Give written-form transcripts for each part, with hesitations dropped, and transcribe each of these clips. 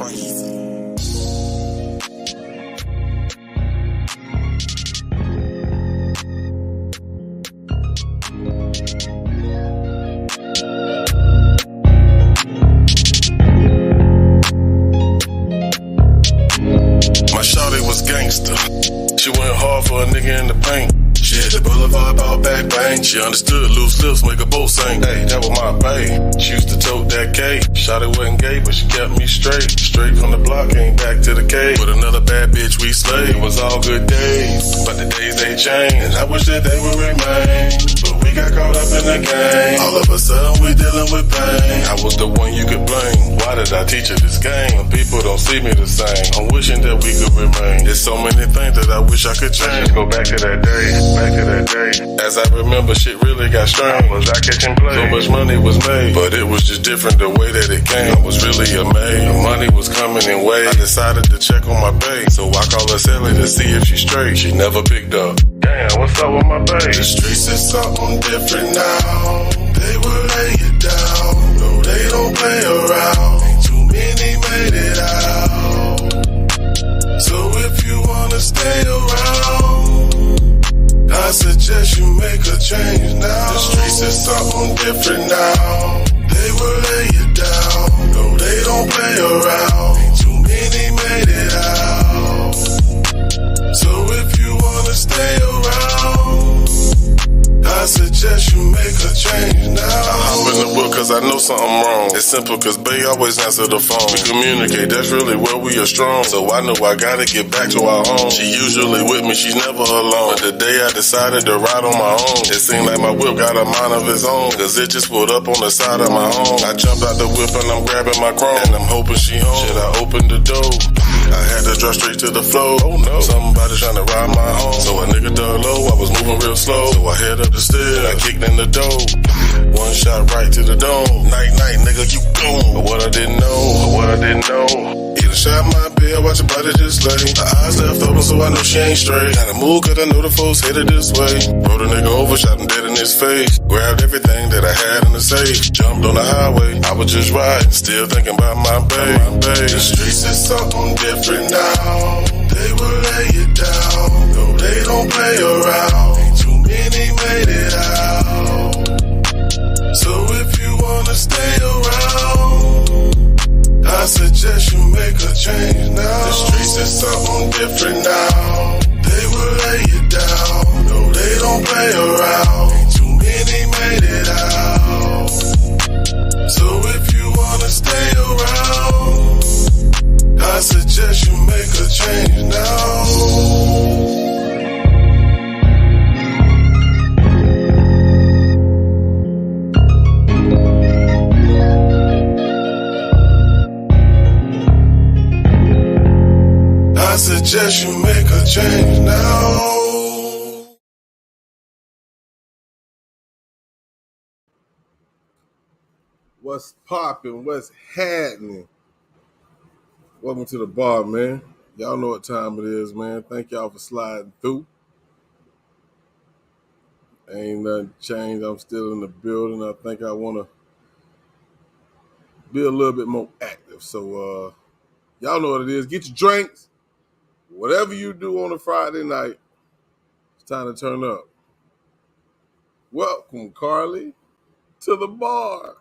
crazy. My shawty was gangster. She went hard for a nigga in the paint. She hit the boulevard, ball back, bang. She understood loose lips make a boat sing. Hey, that was my pay. She used to tote that K. Shawty wasn't gay, but she kept me straight. Straight from the block, came back to the cave. With another bad bitch we slayed. It was all good days, but the days they changed. And I wish that they would remain, but we got caught up in the game. All of a sudden we dealing with pain. I was the one you could blame. Why did I teach her this game? People don't see me the same. I'm wishing that we could remain. There's so many things that I wish I could change. Let's go back to that day. Back to that day. As I remember, shit really got strange. Was I catching play? So much money was made, but it was just different the way that it came. I was really amazed. The money was coming in waves. I decided to check on my bae, so I called her Sally to see if she's straight. She never picked up. Damn, what's up with my bae? The streets is something different now. They will lay you down. No, they don't play around. Ain't too many made it out. So if you wanna stay around, I suggest you make a change now. The streets is something different now. They will lay you down. No, they don't play around. Ain't too many made it out. So if you wanna stay around, I suggest you make a change now. I hop in the book cause I know something wrong. It's simple cause Bae always answer the phone. We communicate, that's really where we are strong. So I know I gotta get back to our home. She usually with me, she's never alone. But the day I decided to ride on my own, it seemed like my whip got a mind of its own. Cause it just pulled up on the side of my home. I jumped out the whip and I'm grabbing my chrome. And I'm hoping she home. Should I open the door? I had to drive straight to the floor. Oh no, somebody trying to ride my home. So a nigga dug low, I was moving real slow. So I head up the stairs, I kicked in the door. One shot right to the dome. Night, night, nigga, you gone. But what I didn't know, he done shot my bill, watch your body just lay. The eyes left open, so I know she ain't straight. Gotta move, cause I know the folks headed this way. Rolled a nigga over, shot him dead in his face. Grabbed everything that I had in the safe. Jumped on the highway, I was just riding, still thinking about my bae. The streets is something different now. They will lay you down. No, they don't play around. Ain't too many made it out. So if you wanna stay around, I suggest you make a change now. The streets is something different now. They will lay you down. No, they don't play around. Ain't too many made it out. So if you wanna stay around, I suggest you make a change now. I suggest you make a change now. What's poppin'? What's happening? Welcome to the bar, man. Y'all know what time it is, man. Thank y'all for sliding through. Ain't nothing changed. I'm still in the building. I think I want to be a little bit more active. So, y'all know what it is. Get your drinks. Whatever you do on a Friday night, it's time to turn up. Welcome, Carlee, to the bar.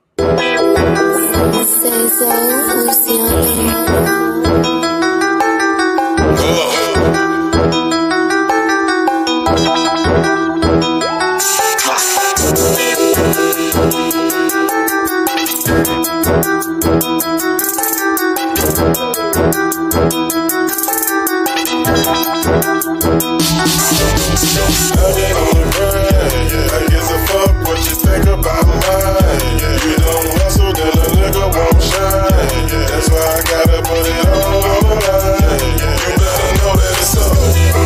I guess a fuck what you think about mine. You don't hustle, then a nigga won't shine. That's why I gotta put it all on the line. You better know that it's up.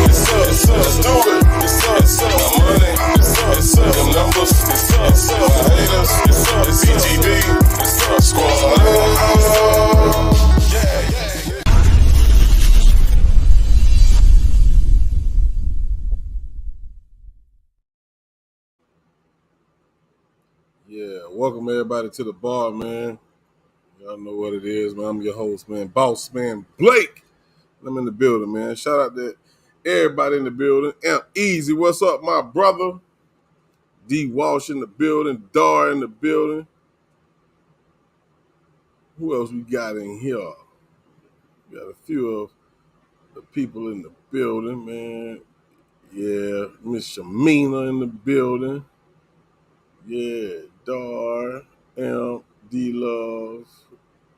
It's up, it's up, let's do it. It's up, it's up, my money. It's up, it's up, them numbers. It's up, it's up, my haters. It's up, it's BTB. It's up, squad. Yeah, welcome everybody to the bar, man. Y'all know what it is, man. I'm your host, man. Boss man Blake. I'm in the building, man. Shout out to everybody in the building. Amp Easy, what's up, my brother? D Walsh in the building. Dar in the building. Who else we got in here? We got a few of the people in the building, man. Yeah, Miss Shamina in the building. Yeah, Dar, Amp, D Love.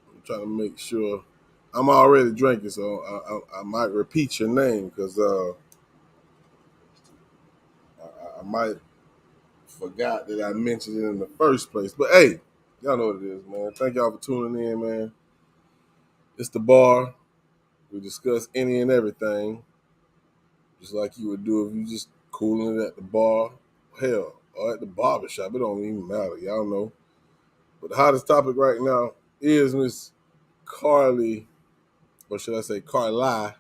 I'm trying to make sure. I'm already drinking, so I might repeat your name because I might forgot that I mentioned it in the first place. But hey, y'all know what it is, man. Thank y'all for tuning in, man. It's the bar. We discuss any and everything, just like you would do if you just cooling it at the bar, hell, or at the barbershop. It don't even matter. Y'all know. But the hottest topic right now is Miss Carlee, or should I say Carlee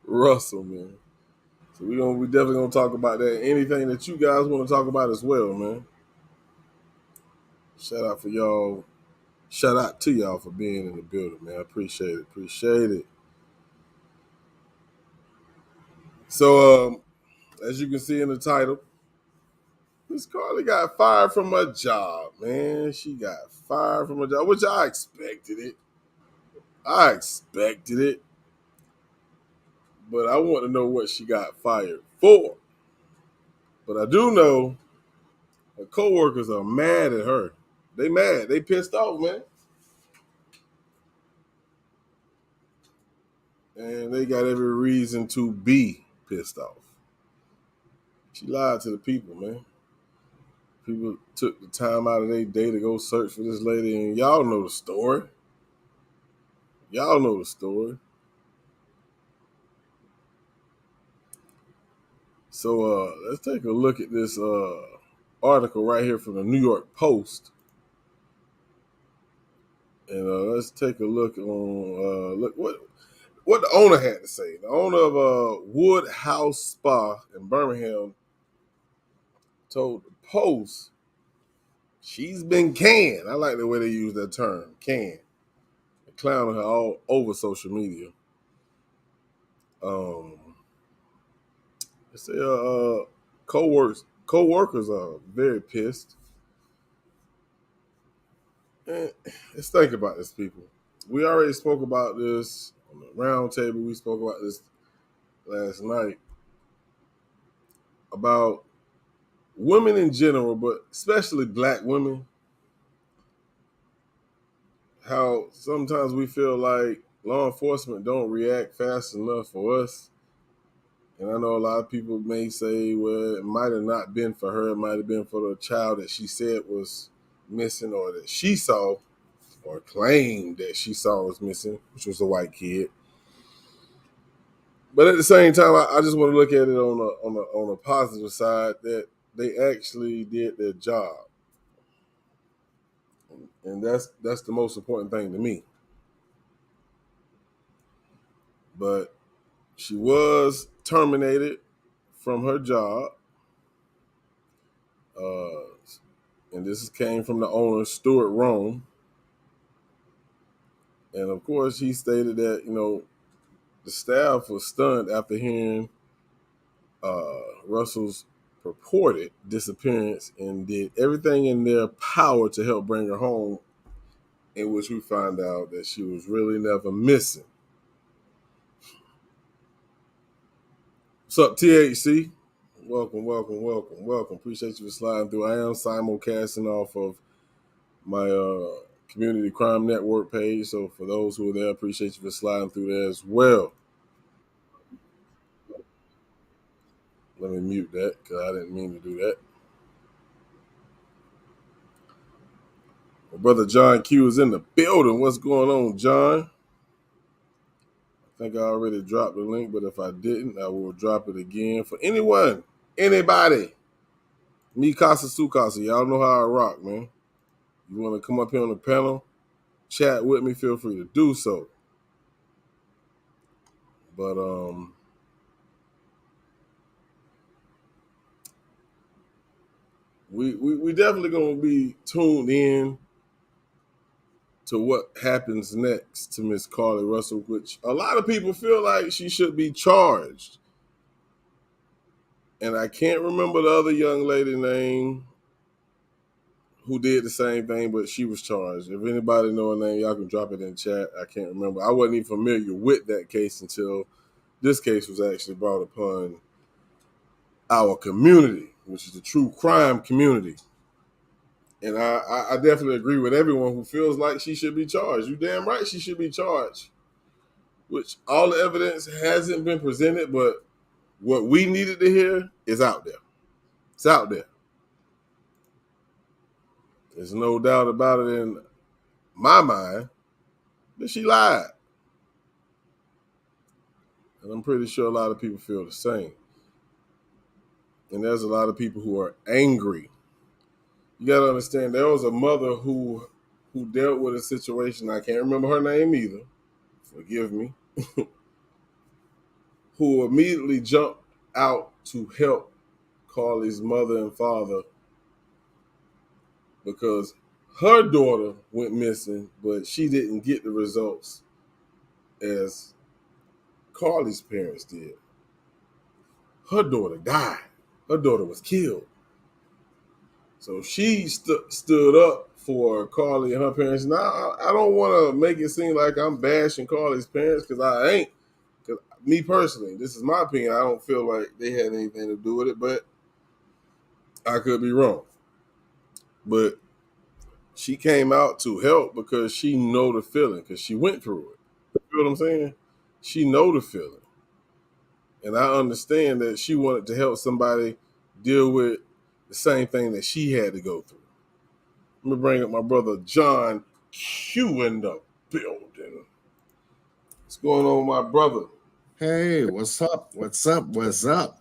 Russell, man. So we definitely gonna talk about that. Anything that you guys want to talk about as well, man. Shout out for y'all. Shout out to y'all for being in the building, man. I appreciate it. Appreciate it. So as you can see in the title, Miss Carlee got fired from her job, man. She got fired from her job, which I expected it. I expected it. But I want to know what she got fired for. But I do know her coworkers are mad at her. They mad. They pissed off, man. And they got every reason to be pissed off. She lied to the people, man. People took the time out of their day to go search for this lady, and y'all know the story. Y'all know the story. So let's take a look at this article right here from the New York Post. And let's take a look on look what the owner had to say. The owner of Wood House Spa in Birmingham told the Post she's been canned. I like the way they use that term, canned. They're clowning her all over social media. Um, they say co-workers are very pissed. And let's think about this, people. We already spoke about this on the round table. We spoke about this last night about women in general, but especially black women, how sometimes we feel like law enforcement don't react fast enough for us. And I know a lot of people may say, well, it might have not been for her. It might have been for the child that she said was missing or that she saw or claimed that she saw was missing, which was a white kid. But at the same time, I just want to look at it on a positive side that they actually did their job. And that's the most important thing to me. But she was terminated from her job, and this came from the owner, Stuart Rome. And of course, he stated that the staff was stunned after hearing Russell's purported disappearance and did everything in their power to help bring her home. In which we find out that she was really never missing. What's up, THC? Welcome, welcome, welcome, welcome. Appreciate you for sliding through. I am simulcasting off of my Community Crime Network page. So for those who are there, appreciate you for sliding through there as well. Let me mute that because I didn't mean to do that. My brother John Q is in the building. What's going on, John? I think I already dropped the link, but if I didn't, I will drop it again for anyone, anybody. Me Casa Su Casa. Y'all know how I rock, man. You want to come up here on the panel, chat with me, feel free to do so. But we definitely gonna be tuned in to what happens next to Miss Carlee Russell, which a lot of people feel like she should be charged. And I can't remember the other young lady name who did the same thing, but she was charged. If anybody know her name, y'all can drop it in chat. I can't remember. I wasn't even familiar with that case until this case was actually brought upon our community, which is the true crime community. And I definitely agree with everyone who feels like she should be charged. You damn right she should be charged. Which all the evidence hasn't been presented, but what we needed to hear is out there. It's out there. There's no doubt about it in my mind that she lied. And I'm pretty sure a lot of people feel the same. And there's a lot of people who are angry. You got to understand, there was a mother who dealt with a situation, I can't remember her name either, forgive me, who immediately jumped out to help Carlee's mother and father because her daughter went missing, but she didn't get the results as Carlee's parents did. Her daughter died. Her daughter was killed. So she stood up for Carlee and her parents. Now, I don't want to make it seem like I'm bashing Carlee's parents because I ain't. Because me personally, this is my opinion. I don't feel like they had anything to do with it, but I could be wrong. But she came out to help because she know the feeling because she went through it. You know what I'm saying? She know the feeling. And I understand that she wanted to help somebody deal with the same thing that she had to go through. Let me bring up my brother John Q in the building. What's going on, my brother? Hey, what's up? What's up? What's up?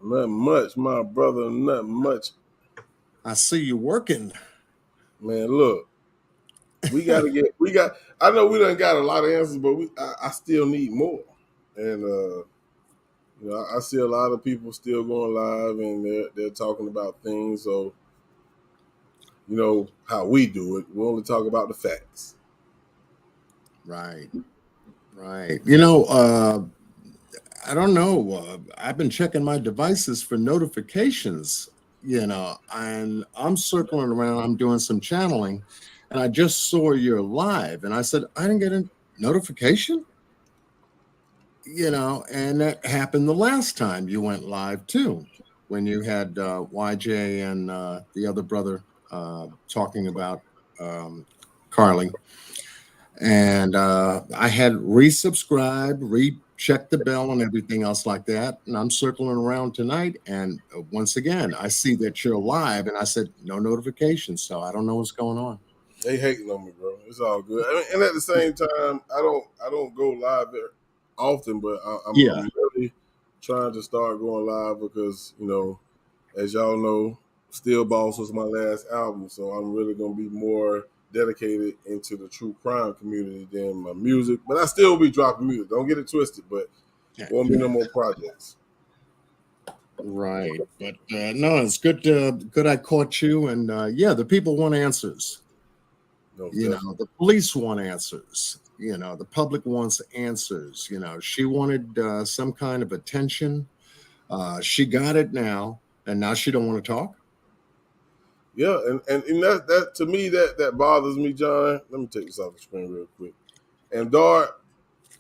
Not much, my brother, not much. I see you working. Man, look, I know we done got a lot of answers, but I still need more. And I see a lot of people still going live and they're talking about things. So, you know how we do it. We only talk about the facts. Right. You know, I don't know. I've been checking my devices for notifications, and I'm circling around. I'm doing some channeling, and I just saw you're live, and I said, I didn't get a notification, and that happened the last time you went live too, when you had YJ and the other brother talking about Carlee. And I had resubscribed, rechecked the bell and everything else like that. And I'm circling around tonight. And once again, I see that you're live. And I said, no notifications. So I don't know what's going on. They hating on me, bro. It's all good. And at the same time, I don't go live very often, but I'm really trying to start going live because, as y'all know, Still Boss was my last album. So I'm really going to be more dedicated into the true crime community than my music, but I still be dropping music. Don't get it twisted, but won't be no more projects. Right, but no, it's good. Good, I caught you, and the people want answers. No, the police want answers. The public wants answers. She wanted some kind of attention. She got it now, and now she don't want to talk. Yeah, and that to me that bothers me, John. Let me take this off the screen real quick. And Dart,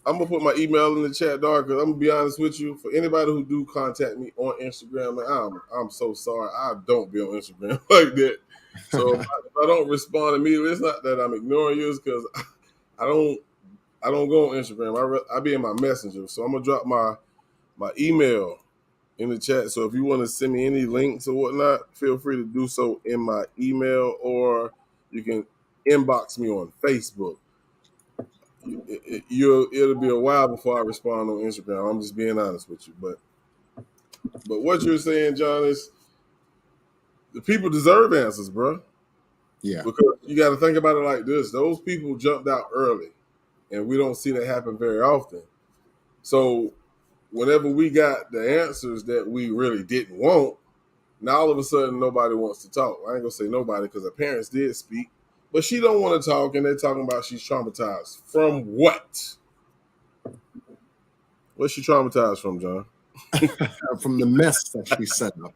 I'm gonna put my email in the chat, Dart, because I'm gonna be honest with you. For anybody who do contact me on Instagram, man, I'm so sorry. I don't be on Instagram like that. So if I don't respond immediately, it's not that I'm ignoring you, it's because I don't go on Instagram. I be in my messenger. So I'm gonna drop my email in the chat. So if you want to send me any links or whatnot, feel free to do so in my email, or you can inbox me on Facebook. It'll be a while before I respond on Instagram. I'm just being honest with you. But what you're saying, John, is the people deserve answers, bro. Yeah. Because you got to think about it like this. Those people jumped out early, and we don't see that happen very often. So whenever we got the answers that we really didn't want, now all of a sudden nobody wants to talk. I ain't gonna say nobody because the parents did speak, But she don't want to talk, and they're talking about she's traumatized. From what? What's she traumatized from, John? From the mess that she set up.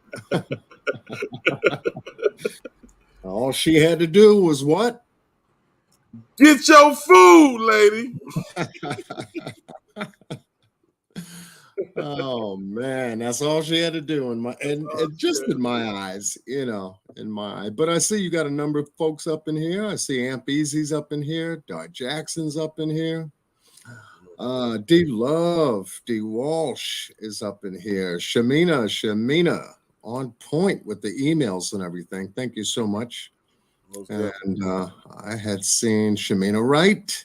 All she had to do was what? Get your food, lady. Oh man, that's all she had to do in my and just in my eyes, in my eye. But I see you got a number of folks up in here. I see Amp Easy's up in here, Dart Jackson's up in here. D Love, D Walsh is up in here. Shamina, on point with the emails and everything. Thank you so much. And I had seen Shamina Wright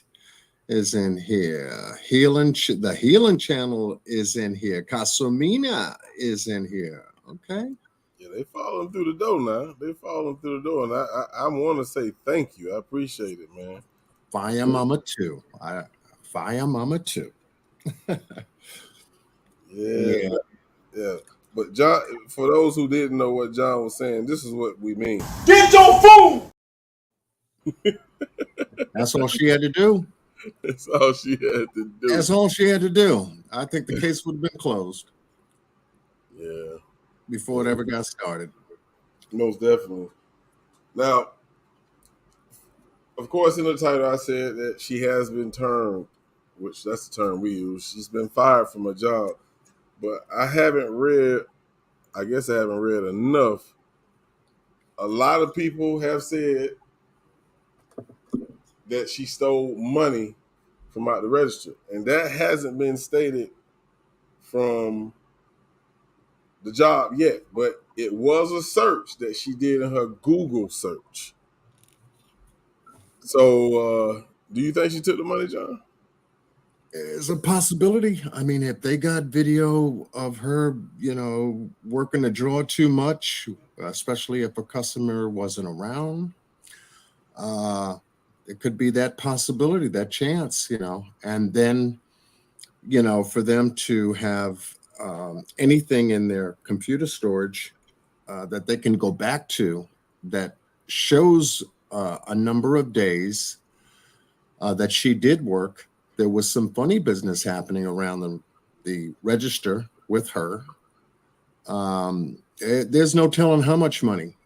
is in here. The Healing Channel is in here. Kasumina is in here. Okay. Yeah, they falling through the door now. They falling through the door, and I want to say thank you. I appreciate it, man. Fire Mama too. Fire Mama too. Yeah. But John, for those who didn't know what John was saying, this is what we mean. Get your food! That's all she had to do. That's all she had to do. That's all she had to do. I think the case would have been closed. Yeah. Before it ever got started. Most definitely. Now, of course, in the title, I said that she has been termed, which that's the term we use. She's been fired from her job. But I haven't read enough. A lot of people have said that she stole money from out the register. And that hasn't been stated from the job yet. But it was a search that she did in her Google search. So, do you think she took the money, John? It's a possibility. I mean, if they got video of her, working the draw too much, especially if a customer wasn't around, it could be that possibility, that chance, and then, for them to have anything in their computer storage that they can go back to that shows a number of days that she did work. There was some funny business happening around the register with her. There's no telling how much money,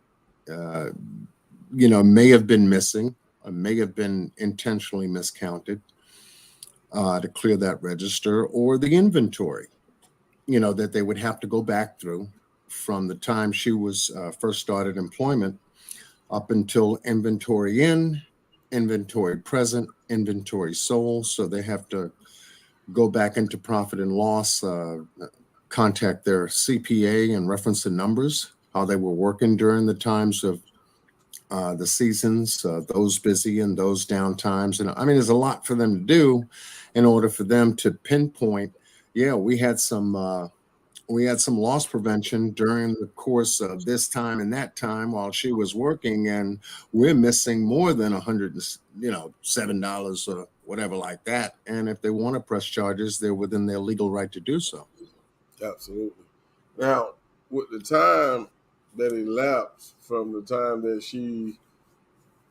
may have been missing, may have been intentionally miscounted to clear that register, or the inventory, that they would have to go back through from the time she was first started employment up until inventory in, inventory present, inventory sold. So they have to go back into profit and loss, contact their CPA and reference the numbers, how they were working during the times of the seasons, those busy and those down times. And I mean, there's a lot for them to do in order for them to pinpoint, we had some loss prevention during the course of this time and that time while she was working, and we're missing more than $7 or whatever like that. And if they want to press charges, they're within their legal right to do so. Absolutely. Now, with the time that elapsed from the time that she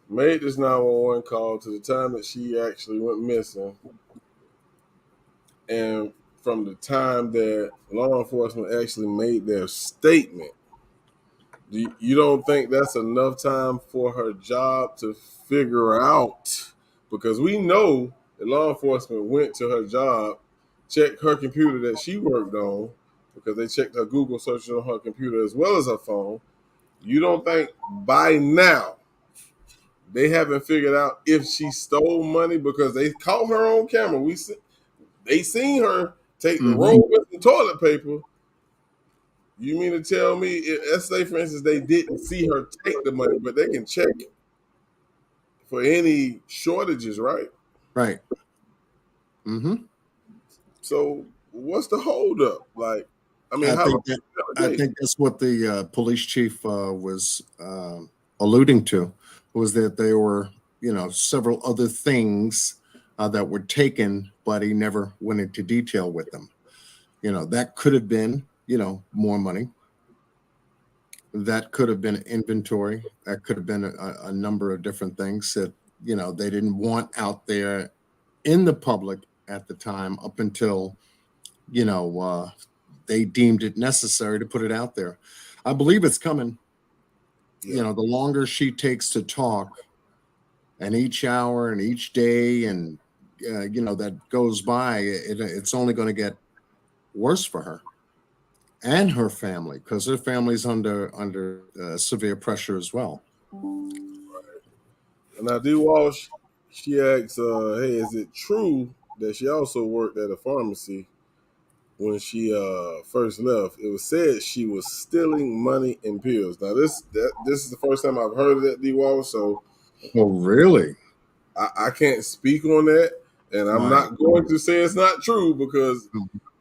made this 911 call to the time that she actually went missing, and from the time that law enforcement actually made their statement, you don't think that's enough time for her job to figure out? Because we know that law enforcement went to her job, checked her computer that she worked on, because they checked her Google search on her computer as well as her phone. You don't think by now they haven't figured out if she stole money? Because they caught her on camera. They seen her take the roll with the toilet paper. You mean to tell me, let's say, for instance, they didn't see her take the money, but they can check for any shortages, right? Right. So what's the holdup? Like, I mean, I think that's what the police chief was alluding to, was that there were, several other things that were taken, but he never went into detail with them. That could have been, more money. That could have been inventory. That could have been a number of different things that, they didn't want out there in the public at the time up until, you know, uh, they deemed it necessary to put it out there. I believe it's coming. Yeah. The longer she takes to talk, and each hour and each day, and that goes by, it's only going to get worse for her and her family, because her family's under severe pressure as well. And now D Walsh, she asks, hey, is it true that she also worked at a pharmacy when she first left? It was said she was stealing money and pills. Now this is the first time I've heard of that, D Walsh, so Oh, really? I can't speak on that. And I'm Right. not going to say it's not true, because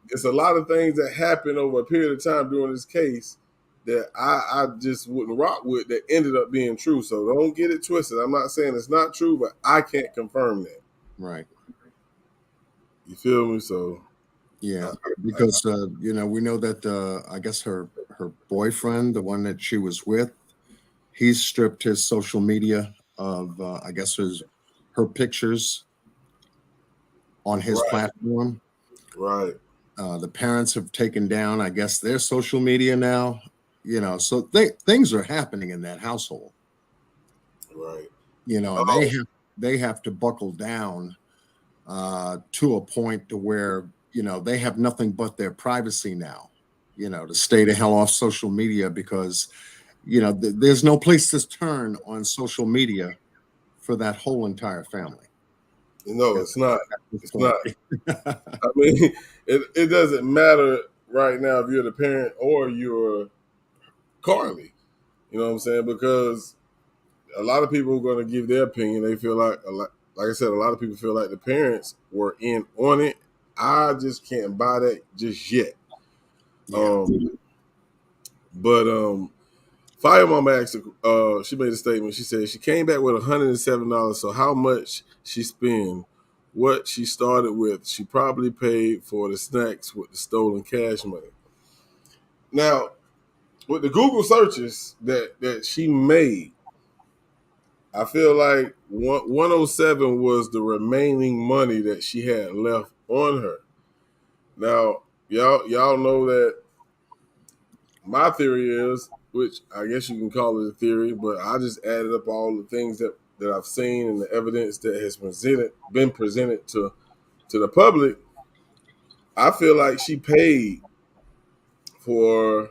it's a lot of things that happen over a period of time during this case that I just wouldn't rock with, that ended up being true. So don't get it twisted. I'm not saying it's not true, but I can't confirm that. Right. You feel me? So Yeah, because we know that I guess her boyfriend, the one that she was with, he's stripped his social media of I guess her pictures on his right, platform. right, The parents have taken down, I guess, their social media now. So things are happening in that household. right. And they have to buckle down to a point to where they have nothing but their privacy now. To stay the hell off social media, because there's no place to turn on social media for that whole entire family. No, it's not. At this It's point. not. I mean, it doesn't matter right now if you're the parent or you're Carlee. You know what I'm saying? Because a lot of people are going to give their opinion. They feel like I said, a lot of people feel like the parents were in on it. I just can't buy that just yet. Yeah. But Fire Mama asked, she made a statement. She said she came back with $107. So how much she spent, what she started with, she probably paid for the snacks with the stolen cash money. Now, with the Google searches that she made, I feel like 107 was the remaining money that she had left on her. Now, y'all know that my theory is, which I guess you can call it a theory, but I just added up all the things that I've seen and the evidence that has been presented to the public. I feel like she paid for,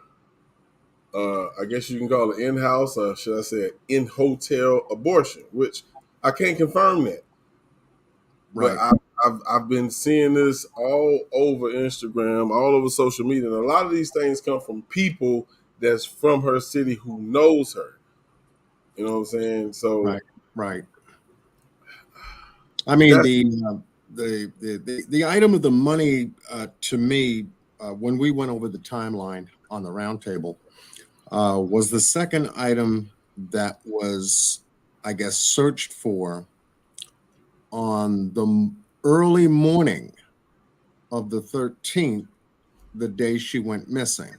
I guess you can call it in-house, or should I say in-hotel abortion, which I can't confirm that. Right. But I've been seeing this all over Instagram, all over social media, and a lot of these things come from people that's from her city who knows her. You know what I'm saying? So Right. I mean, that's the item of the money, to me, when we went over the timeline on the roundtable, was the second item that was, I guess, searched for on the early morning of the 13th, the day she went missing.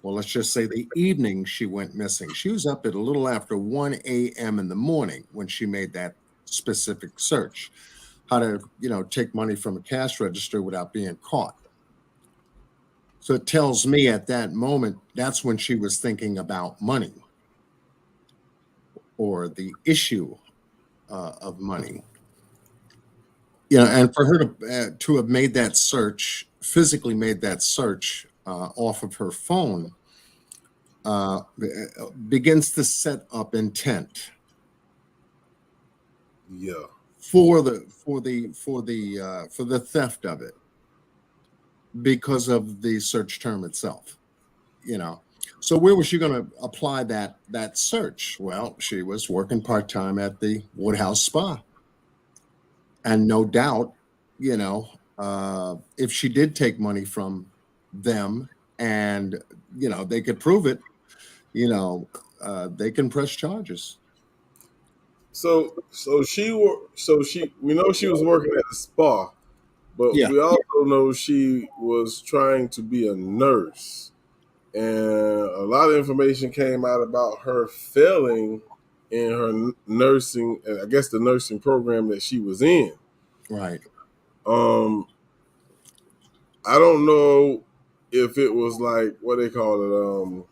Well, let's just say the evening she went missing. She was up at a little after 1 a.m. in the morning when she made that specific search. How to, take money from a cash register without being caught. So it tells me at that moment, that's when she was thinking about money, or the issue of money. And for her to have made that search, physically made that search off of her phone, begins to set up intent. yeah. For the theft of it, because of the search term itself. So where was she going to apply that search? Well, she was working part-time at the Woodhouse Spa, and no doubt, if she did take money from them, and they could prove it, they can press charges. So we know she was working at the spa, but Yeah. we also know she was trying to be a nurse. and a lot of information came out about her failing in her nursing, and I guess the nursing program that she was in. Right. I don't know if it was like what they call it.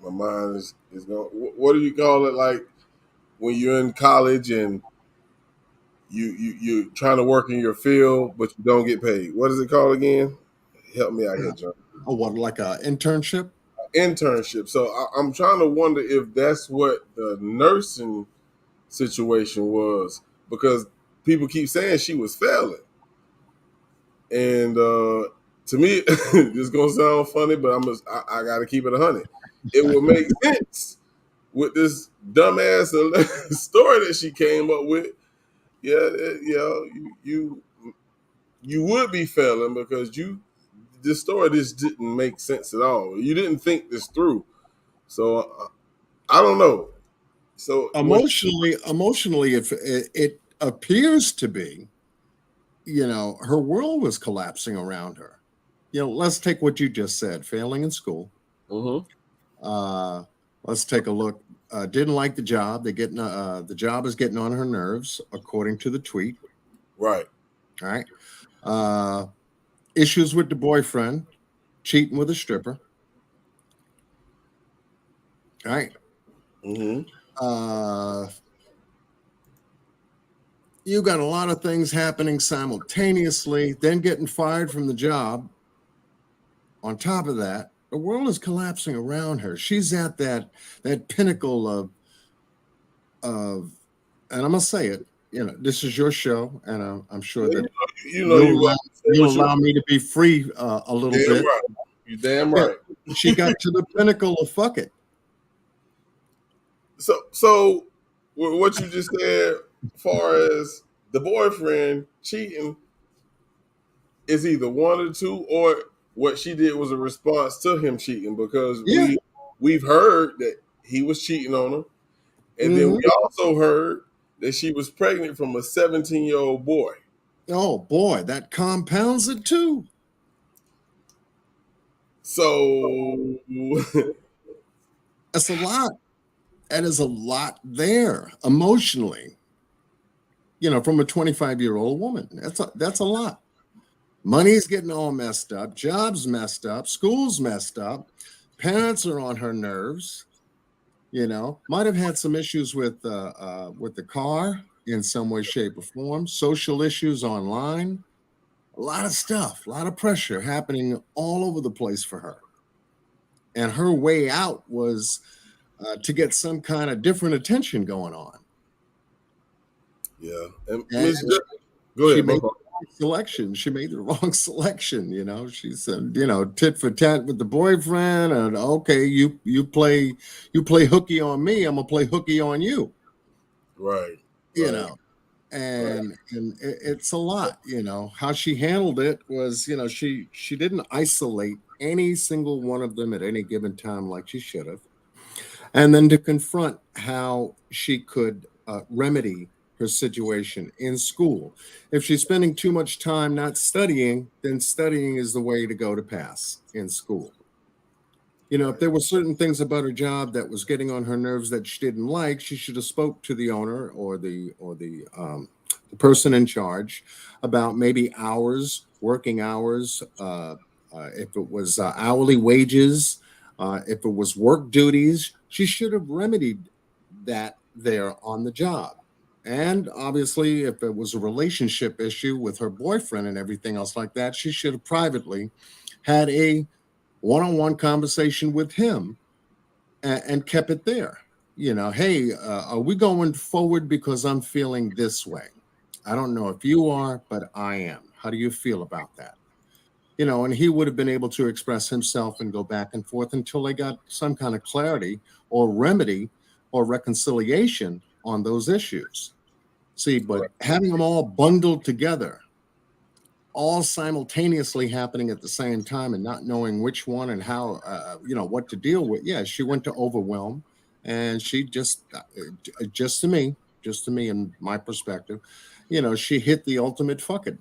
My mind is going. What do you call it? Like when you're in college and you're trying to work in your field, but you don't get paid. What is it called again? Help me out here, John. Oh, what, like a internship? Internship. So I'm trying to wonder if that's what the nursing situation was, because people keep saying she was failing, and to me, this is gonna sound funny, but I got to keep it 100. It would make sense with this dumbass story that she came up with. Yeah, you would be failing because this story just didn't make sense at all. You didn't think this through. So I don't know. So Emotionally, if it appears to be, her world was collapsing around her. Let's take what you just said, failing in school. Let's take a look. Didn't like the job. The job is getting on her nerves, according to the tweet. Right. All right. Issues with the boyfriend, cheating with a stripper. All right. You got a lot of things happening simultaneously, then getting fired from the job. On top of that, the world is collapsing around her. She's at that pinnacle of, and I'm gonna say it. This is your show, and I'm sure that you'll allow me to be free a little bit. Right. You damn right. She got to the pinnacle of fuck it. So what you just said, as far as the boyfriend cheating, is either one or two, or what she did was a response to him cheating, because we've heard that he was cheating on her, and then we also heard that she was pregnant from a 17-year-old boy. Oh boy, that compounds it too. So that's a lot. That is a lot there emotionally. From a 25-year-old woman, that's a lot. Money's getting all messed up, jobs messed up, school's messed up, parents are on her nerves. Might have had some issues with the car in some way, shape, or form. Social issues online, a lot of stuff, a lot of pressure happening all over the place for her. And her way out was to get some kind of different attention going on. Yeah, and go ahead. She made the wrong selection. She said, tit for tat with the boyfriend, and okay, you play hooky on me, I'm gonna play hooky on you. Right. And it's a lot. How she handled it was, she didn't isolate any single one of them at any given time like she should have, and then to confront how she could remedy her situation in school. If she's spending too much time not studying, then studying is the way to go to pass in school. If there were certain things about her job that was getting on her nerves that she didn't like, she should have spoke to the owner or the person in charge about maybe working hours, if it was hourly wages, if it was work duties. She should have remedied that there on the job. And obviously, if it was a relationship issue with her boyfriend and everything else like that, she should have privately had a one-on-one conversation with him and kept it there. Hey, are we going forward because I'm feeling this way? I don't know if you are, but I am. How do you feel about that? And he would have been able to express himself and go back and forth until they got some kind of clarity or remedy or reconciliation on those issues. See, but having them all bundled together, all simultaneously happening at the same time and not knowing which one and how, what to deal with. Yeah, she went to overwhelm, and she just to me, in my perspective, she hit the ultimate fucking.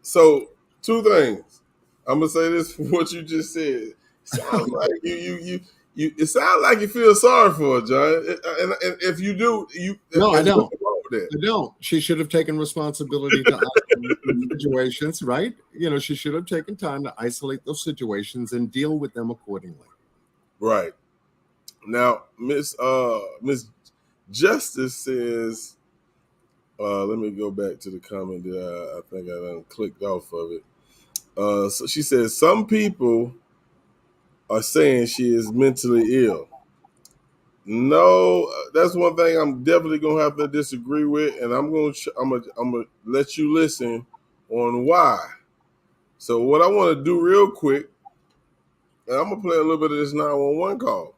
So, two things. I'm gonna say this for what you just said. Sounds like you. It sounds like you feel sorry for her, John. And if you do, No, I there's don't. nothing wrong with that. I don't. She should have taken responsibility to isolate those situations, right? She should have taken time to isolate those situations and deal with them accordingly. Right. Now, Miss Justice says, let me go back to the comment that I think I done clicked off of it. So she says some people are saying she is mentally ill. No, that's one thing I'm definitely gonna have to disagree with, and I'm gonna let you listen on why. So what I want to do real quick, and I'm gonna play a little bit of this 911 call,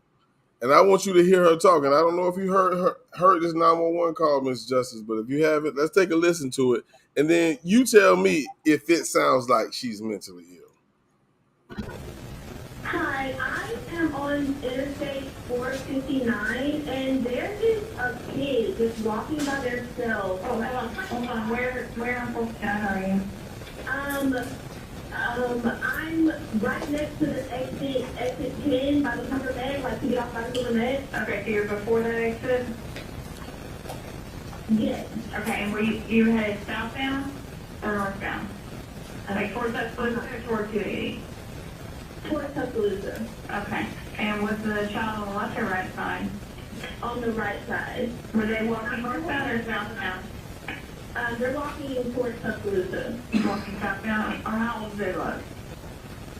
and I want you to hear her talking. I don't know if you heard this 911 call, Miss Justice, but if you haven't, let's take a listen to it, and then you tell me if it sounds like she's mentally ill. Hi, I am on Interstate 459, and there is a kid just walking by themselves. Oh, hold on. Where on 459 are you? I'm right next to the exit 10 by the Humber Med, like to get off by the Humber Med. Okay, so you're before that exit? Yes. Okay, and were you headed southbound or northbound? Like towards that or toward 280? Towards Tuscaloosa. Okay. And was the child on the left or right side? On the right side. Were they walking northbound or southbound? They're walking towards Tuscaloosa. Walking southbound? Or how old do they look?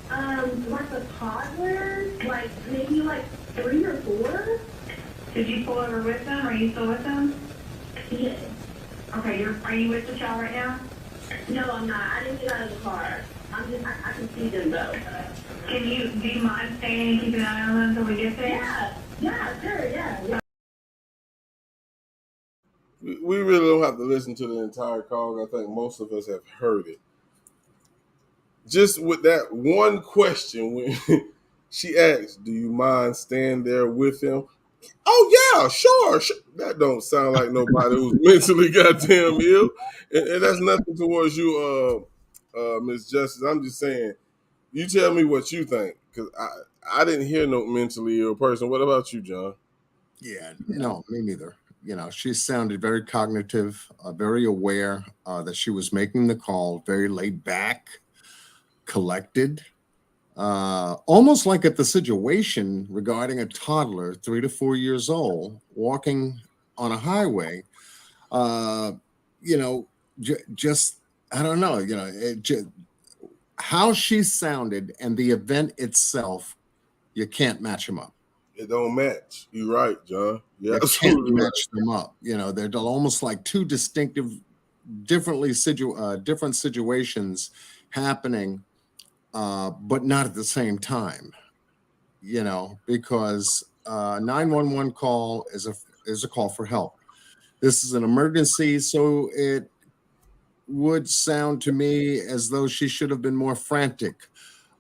Like a toddler, like maybe like 3 or 4. Did you pull over with them? Are you still with them? Yes. Okay, are you with the child right now? No, I'm not. I didn't get out of the car. I can see them though. Do you mind staying and keeping an eye on them until we get there? Yeah, sure, yeah. We really don't have to listen to the entire call. I think most of us have heard it. Just with that one question, when she asked, "Do you mind staying there with him?" Oh yeah, sure. That don't sound like nobody who's mentally goddamn ill, and that's nothing towards you, Miss Justice. I'm just saying, you tell me what you think, because I didn't hear no mentally ill person. What about you, John? Yeah, no, me neither. She sounded very cognitive, very aware that she was making the call, very laid back, collected, almost like at the situation regarding a toddler, 3 to 4 years old, walking on a highway. Uh, just I don't know. How she sounded and the event itself, you can't match them up. It don't match. You're right, John. Yeah, You can't match them up. They're almost like two distinctive, different situations happening, but not at the same time. Because 911 call is a call for help. This is an emergency, so it would sound to me as though she should have been more frantic.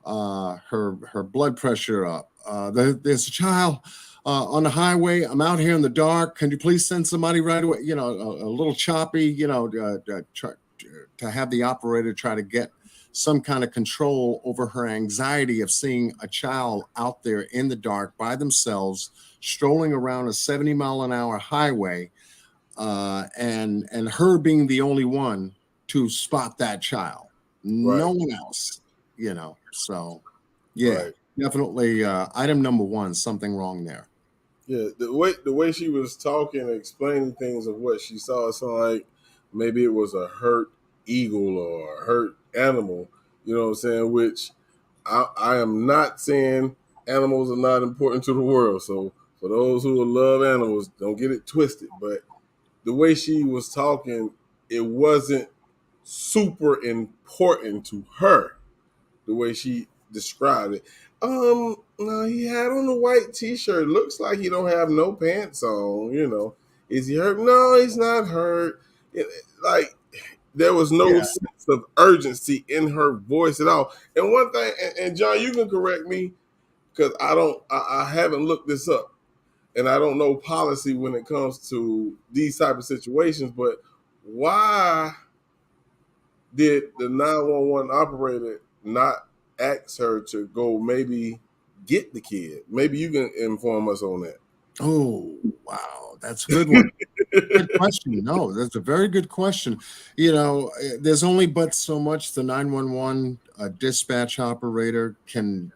Her blood pressure up. There's a child on the highway. I'm out here in the dark. Can you please send somebody right away? A little choppy. Try to have the operator try to get some kind of control over her anxiety of seeing a child out there in the dark by themselves, strolling around a 70-mile-an-hour highway, and her being the only one to spot that child. No one else. So yeah, right. Definitely item number one, something wrong there. Yeah, the way she was talking and explaining things of what she saw, it sounded like maybe it was a hurt eagle or a hurt animal, you know what I'm saying? Which I am not saying animals are not important to the world. So for those who love animals, don't get it twisted. But the way she was talking, it wasn't super important to her, the way she described it. No, he had on a white t-shirt. Looks like he don't have no pants on, Is he hurt? No, he's not hurt. Like, there was no sense of urgency in her voice at all. And one thing, and John, you can correct me, because I haven't looked this up, and I don't know policy when it comes to these type of situations, but why did the 911 operator not ask her to go maybe get the kid? Maybe you can inform us on that. Oh, wow. That's a good one. Good question. No, that's a very good question. There's only but so much the 911 dispatch operator can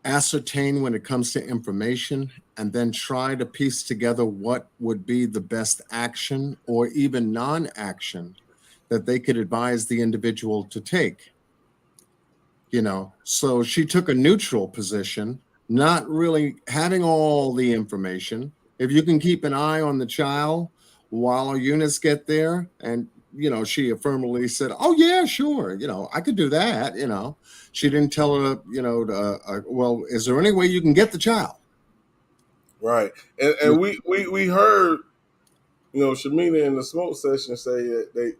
ascertain when it comes to information, and then try to piece together what would be the best action or even non-action that they could advise the individual to take. So she took a neutral position, not really having all the information. If you can keep an eye on the child while our units get there, and she affirmatively said, "Oh yeah, sure, I could do that." She didn't tell her, well, is there any way you can get the child? Right. And we heard, Shamina in the smoke session say that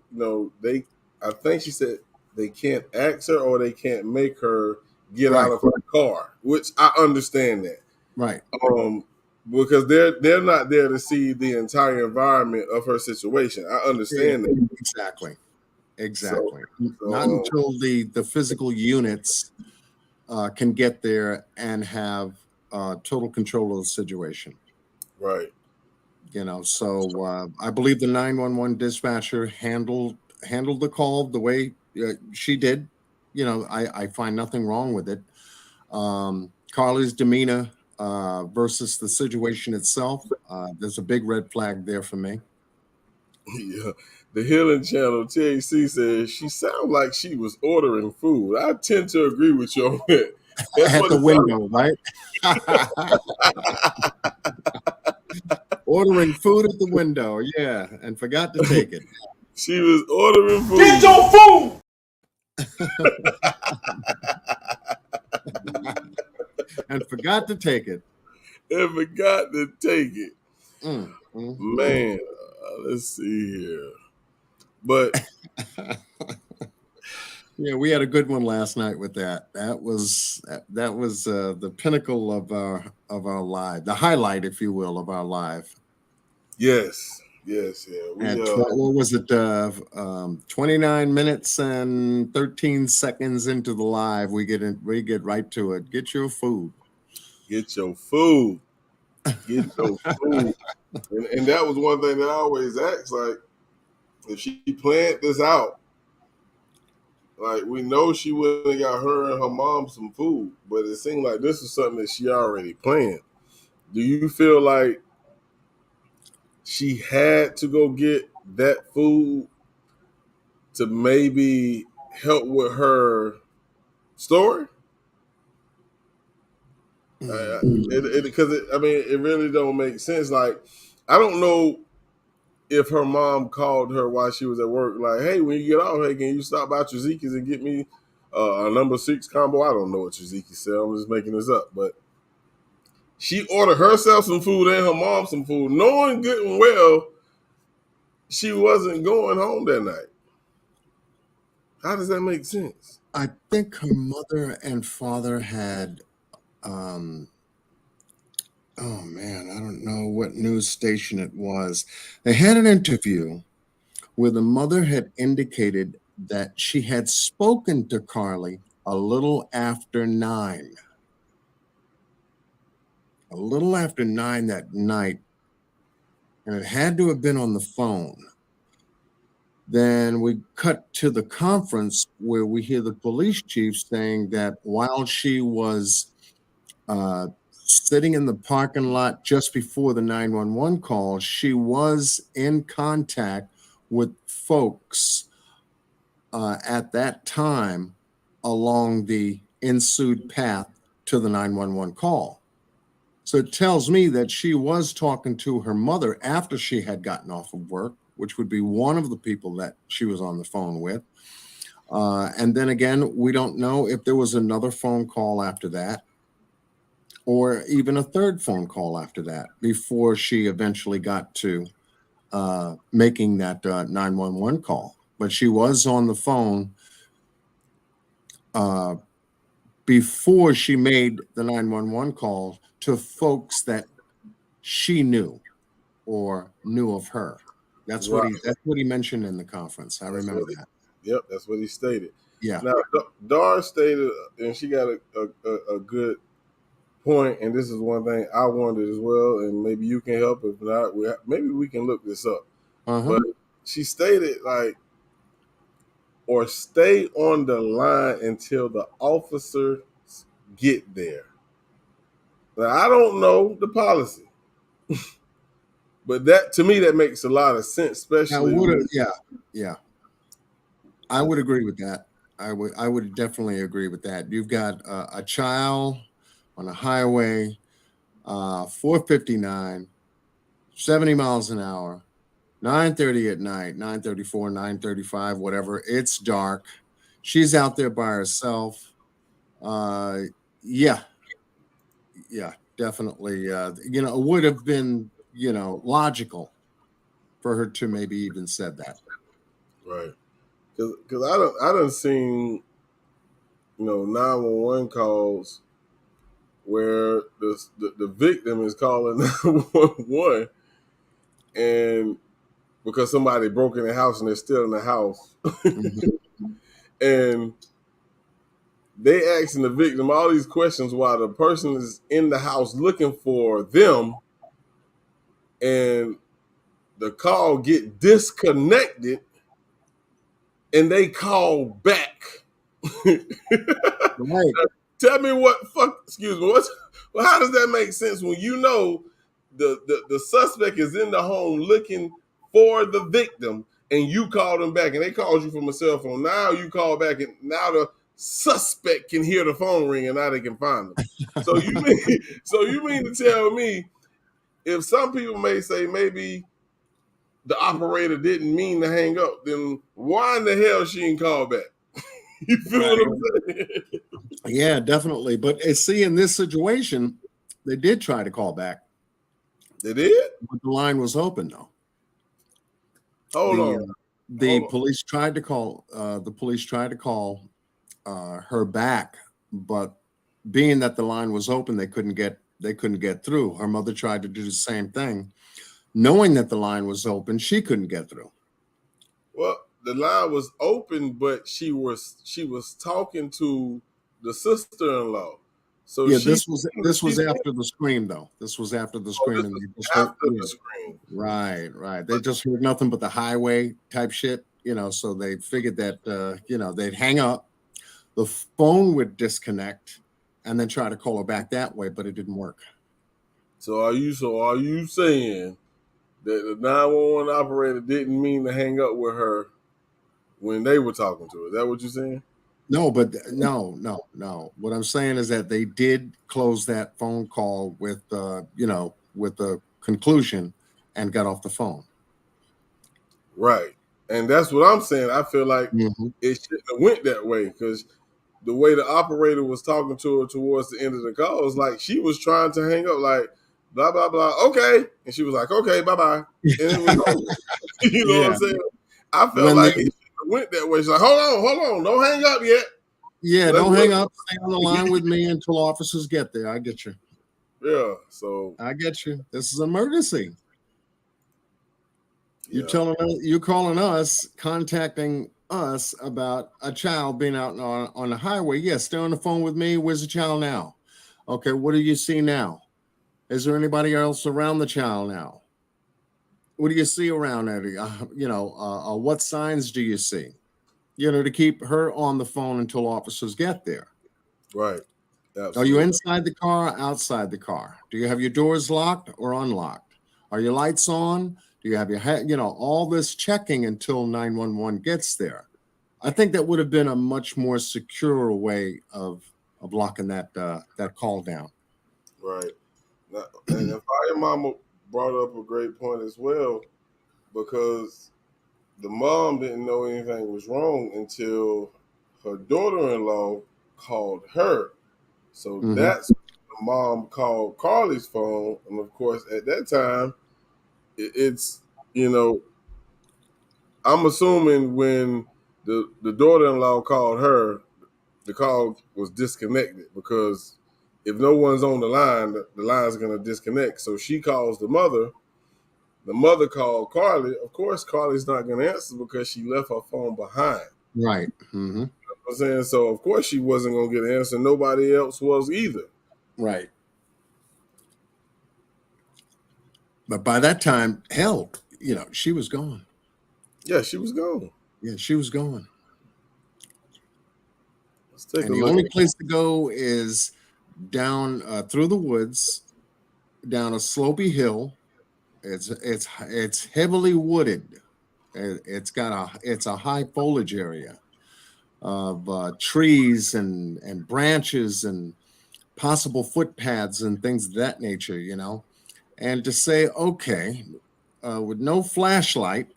they I think she said they can't ask her or they can't make her get Right, out of her car, which I understand that. right. Because they're not there to see the entire environment of her situation. I understand that. Exactly. So, Not so until the physical units can get there and have total control of the situation. right. So I believe the 911 dispatcher handled the call the way she did. I find nothing wrong with it. Carlee's demeanor versus the situation itself, there's a big red flag there for me. Yeah. The Healing Channel THC says she sounded like she was ordering food. I tend to agree with you on that. That's At what the it sounded window, right? Ordering food at the window, yeah, and forgot to take it. She was ordering food. Get your food! And forgot to take it. And forgot to take it. Mm. Man, let's see here. But Yeah, we had a good one last night with that. That was the pinnacle of our live, the highlight, if you will, of our live. yes. Yeah. And what was it? 29 minutes and 13 seconds into the live, we get right to it. Get your food. Get your food. Get your food. And that was one thing that I always asked, like, if she planned this out, like, we know she would have got her and her mom some food, but it seemed like this is something that she already planned. Do you feel like she had to go get that food to maybe help with her story? Because it really don't make sense. Like, I don't know if her mom called her while she was at work, like, "Hey, when you get off, hey, can you stop by Trzeki's and get me a number 6 combo?" I don't know what Trzeki's sell. I'm just making this up, but she ordered herself some food and her mom some food, knowing good and well she wasn't going home that night. How does that make sense? I think her mother and father had, oh man, I don't know what news station it was. They had an interview where the mother had indicated that she had spoken to Carlee a little after 9. A little after 9 that night, and it had to have been on the phone. Then we cut to the conference where we hear the police chief saying that while she was sitting in the parking lot just before the 911 call, she was in contact with folks at that time along the ensued path to the 911 call. So it tells me that she was talking to her mother after she had gotten off of work, which would be one of the people that she was on the phone with. And then again, we don't know if there was another phone call after that, or even a third phone call after that, before she eventually got to making that 911 call. But she was on the phone before she made the 911 call to folks that she knew or knew of her. That's Right. what he mentioned in the conference. I remember that. Yep, that's what he stated. Yeah. Now, Dar stated, and she got a good point, and this is one thing I wondered as well, and maybe you can help. If not, maybe we can look this up. Uh-huh. But she stated, like, or stay on the line until the officers get there. Now, I don't know the policy, but that to me that makes a lot of sense, especially yeah. I would agree with that. I would definitely agree with that. You've got a child on a highway, 459, 70 miles an hour, 9:30 at night, 9:34, 9:35, whatever. It's dark. She's out there by herself. Uh, yeah, yeah, definitely. It would have been, logical for her to maybe even said that. right. Because I done seen 911 calls where the victim is calling 911 and because somebody broke in the house and they're still in the house. Mm-hmm. And they asking the victim all these questions while the person is in the house looking for them, and the call get disconnected and they call back. Right. Tell me excuse me, how does that make sense when the suspect is in the home looking for the victim and you call them back and they called you from a cell phone. Now you call back and now the suspect can hear the phone ring and now they can find them. So you mean to tell me if some people may say maybe the operator didn't mean to hang up, then why in the hell she didn't call back? You feel what I'm saying? Yeah, definitely. But see, in this situation, they did try to call back. They did? But the line was open, though. Hold on. The police tried to call. The police tried to call her back, but being that the line was open, they couldn't get through. Her mother tried to do the same thing, knowing that the line was open. She couldn't get through. Well, the line was open, but she was talking to the sister-in-law. So yeah, this was after the scream, though. This was after the scream. After the scream. Right. They just heard nothing but the highway type shit, so they figured that, they'd hang up, the phone would disconnect, and then try to call her back that way, but it didn't work. So are you saying that the 911 operator didn't mean to hang up with her when they were talking to her? Is that what you're saying? No, but no. What I'm saying is that they did close that phone call with the conclusion and got off the phone. Right. And that's what I'm saying. I feel like it shouldn't have went that way because the way the operator was talking to her towards the end of the call was like she was trying to hang up like blah, blah, blah. Okay. And she was like, okay, bye-bye. And it was what I'm saying? I felt like it went that way. She's like, hold on, don't hang up yet. Yeah, don't hang up. Stay on the line with me until officers get there. I get you. Yeah, so I get you. This is an emergency. Yeah. You're calling us, contacting us about a child being out on the highway. Yes, stay on the phone with me. Where's the child now? Okay, what do you see now? Is there anybody else around the child now? What do you see around there? What signs do you see? To keep her on the phone until officers get there. Right. Absolutely. Are you inside the car or outside the car? Do you have your doors locked or unlocked? Are your lights on? Do you have your all this checking until 911 gets there? I think that would have been a much more secure way of locking that call down. Right. And the fire mama brought up a great point as well, because the mom didn't know anything was wrong until her daughter-in-law called her. So that's when the mom called Carlee's phone. And of course, at that time, it's, I'm assuming when the daughter-in-law called her, the call was disconnected because if no one's on the line, the line's going to disconnect. So she calls the mother. The mother called Carlee. Of course, Carlee's not going to answer because she left her phone behind. Right. Mm-hmm. I'm saying? So, of course, she wasn't going to get an answer. Nobody else was either. Right. But by that time, hell, she was gone. Yeah, she was gone. Yeah, she was gone. Let's take And a the look. only place to go is down through the woods, down a slopey hill. It's heavily wooded. It's a high foliage area of trees and branches and possible footpaths and things of that nature, And to say, okay, with no flashlight,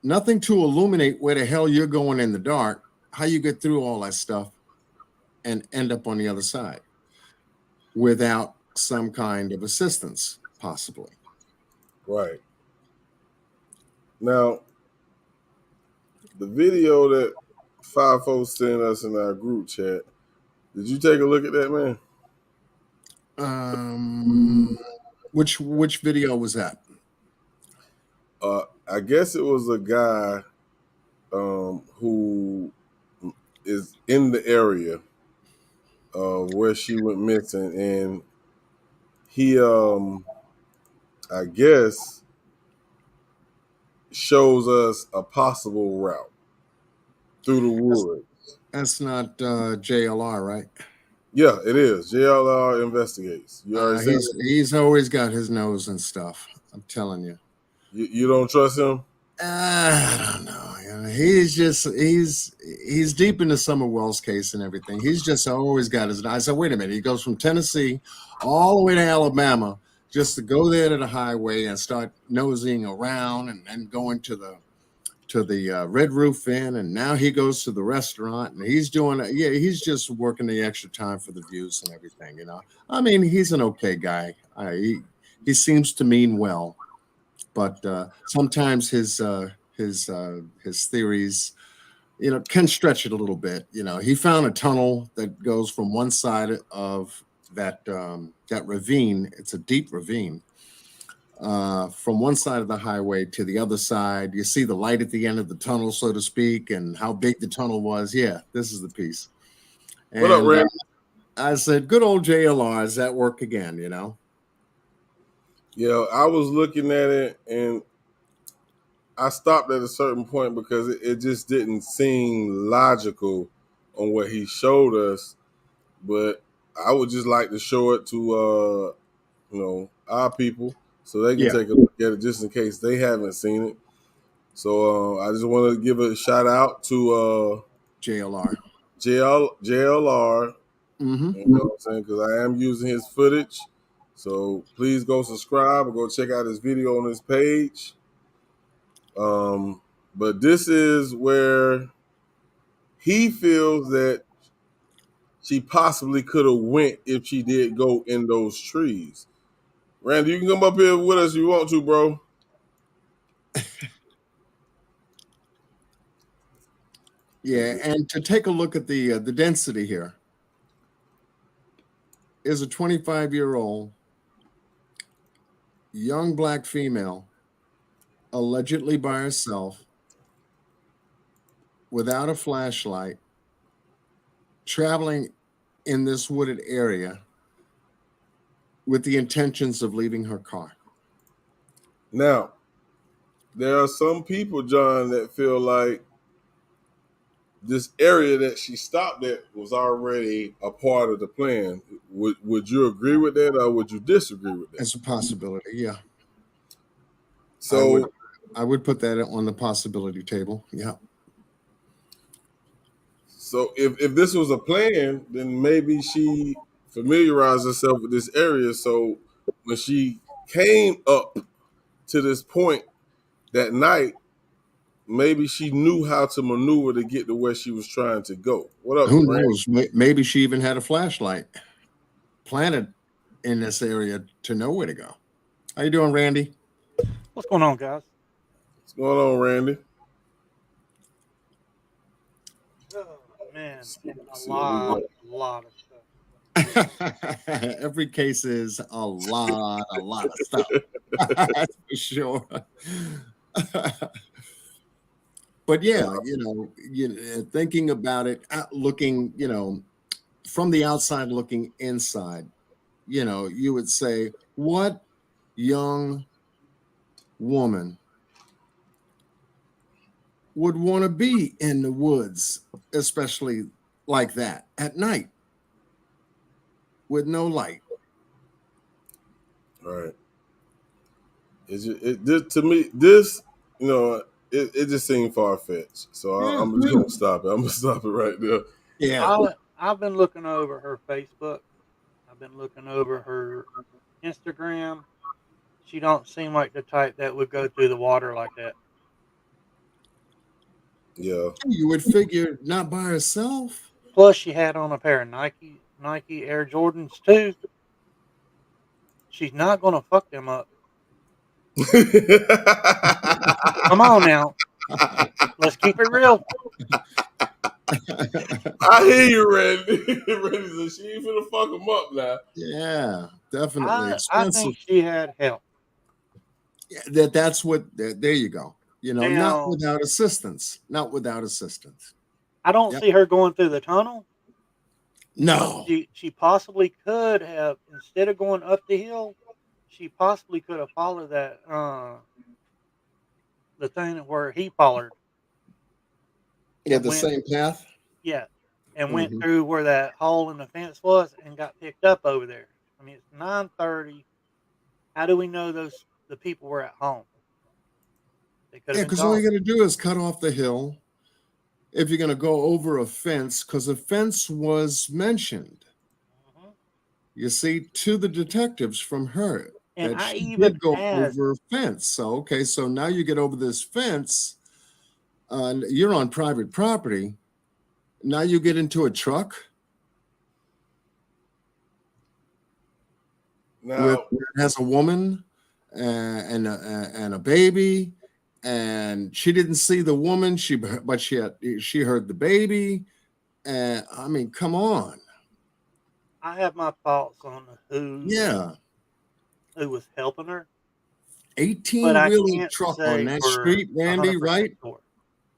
nothing to illuminate where the hell you're going in the dark, how you get through all that stuff and end up on the other side without some kind of assistance, possibly. Right. Now, the video that 5 folks sent us in our group chat, did you take a look at that, man? Which video was that? I guess it was a guy who is in the area of where she went missing, and he, I guess, shows us a possible route through the woods. That's not JLR, right? Yeah, it is. JLR investigates. You already seen it? He's always got his nose and stuff. I'm telling you. You don't trust him? I don't know. He's deep into Summer Wells case and everything. He's just always got his eyes. So wait a minute. He goes from Tennessee all the way to Alabama just to go there to the highway and start nosing around and then going to the Red Roof Inn, and now he goes to the restaurant and he's doing it. Yeah, he's just working the extra time for the views and everything. I mean, he's an okay guy. He seems to mean well, but sometimes his theories, can stretch it a little bit. He found a tunnel that goes from one side of that ravine. It's a deep ravine. From one side of the highway to the other side. You see the light at the end of the tunnel, so to speak, and how big the tunnel was. Yeah, this is the piece. And, what up, Randy? I said, good old JLR, is that work again, Yeah, I was looking at it and I stopped at a certain point because it just didn't seem logical on what he showed us. But I would just like to show it to our people so they can take a look at it just in case they haven't seen it. So I just want to give a shout out to JLR. JLR. Mm-hmm. You know what I'm saying? Because I am using his footage. So please go subscribe and go check out his video on his page. But this is where he feels that she possibly could have went if she did go in those trees. Randy, you can come up here with us if you want to, bro. Yeah, and to take a look at the density here is a 25-year-old young black female, allegedly by herself, without a flashlight, traveling in this wooded area with the intentions of leaving her car. Now, there are some people, John, that feel like this area that she stopped at was already a part of the plan. Would you agree with that, or would you disagree with that? It's a possibility, yeah. So I would put that on the possibility table, yeah. So if this was a plan, then maybe she familiarized herself with this area. So when she came up to this point that night, maybe she knew how to maneuver to get to where she was trying to go. What up? Who Brand? knows? Maybe she even had a flashlight planted in this area to know where to go. How you doing, Randy? What's going on, guys? What's going on, Randy? Oh, man, a lot of stuff. Every case is a lot of stuff. That's for sure. But yeah, thinking about it, looking, from the outside looking inside, you would say, what young woman would want to be in the woods, especially like that at night with no light? Right. To me, this, it just seemed far fetched. So Yeah. I'm just gonna stop it. I'm gonna stop it right there. Yeah. I've been looking over her Facebook. I've been looking over her Instagram. She don't seem like the type that would go through the water like that. Yeah. You would figure not by herself. Plus, she had on a pair of Nike Air Jordans too. She's not gonna fuck them up. Come on now, let's keep it real. I hear you, Randy. Randy said she ain't finna fuck him up now. Yeah, definitely I expensive. think she had help. Yeah, that's what. There you go. Not Now, without assistance. Not without assistance. I don't Yep. see her going through the tunnel. No. She possibly could have, instead of going up the hill, she possibly could have followed that the thing where he followed. Yeah, And the went, same path. yeah, and went Mhm. through where that hole in the fence was and got picked up over there. I mean, it's 9:30. How do we know the people were at home? They could Yeah, have been because all gone. you got to do is cut off the hill if you're going to go over a fence, because a fence was mentioned. Mhm. You see, to the detectives from her And that I she even did go asked, over a fence. So okay, so now you get over this fence. You're on private property. Now you get into a truck with Now, it has a woman and a baby, and she didn't see the woman. She heard the baby, and I mean, come on, I have my thoughts on yeah, who was helping her, but 18 I wheeler can't truck on say that for street, Randy, 100% right? sure.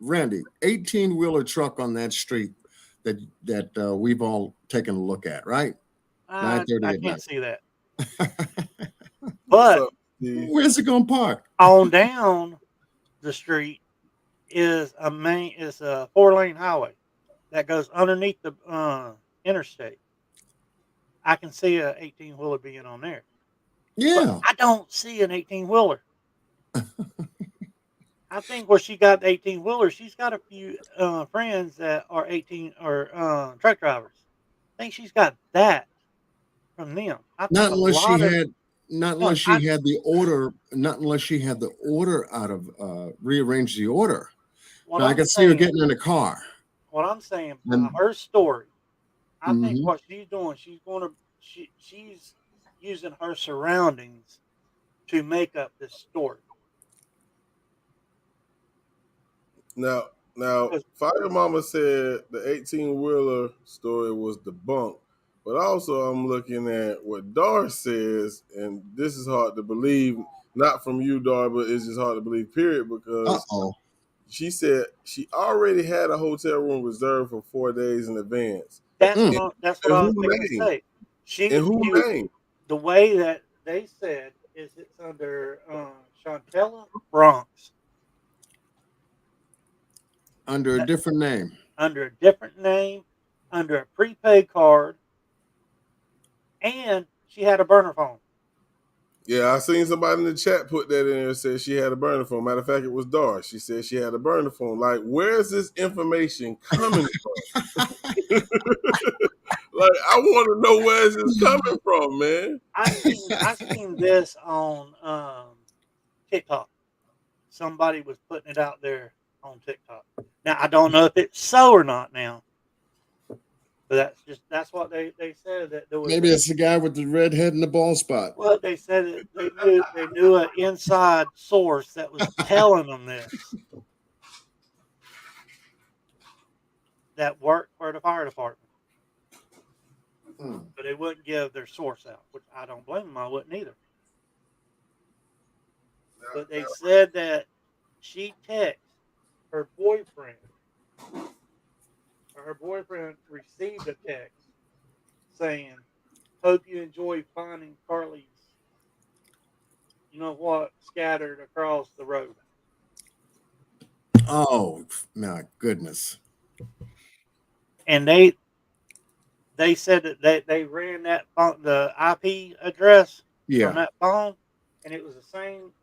Randy, 18 wheeler truck on that street that we've all taken a look at, right? I 9:30 at can't night. see that. But so, the, Where's it gonna park? on down the street is a 4-lane highway that goes underneath the interstate. I can see a 18-wheeler being on there, but Yeah. I don't see an 18-wheeler. I think where she got the 18-wheeler, she's got a few friends that are 18 or truck drivers. I think she's got that from them. I think Not a unless she lot of had not no, unless she had the order, not unless she had the order out of rearrange the order. what Now I I'm can see her saying, getting in the car. by And her story, I think mhm. what she's doing, she's using her surroundings to make up this story. now, 'Cause Fire Mama said the 18-wheeler story was debunked, but also I'm looking at what Dar says, and this is hard to believe, not from you, Dar, but it's just hard to believe, period, because Uh-oh. she said she already had a hotel room reserved for 4 days in advance. That's Mm. that's what And I who was going to name? say. And who She name? the way that they said is it's under Chantella Bronx, Under a that- different name. under a different name, under a prepaid card, and she had a burner phone. Yeah, I seen somebody in the chat put that in there and said she had a burner phone. Matter of fact, it was Dar. She said she had a burner phone. Like, where's this information coming from? Like, I want to know where is this coming from, man. I seen this on TikTok. Somebody was putting it out there on TikTok. Now I don't know if it's so or not now, but that's what they said that there was Maybe it's the guy with the red head and the bald spot. well they said that they knew an inside source that was telling them this that worked for the fire department, Mm. but they wouldn't give their source out, which I don't blame them. I wouldn't either. But they said that she texted her boyfriend received a text saying, "Hope you enjoy finding Carlee's, you know what, scattered across the road." Oh my goodness. And they said that they ran that phone, the IP address from Yeah. that phone, and it was the same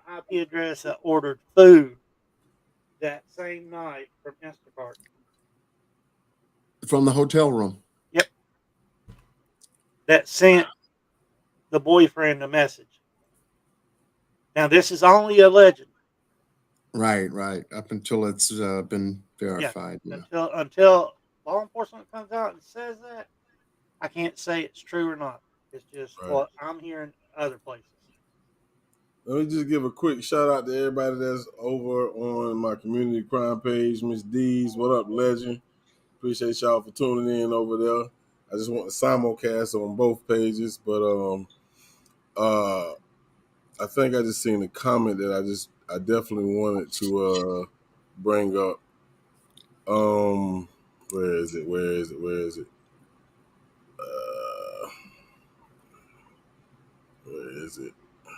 IP address that ordered food that same night from Instacart. From the hotel room. Yep. That sent the boyfriend a message. Now this is only a legend. Right, right. Up until it's been verified. Yeah. Until law enforcement comes out and says that, I can't say it's true or not. It's just Right. what I'm hearing other places. Let me just give a quick shout out to everybody that's over on my community crime page. Miss D's, what up, legend? Appreciate y'all for tuning in over there. I just want to simulcast on both pages, but I think I just seen a comment that I definitely wanted to bring up. Where is it? Where is it?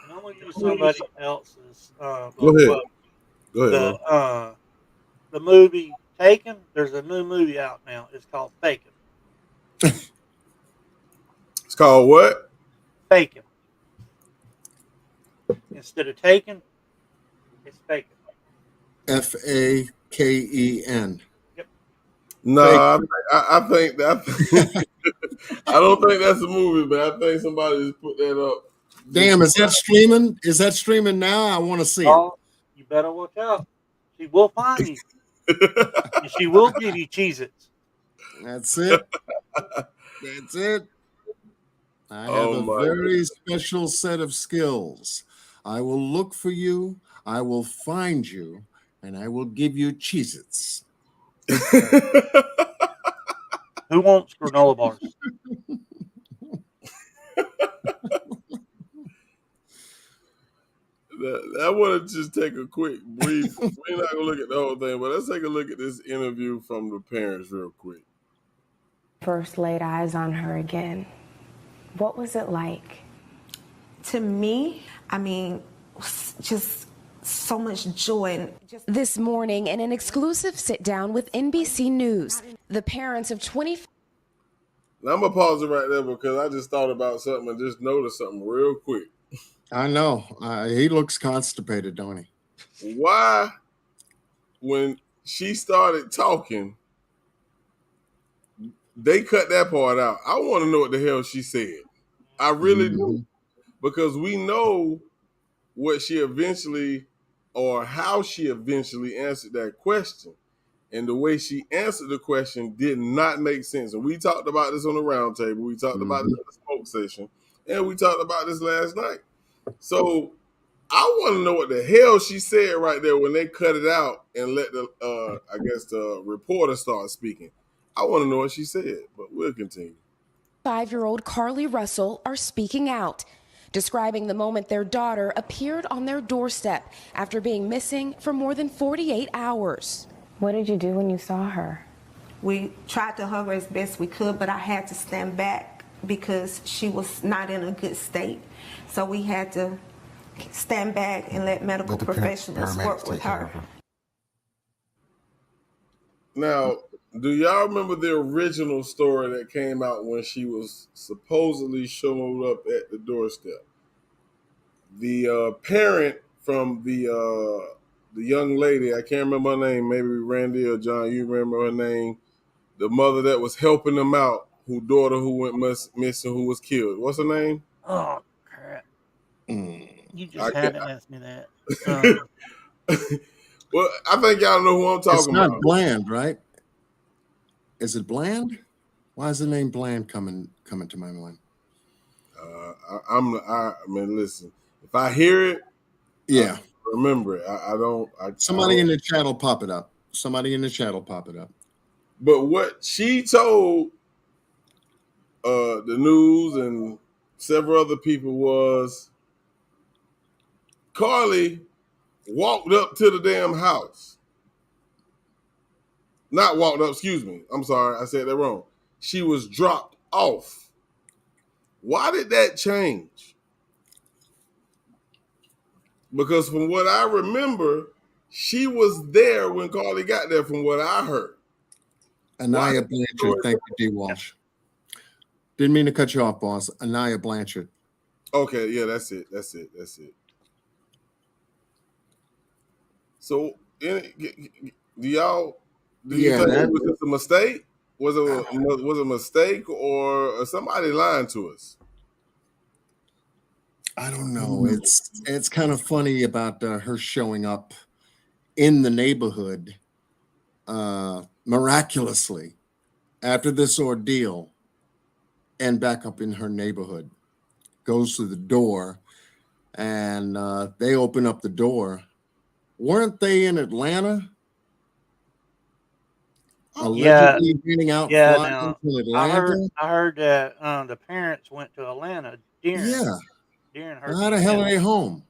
And I'm gonna use somebody else's. Go ahead. Go ahead, bro. The movie Taken. There's a new movie out now. It's called Faken. It's called what? Faken. Instead of taken, it's Faken. FAKEN. Yep. No, I think that I don't think that's a movie, but I think somebody just put that up. Damn, is that streaming? Is that streaming now? I want to see it. Oh, you better watch out. She will find you. And she will give you Cheez-Its. That's it. That's it. I have a very special set of skills. I will look for you, I will find you, and I will give you Cheez-Its. Who wants granola bars? I want to just take a quick brief. We're not gonna look at the whole thing, but let's take a look at this interview from the parents real quick. First laid eyes on her again. What was it like? To me, I mean, just so much joy. This morning, in an exclusive sit-down with NBC News, the parents of 25. Now I'm gonna pause it right there because I just thought about something and just noticed something real quick. I know. He looks constipated, don't he? Why, when she started talking, they cut that part out? I want to know what the hell she said. I really do. Because we know what she eventually, or how she eventually answered that question. And the way she answered the question did not make sense. And we talked about this on the round table. We talked about it in the smoke session. And we talked about this last night. So I want to know what the hell she said right there when they cut it out and let the, I guess, the reporter start speaking. I want to know what she said, but we'll continue. 5-year-old Carlee Russell are speaking out, describing the moment their daughter appeared on their doorstep after being missing for more than 48 hours. What did you do when you saw her? We tried to hug her as best we could, but I had to stand back because she was not in a good state. So we had to stand back and let medical professionals work with her. Now, do y'all remember the original story that came out when she was supposedly showing up at the doorstep? The parent from the young lady, I can't remember her name, maybe Randy or John, you remember her name? The mother that was helping them out, whose daughter who went missing, who was killed. What's her name? Oh, crap. You just haven't asked me that. Well, I think y'all know who I'm talking about. It's not Bland, right? Is it Bland? Why is the name Bland coming to my mind? I mean, listen. If I hear it, yeah, I remember it. I don't. Somebody in the chat will pop it up. But what she told the news and several other people was Carlee walked up to the damn house Not walked up, excuse me. I'm sorry, I said that wrong. She was dropped off. Why did that change? Because from what I remember, she was there when Carlee got there, from what I heard. Anaya Blanchard. Thank you, D. Walsh. Didn't mean to cut you off, boss. Anaya Blanchard. Okay, yeah, that's it. So, do you think it was just a mistake? Was it a mistake, or somebody lying to us? I don't know. It's kind of funny about her showing up in the neighborhood miraculously after this ordeal and back up in her neighborhood. Goes to the door, and they open up the door. Weren't they in Atlanta? Allegedly getting out flying to Atlanta. I heard that the parents went to Atlanta during her. How the hell are they home?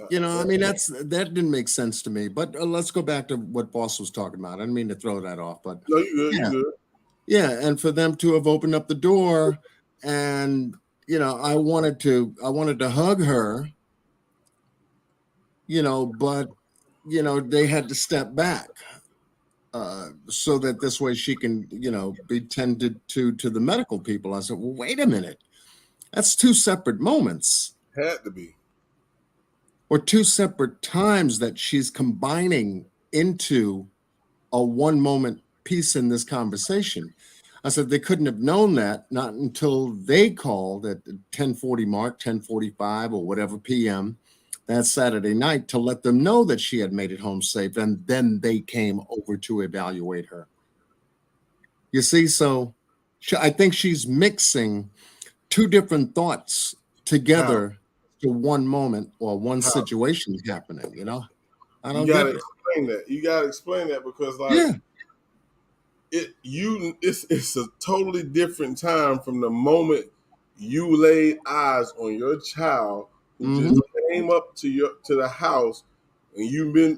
You know, I mean, that didn't make sense to me. But let's go back to what Boss was talking about. I didn't mean to throw that off, but no, you good. Yeah, and for them to have opened up the door, and I wanted to hug her, but they had to step back so that this way she can be tended to the medical people. I said, well, wait a minute, that's two separate moments. Had to be. Or two separate times that she's combining into a one moment piece in this conversation. I said they couldn't have known that not until they called at the 10:40 mark, 10:45 or whatever PM that Saturday night to let them know that she had made it home safe. And then they came over to evaluate her. You see, so I think she's mixing two different thoughts together to one moment or one situation happening, I don't get it. You gotta explain that because it's a totally different time from the moment you laid eyes on your child who just came up to the house and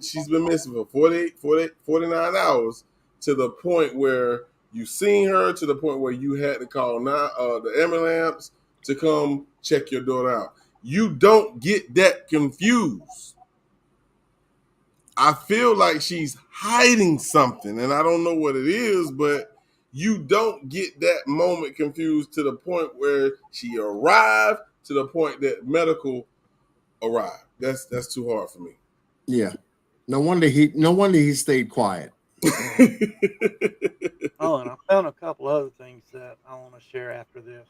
she's been missing for 49 hours to the point where you seen her, to the point where you had to call the ambulance to come check your daughter out. You don't get that confused. I feel like she's hiding something, and I don't know what it is, but you don't get that moment confused to the point where she arrived, to the point that medical arrived. That's too hard for me. Yeah. No wonder he stayed quiet. Oh, and I found a couple other things that I want to share after this.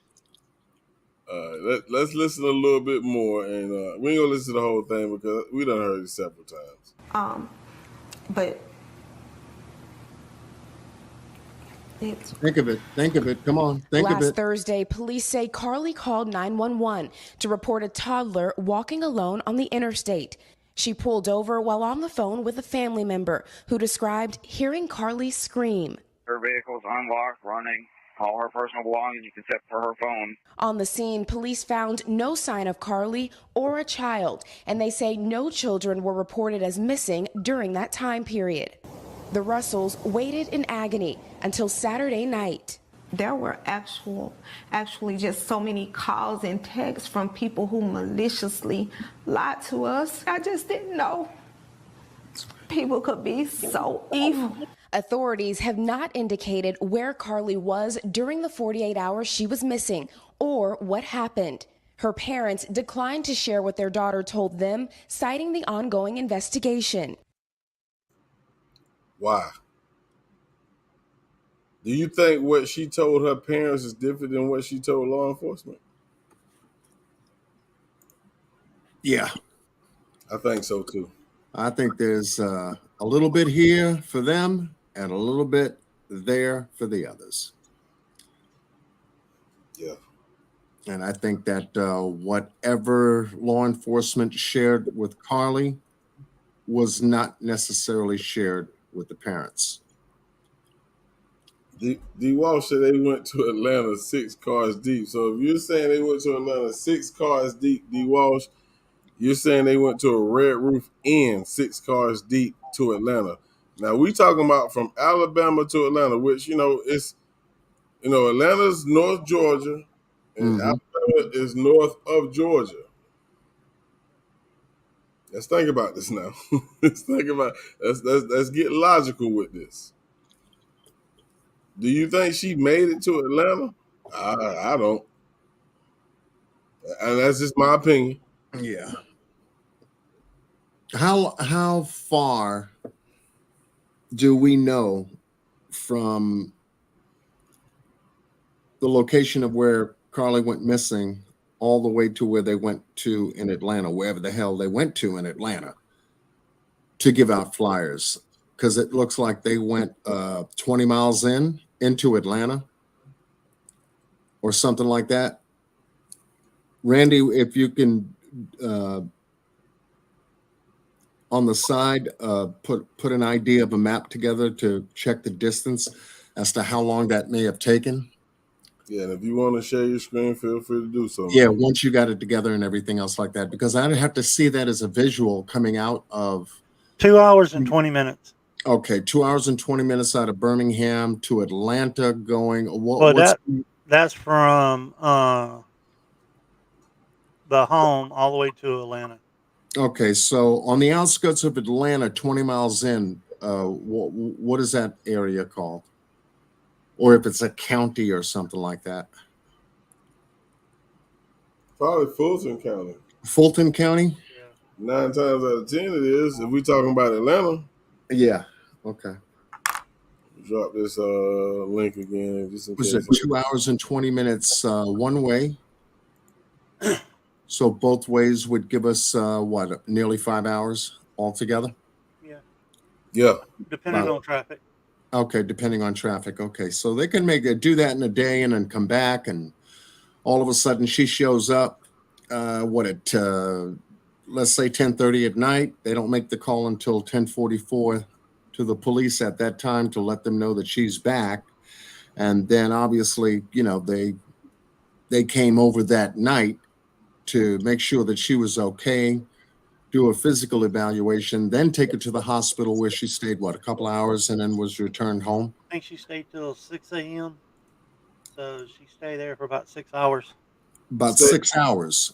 Let's listen a little bit more, and we ain't gonna listen to the whole thing because we done heard it several times. But think of it. Come on, think of it. Last Thursday, police say Carlee called 911 to report a toddler walking alone on the interstate. She pulled over while on the phone with a family member who described hearing Carlee scream. Her vehicle's unlocked, running. All her personal belongings except for her phone. On the scene, police found no sign of Carlee or a child, and they say no children were reported as missing during that time period. The Russells waited in agony until Saturday night. There were actually just so many calls and texts from people who maliciously lied to us. I just didn't know people could be so evil. Authorities have not indicated where Carlee was during the 48 hours she was missing or what happened. Her parents declined to share what their daughter told them, citing the ongoing investigation. Why? Do you think what she told her parents is different than what she told law enforcement? Yeah. I think so too. I think there's a little bit here for them and a little bit there for the others. Yeah. And I think that whatever law enforcement shared with Carlee was not necessarily shared with the parents. D. Walsh said they went to Atlanta 6 cars deep. So if you're saying they went to Atlanta 6 cars deep, D. Walsh, You're saying they went to a Red Roof Inn 6 cars deep to Atlanta. Now we talking about from Alabama to Atlanta, which it's Atlanta's North Georgia, and Alabama is north of Georgia. Let's think about this now. Let's get logical with this. Do you think she made it to Atlanta? I don't, and that's just my opinion. Yeah. How far do we know from the location of where Carlee went missing all the way to where they went to in Atlanta, wherever the hell they went to in Atlanta, to give out flyers? Because it looks like they went 20 miles into Atlanta or something like that. Randy, if you can on the side put an idea of a map together to check the distance as to how long that may have taken. Yeah, and if you want to share your screen, feel free to do so. Yeah, once you got it together and everything else like that, because I'd have to see that as a visual coming out of 2 hours and 20 minutes. Okay, 2 hours and 20 minutes out of Birmingham to Atlanta going. That's from the home all the way to Atlanta. Okay, so on the outskirts of Atlanta, 20 miles in, what is that area called? Or if it's a county or something like that. Probably Fulton County. Fulton County? Yeah. 9 times out of 10 it is. If we talking about Atlanta. Yeah. Okay. Drop this link again. Just in Was case. it 2 hours and 20 minutes one way? So both ways would give us nearly 5 hours altogether? Yeah. Yeah. Depending on traffic. Okay, depending on traffic. Okay, so they can do that in a day and then come back, and all of a sudden she shows up. At let's say 10:30 at night. They don't make the call until 10:44 to the police at that time to let them know that she's back, and then obviously they came over that night to make sure that she was okay, do a physical evaluation, then take her to the hospital where she stayed, a couple hours, and then was returned home? I think she stayed till 6 a.m. So she stayed there for about 6 hours. About 6 hours.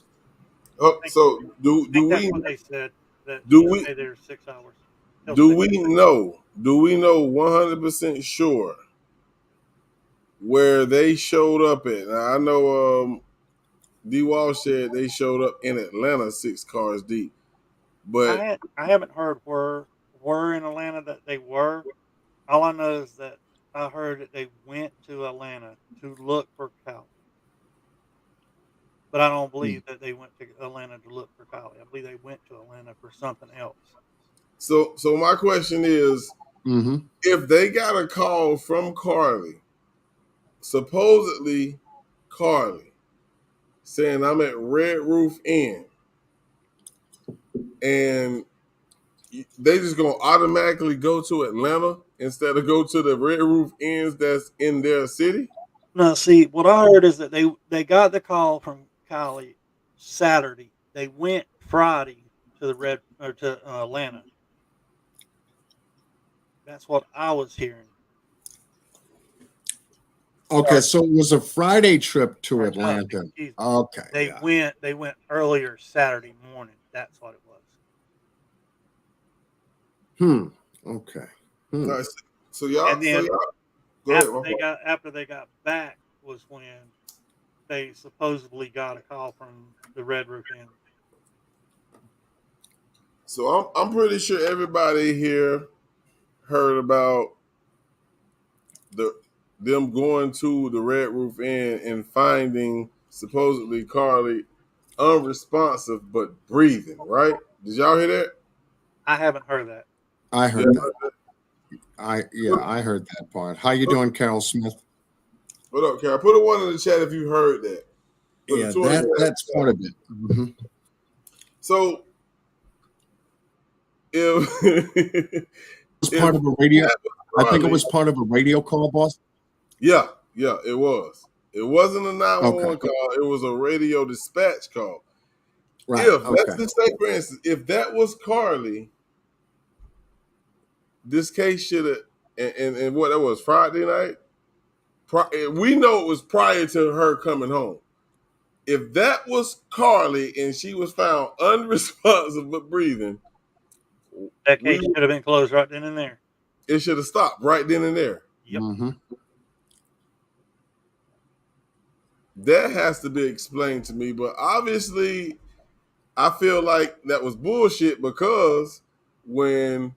Oh, so do we? That's what they said. That do she we? stayed there 6 hours. Do we know? Do we know 100% sure where they showed up at? Now, I know D. Walsh said they showed up in Atlanta 6 cars deep, but I haven't heard where in Atlanta that they were. All I know is that I heard that they went to Atlanta to look for Carlee. But I don't believe that they went to Atlanta to look for Carlee. I believe they went to Atlanta for something else. So my question is, if they got a call from Carlee, supposedly Carlee, saying I'm at Red Roof Inn, and they just gonna automatically go to Atlanta instead of go to the Red Roof Inns that's in their city? No, see, what I heard is that they got the call from Carlee Saturday. They went Friday to to Atlanta. That's what I was hearing. Okay, so it was a Friday trip to Atlanta. Okay. They went earlier Saturday morning. That's what it was. Okay. Nice. So y'all. And then go ahead. after they got back was when they supposedly got a call from the Red Roof Inn. So I'm pretty sure everybody here heard about them going to the Red Roof Inn and finding supposedly Carlee unresponsive but breathing, right? Did y'all hear that? I haven't heard that. I heard that. I heard that part. How you doing, Carol Smith? What up, Carol? Put a 1 in the chat if you heard that. That's part of it. So it was part of a radio. I think it was part of a radio call, boss. Yeah, it was. It wasn't a 911 call. It was a radio dispatch call. Right. If Okay. let's just say, for instance, if that was Carlee, this case should have, and what that was Friday night. We know it was prior to her coming home. If that was Carlee and she was found unresponsive but breathing, That case should have been closed right then and there. It should have stopped right then and there. Yep. Mm-hmm. That has to be explained to me, but obviously, I feel like that was bullshit because when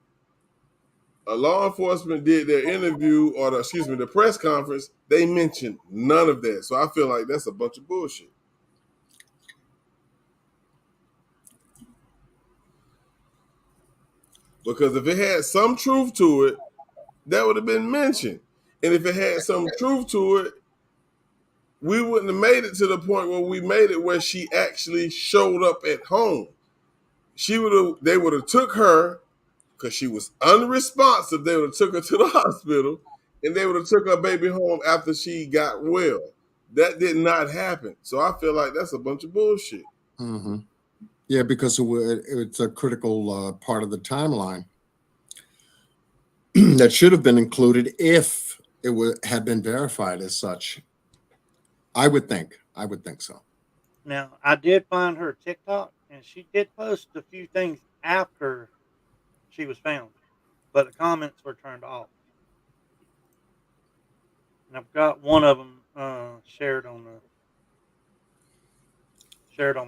a law enforcement did their interview or the press conference, they mentioned none of that. So I feel like that's a bunch of bullshit. Because if it had some truth to it, that would have been mentioned. And if it had some truth to it, we wouldn't have made it to the point where we made it where she actually showed up at home. They would have took her because she was unresponsive. They would have took her to the hospital and they would have took her baby home after she got well. That did not happen. So I feel like that's a bunch of bullshit. Mm-hmm. Yeah, because it's a critical part of the timeline that should have been included if it had been verified as such. I would think so. Now, I did find her TikTok, and she did post a few things after she was found, but the comments were turned off. And I've got one of them shared on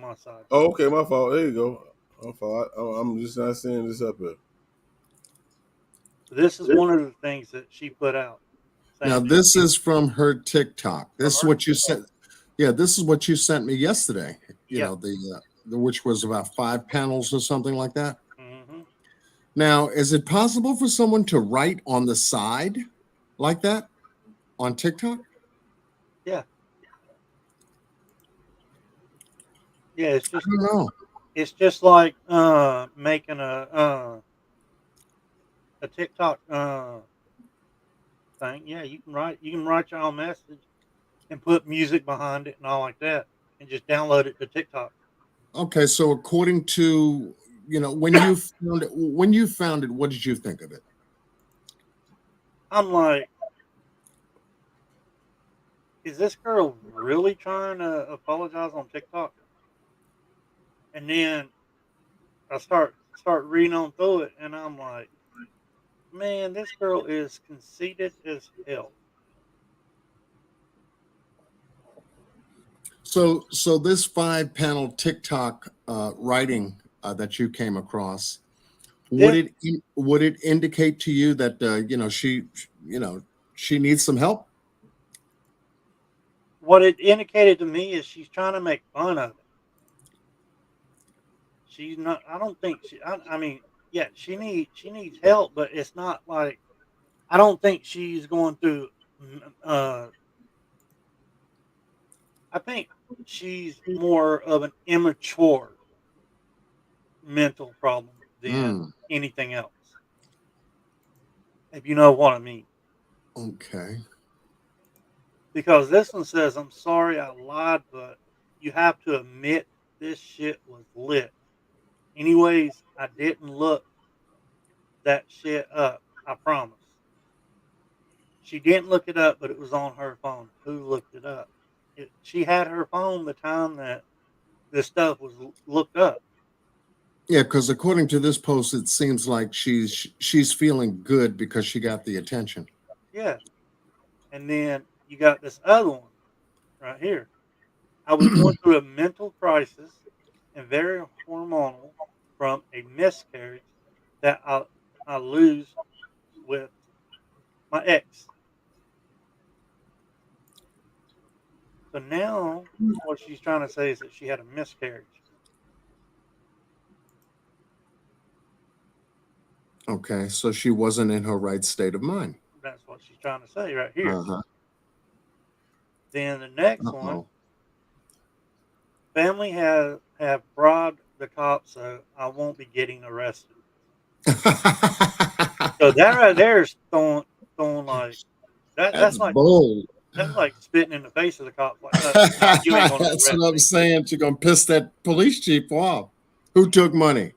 my side. Oh, okay, my fault. There you go. My fault. I'm just not seeing this up here. So this is one of the things that she put out. Now, this is from her TikTok. This is what you sent. Yeah, this is what you sent me yesterday. You know, the which was about 5 panels or something like that. Mm-hmm. Now, is it possible for someone to write on the side like that on TikTok? Yeah. Yeah, it's just. I don't know. It's just like making a TikTok thing. Yeah, you can write your own message and put music behind it and all like that, and just download it to TikTok. Okay, so according to when you found it, what did you think of it? I'm like, is this girl really trying to apologize on TikTok? And then I start reading on through it, and I'm like, man, this girl is conceited as hell. So this 5-panel TikTok writing that you came across, would it indicate to you that she needs some help? What it indicated to me is she's trying to make fun of it. She's not. I don't think she. I mean, yeah, she needs help, but it's not like I don't think she's going through. I think she's more of an immature mental problem than anything else. If you know what I mean. Okay. Because this one says, "I'm sorry I lied, but you have to admit this shit was lit. Anyways, I didn't look that shit up. I promise." She didn't look it up, but it was on her phone. Who looked it up? She had her phone the time that this stuff was looked up. Yeah, because according to this post, it seems like she's feeling good because she got the attention. Yeah. And then you got this other one right here. I was going through a mental crisis and very hormonal from a miscarriage that I lose with my ex. So now what she's trying to say is that she had a miscarriage. Okay, so she wasn't in her right state of mind. That's what she's trying to say right here. Uh-huh. Then the next one, family have bribed the cops, so I won't be getting arrested. So that right there is throwing like that. That's like bold. That's like spitting in the face of the cops. Like, you ain't gonna That's arrest what I'm me. saying. You're gonna piss that police chief off. Who took money?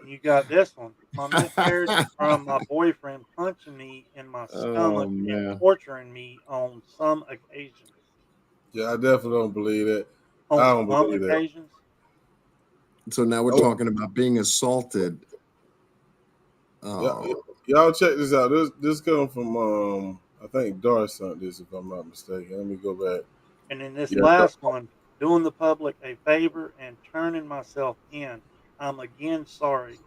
You got this one. My miscarriage is from my boyfriend punching me in my Oh stomach and man. torturing me on some occasions. Yeah, I definitely don't believe that. On I don't some believe that. occasions? So now we're Oh, talking about being assaulted. yeah, Oh, y'all check this out. This comes from I think Doris sent this, if I'm not mistaken. Let me go back. And in this Yeah, last one, doing the public a favor and turning myself in. I'm again sorry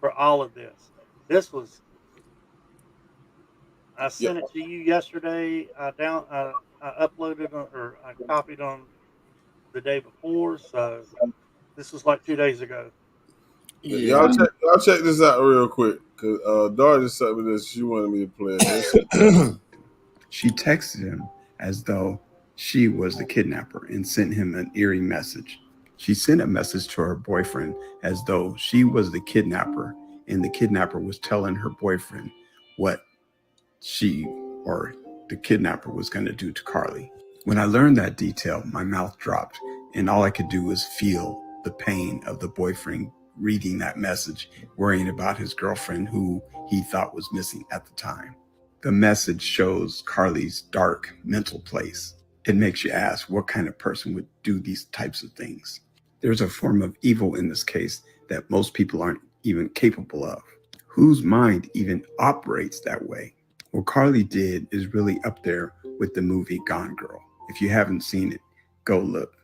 for all of this. This was I yeah. sent it to you yesterday. I uploaded or I copied on the day before, so this was like 2 days ago. yeah. Y'all check this out real quick, cause Doris sent me this. She wanted me to play it. She texted him as though she was the kidnapper and sent him an eerie message. She sent a message to her boyfriend as though she was the kidnapper, and the kidnapper was telling her boyfriend what she or the kidnapper was going to do to Carlee. When I learned that detail, my mouth dropped, and all I could do was feel the pain of the boyfriend reading that message, worrying about his girlfriend who he thought was missing at the time. The message shows Carlee's dark mental place. It makes you ask what kind of person would do these types of things. There's a form of evil in this case that most people aren't even capable of. Whose mind even operates that way? What Carlee did is really up there with the movie Gone Girl. If you haven't seen it, go look.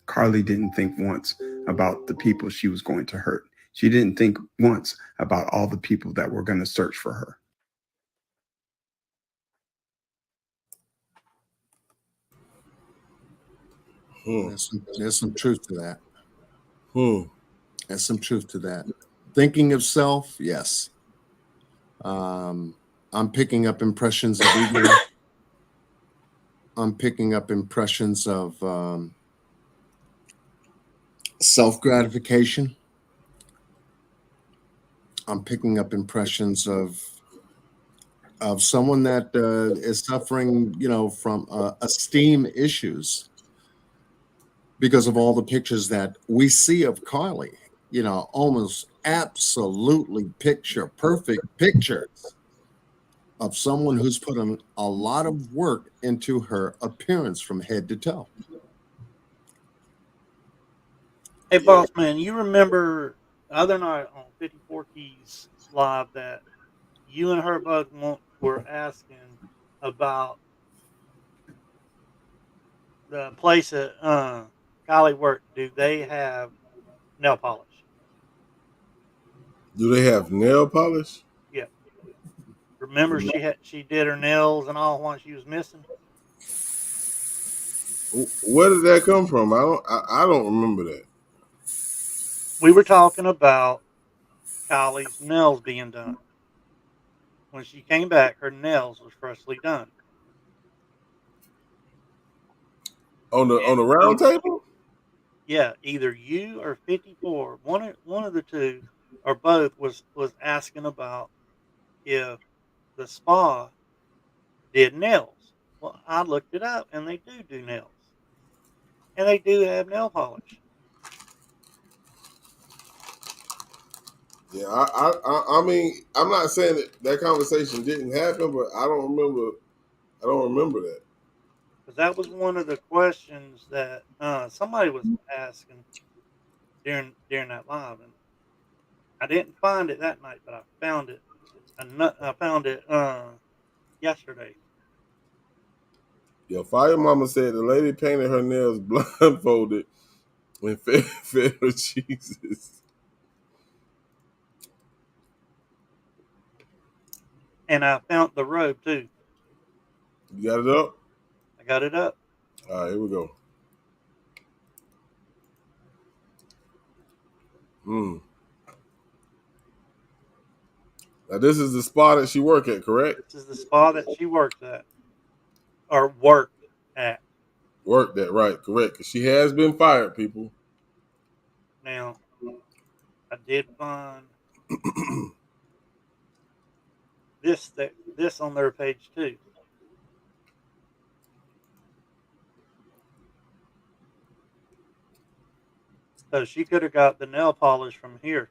Carlee didn't think once about the people she was going to hurt. She didn't think once about all the people that were going to search for her. There's some truth to that. Hmm. There's some truth to that. Thinking of self, yes. I'm picking up impressions of ego. I'm picking up impressions of self-gratification. I'm picking up impressions of someone that is suffering, from esteem issues because of all the pictures that we see of Carlee. Almost absolutely picture perfect pictures of someone who's put in a lot of work into her appearance from head to toe. Hey, boss man, you remember the other night on 54 Keys Live that you and her both were asking about the place that Kylie worked? Do they have nail polish? Do they have nail polish? Yeah. Remember she did her nails and all while she was missing? Where did that come from? I don't remember that. We were talking about Kylie's nails being done. When she came back, her nails was freshly done. On the And round table? yeah, either you or 54, one of the two or both was asking about if the spa did nails. Well, I looked it up, and they do nails, and they do have nail polish. Yeah, I mean, I'm not saying that conversation didn't happen, but I don't remember. I don't remember that. Because that was one of the questions that somebody was asking during that live, and I didn't find it that night, but I found it. I found it yesterday. Yeah, Fire Mama said the lady painted her nails blindfolded and fed her Jesus. And I found the robe too. You got it up? I got it up. All right, here we go. Hmm. Now this is the spa that she worked at, correct? This is the spa that she works at, or worked at. Worked at, right? Correct. Because she has been fired, people. Now, I did find this on their page too. So she could have got the nail polish from here.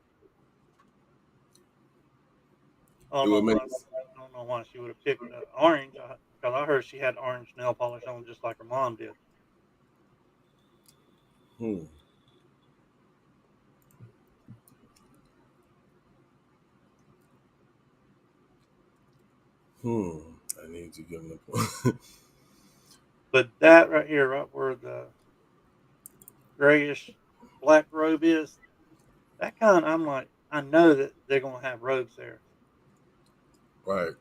I don't know why she would have picked orange, because I heard she had orange nail polish on just like her mom did. I need to get an appointment. But that right here, right where the grayish black robe is, that kind, I'm like, I know that they're going to have robes there. Right.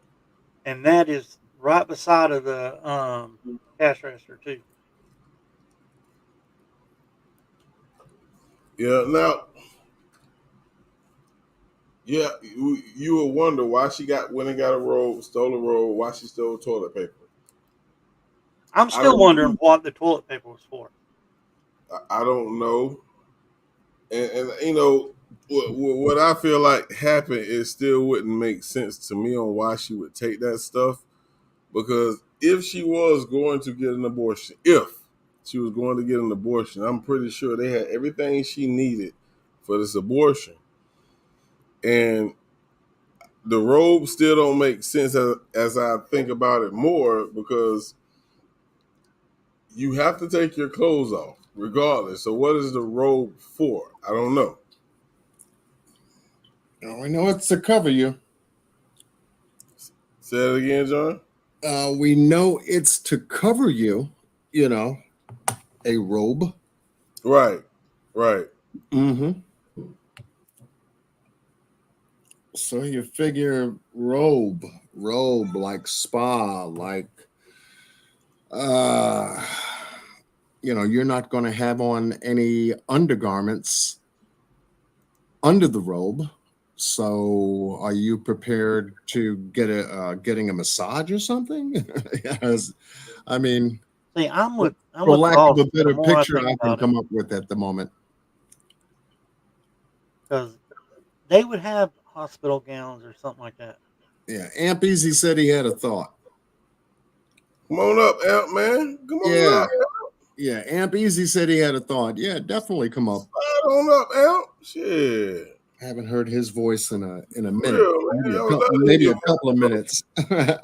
And that is right beside of the cash register too. Yeah. Now, yeah, you would wonder why she went and got a robe, stole a robe, why she stole toilet paper. I'm still wondering what the toilet paper was for. I don't know. And you know, what I feel like happened, it still wouldn't make sense to me on why she would take that stuff. Because if she was going to get an abortion, I'm pretty sure they had everything she needed for this abortion. And the robe still don't make sense as I think about it more, because you have to take your clothes off regardless. So what is the robe for? I don't know. We know it's to cover you. Say it again, John. We know it's to cover you, a robe. Right. Mm-hmm. So you figure robe, like spa, like, you're not going to have on any undergarments under the robe. So are you prepared to getting a massage or something? Yes. I mean, see, I'm with for lack of a better the picture I can come up with at the moment. Because they would have hospital gowns or something like that. Yeah, Amp Easy said he had a thought. Come on up, Amp, man. Come on up. Yeah, Amp Easy said he had a thought. Yeah, definitely come up. Slide on up, Amp. Shit. I haven't heard his voice in a minute. Real, maybe a couple of minutes. Yeah,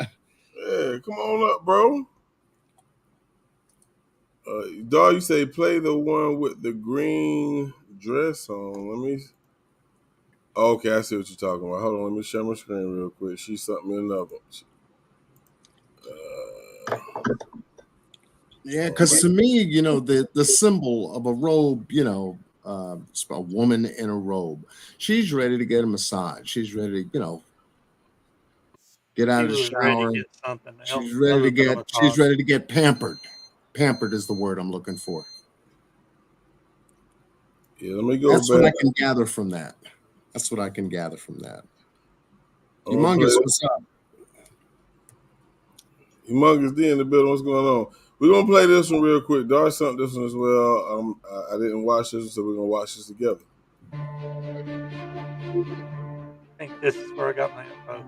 come on up, bro. Dog, you say play the one with the green dress on. Let me. Okay, I see what you're talking about. Hold on, let me share my screen real quick. She's something another. Yeah, because to me, the symbol of a robe, it's a woman in a robe. She's ready to get a massage. She's ready to, get out of the shower. She's ready to get pampered. Pampered is the word I'm looking for. Yeah, let me go. That's what I can gather from that. Humongous, what's up? Humongous D in the building. What's going on? We're gonna play this one real quick. Dar sent this one as well. I didn't watch this, so we're gonna watch this together. I think this is where I got my info.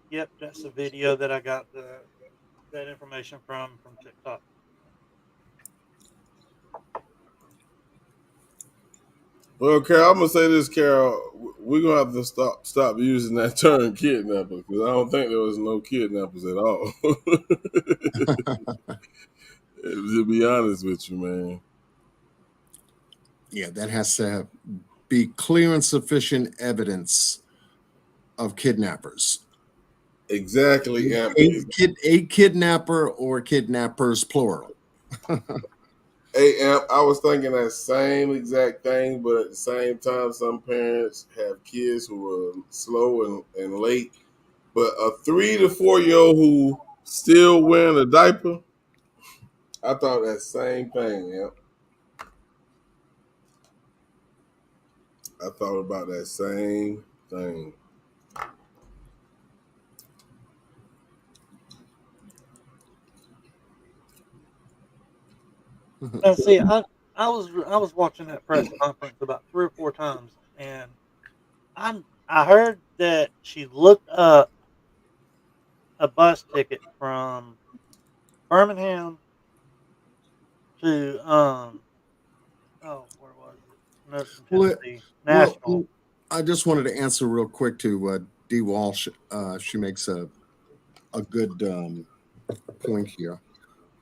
Yep, that's the video that I got that information from TikTok. Well, Carol, I'm gonna say this, Carol. We're gonna have to stop using that term kidnapper, because I don't think there was no kidnappers at all. To be honest with you, man. Yeah, that has to be clear and sufficient evidence of kidnappers. Exactly. A kidnapper or kidnappers, plural. Hey, Amp, I was thinking that same exact thing, but at the same time, some parents have kids who are slow and late. But a 3 to 4 year old who still wearing a diaper, I thought that same thing, Amp. I thought about that same thing. And see, I was watching that press conference about 3 or 4 times, and I heard that she looked up a bus ticket from Birmingham to where was it? No, from Tennessee, Nashville. I just wanted to answer real quick to D. Walsh. She makes a good point here.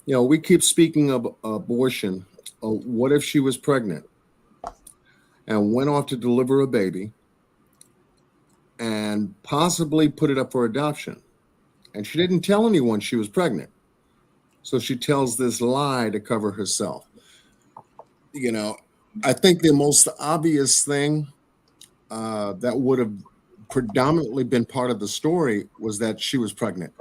You know, we keep speaking of abortion. What if she was pregnant and went off to deliver a baby and possibly put it up for adoption? And she didn't tell anyone she was pregnant. So she tells this lie to cover herself. You know, I think the most obvious thing that would have predominantly been part of the story was that she was pregnant.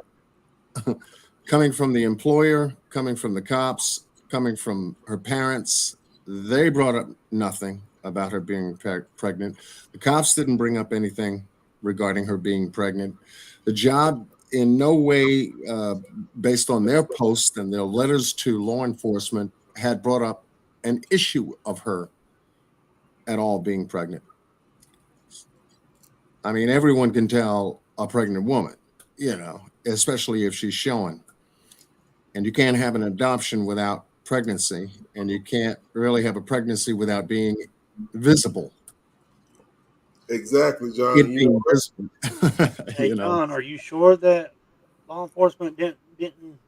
Coming from the employer, coming from the cops, coming from her parents, they brought up nothing about her being pregnant. The cops didn't bring up anything regarding her being pregnant. The job in no way, based on their posts and their letters to law enforcement, had brought up an issue of her at all being pregnant. I mean, everyone can tell a pregnant woman, you know, especially if she's showing. And you can't have an adoption without pregnancy, and you can't really have a pregnancy without being visible. Exactly, John. It being visible. Hey, John, are you sure that law enforcement didn't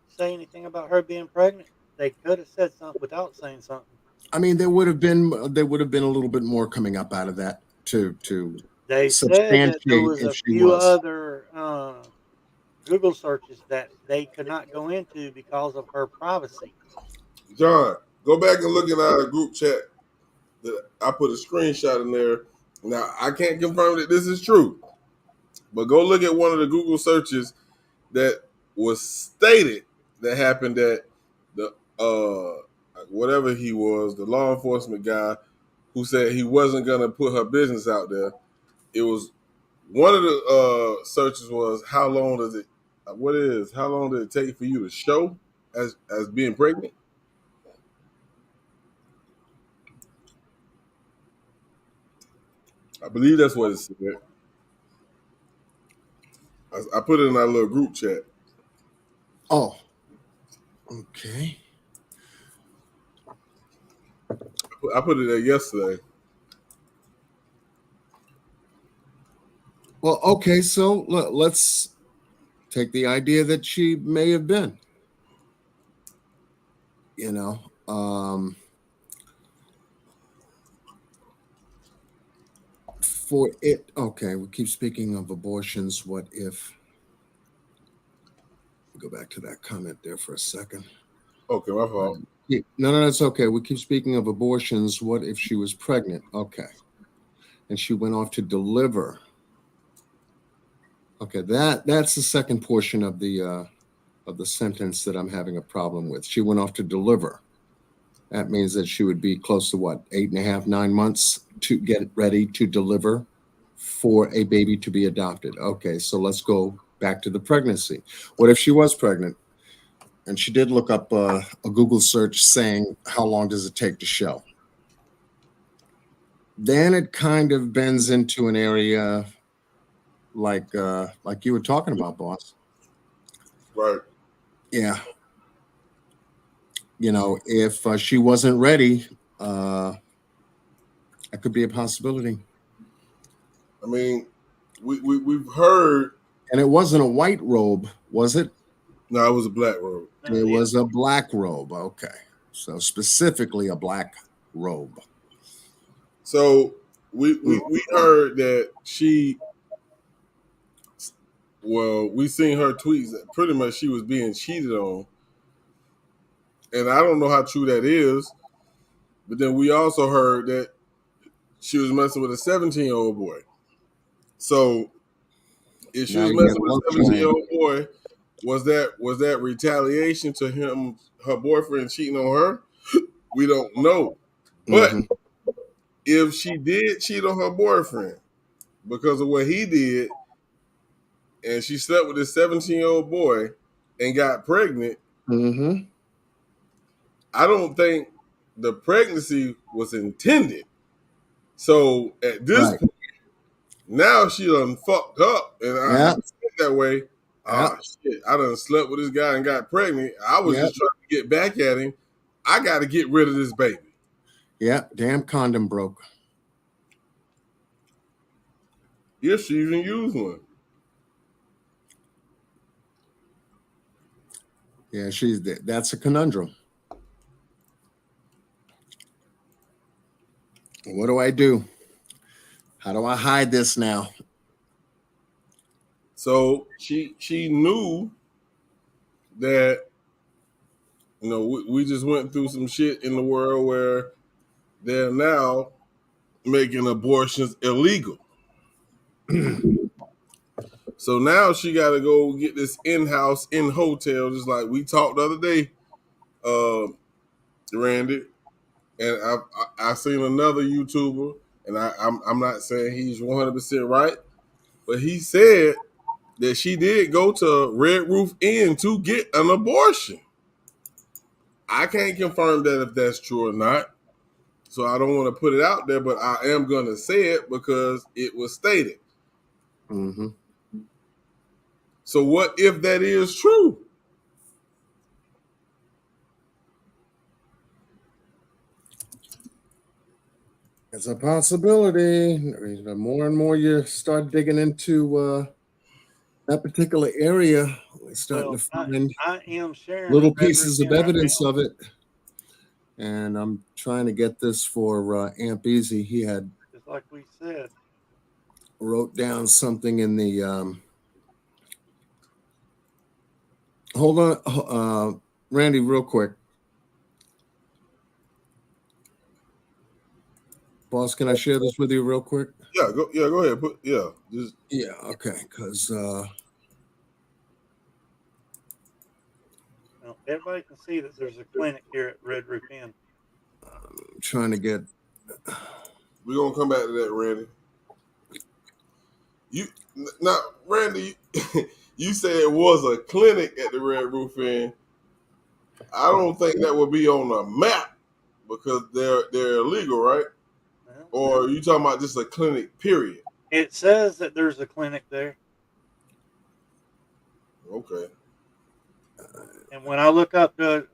say anything about her being pregnant? They could have said something without saying something. I mean, there would have been a little bit more coming up out of that to They said that there was a few other Google searches that they could not go into because of her privacy. John, go back and look at our group chat. I put a screenshot in there. Now, I can't confirm that this is true, but go look at one of the Google searches that was stated that happened at the whatever he was, the law enforcement guy who said he wasn't gonna put her business out there. It was one of the searches was how long did it take for you to show as being pregnant? I believe that's what it said. I put it in our little group chat. Oh, okay. I put it there yesterday. Well, okay, so let's take the idea that she may have been. You know, for it, okay, we keep speaking of abortions. What if, go back to that comment there for a second. Okay, my fault. No, it's okay. We keep speaking of abortions. What if she was pregnant? Okay. And she went off to deliver. Okay, that's the second portion of the sentence that I'm having a problem with. She went off to deliver. That means that she would be close to what, 8.5, 9 months to get ready to deliver for a baby to be adopted. Okay, so let's go back to the pregnancy. What if she was pregnant? And she did look up a Google search saying, how long does it take to show? Then it kind of bends into an area like you were talking about, boss. Right. Yeah. You know, if she wasn't ready, that could be a possibility. I mean, we've heard. And it wasn't a white robe, was it? No, it was a black robe. It was a black robe. Okay. So specifically a black robe. So we heard that we seen her tweets that pretty much she was being cheated on. And I don't know how true that is, but then we also heard that she was messing with a 17-year-old boy. So if she was messing with a 17-year-old boy, was that retaliation to him, her boyfriend cheating on her? We don't know. But if she did cheat on her boyfriend because of what he did, and she slept with this 17-year-old boy and got pregnant, I don't think the pregnancy was intended. So at this point, now she done fucked up, and I hate to say it that way. Shit, I done slept with this guy and got pregnant. I was just trying to get back at him. I got to get rid of this baby. Yeah, damn condom broke. If she even used one. Yeah, that's a conundrum. What do I do? How do I hide this now? So she knew that, you know, we just went through some shit in the world where they're now making abortions illegal. So now she got to go get this in-house, in-hotel, just like we talked the other day, Randy. And I seen another YouTuber, and I'm not saying he's 100% right, but he said that she did go to Red Roof Inn to get an abortion. I can't confirm that if that's true or not, so I don't want to put it out there, but I am going to say it because it was stated. So what if that is true? It's a possibility. The more and more you start digging into that particular area, we're starting to find I am sharing little pieces of evidence of it. And I'm trying to get this for Amp Easy. He had, just like we said, wrote down something in the hold on, Randy, real quick. Boss, can I share this with you real quick? Yeah, go ahead. Okay, because everybody can see that there's a clinic here at Red Roof Inn. I'm trying to get. We're gonna come back to that, Randy. Randy, you said it was a clinic at the Red Roof Inn. I don't think that would be on a map because they're illegal, right? Or are you talking about just a clinic, period? It says that there's a clinic there. Okay. And when I look up the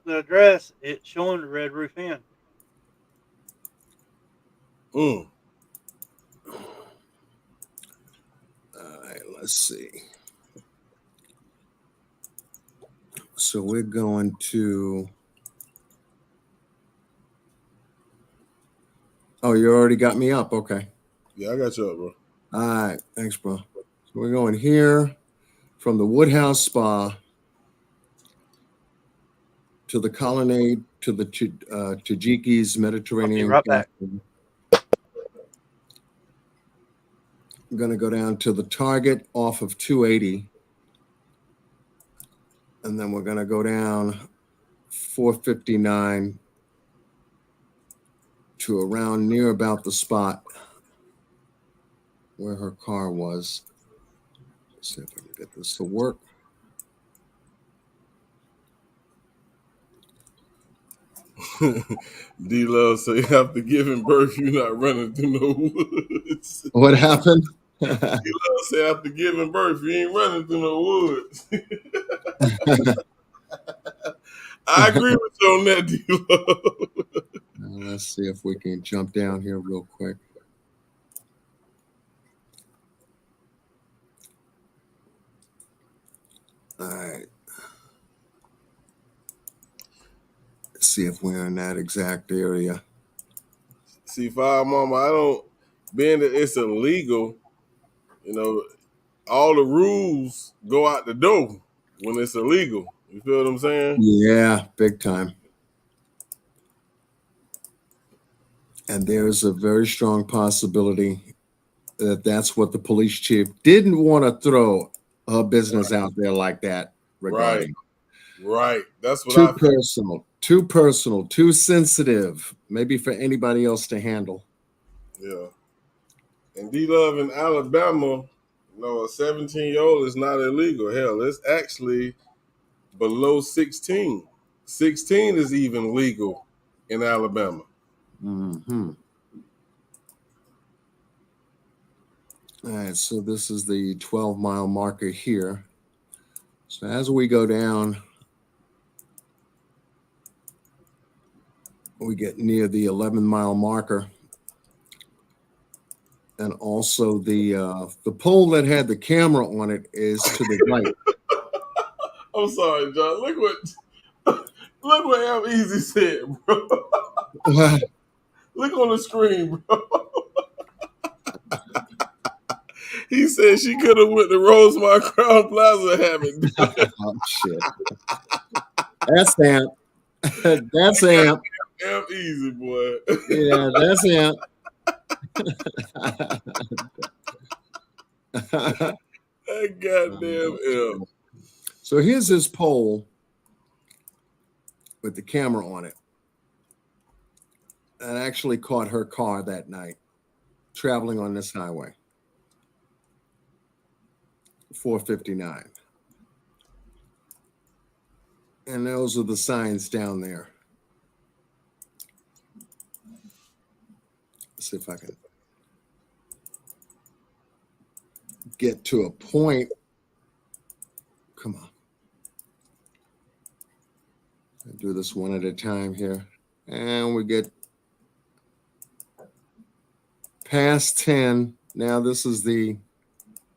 address, it's showing the Red Roof Inn. All right, let's see. So we're going to. Oh, you already got me up. Okay. Yeah, I got you up, bro. All right. Thanks, bro. So we're going here from the Woodhouse Spa to the Colonnade to the Tajiki's Mediterranean. Right back. I'm going to go down to the Target off of 280. And then we're going to go down 459 to around near about the spot where her car was. Let's see if I can get this to work. D-Love say after giving birth, you're not running through no woods. What happened? D-Love say after giving birth, you ain't running through no woods. I agree with you on that, D-Love. Let's see if we can jump down here real quick. All right. see if we're in that exact area. See, Fire Mama, I don't, being that it's illegal, all the rules go out the door when it's illegal. You feel what I'm saying? Yeah, big time. And there's a very strong possibility that that's what the police chief didn't want to throw her business out there like that regarding. Right. That's what Too I feel. personal, too sensitive, maybe for anybody else to handle. Yeah. And D-Love in Alabama, a 17-year-old is not illegal. Hell, it's actually below 16. 16 is even legal in Alabama. Mm-hmm. All right, so this is the 12-mile marker here. So as we go down, we get near the 11-mile marker. And also the pole that had the camera on it is to the right. I'm sorry, John. Look what Am Easy said, bro. Look on the screen, bro. He said she could have went to Rosemont Crown Plaza having. Oh shit. That's Amp. That's Amp. Am Easy, boy. Yeah, that's Amp. That goddamn Amp. So here's this pole with the camera on it. That actually caught her car that night, traveling on this highway. 459. And those are the signs down there. Let's see if I can get to a point. Come on. I'll do this one at a time here. And we get past 10. Now this is the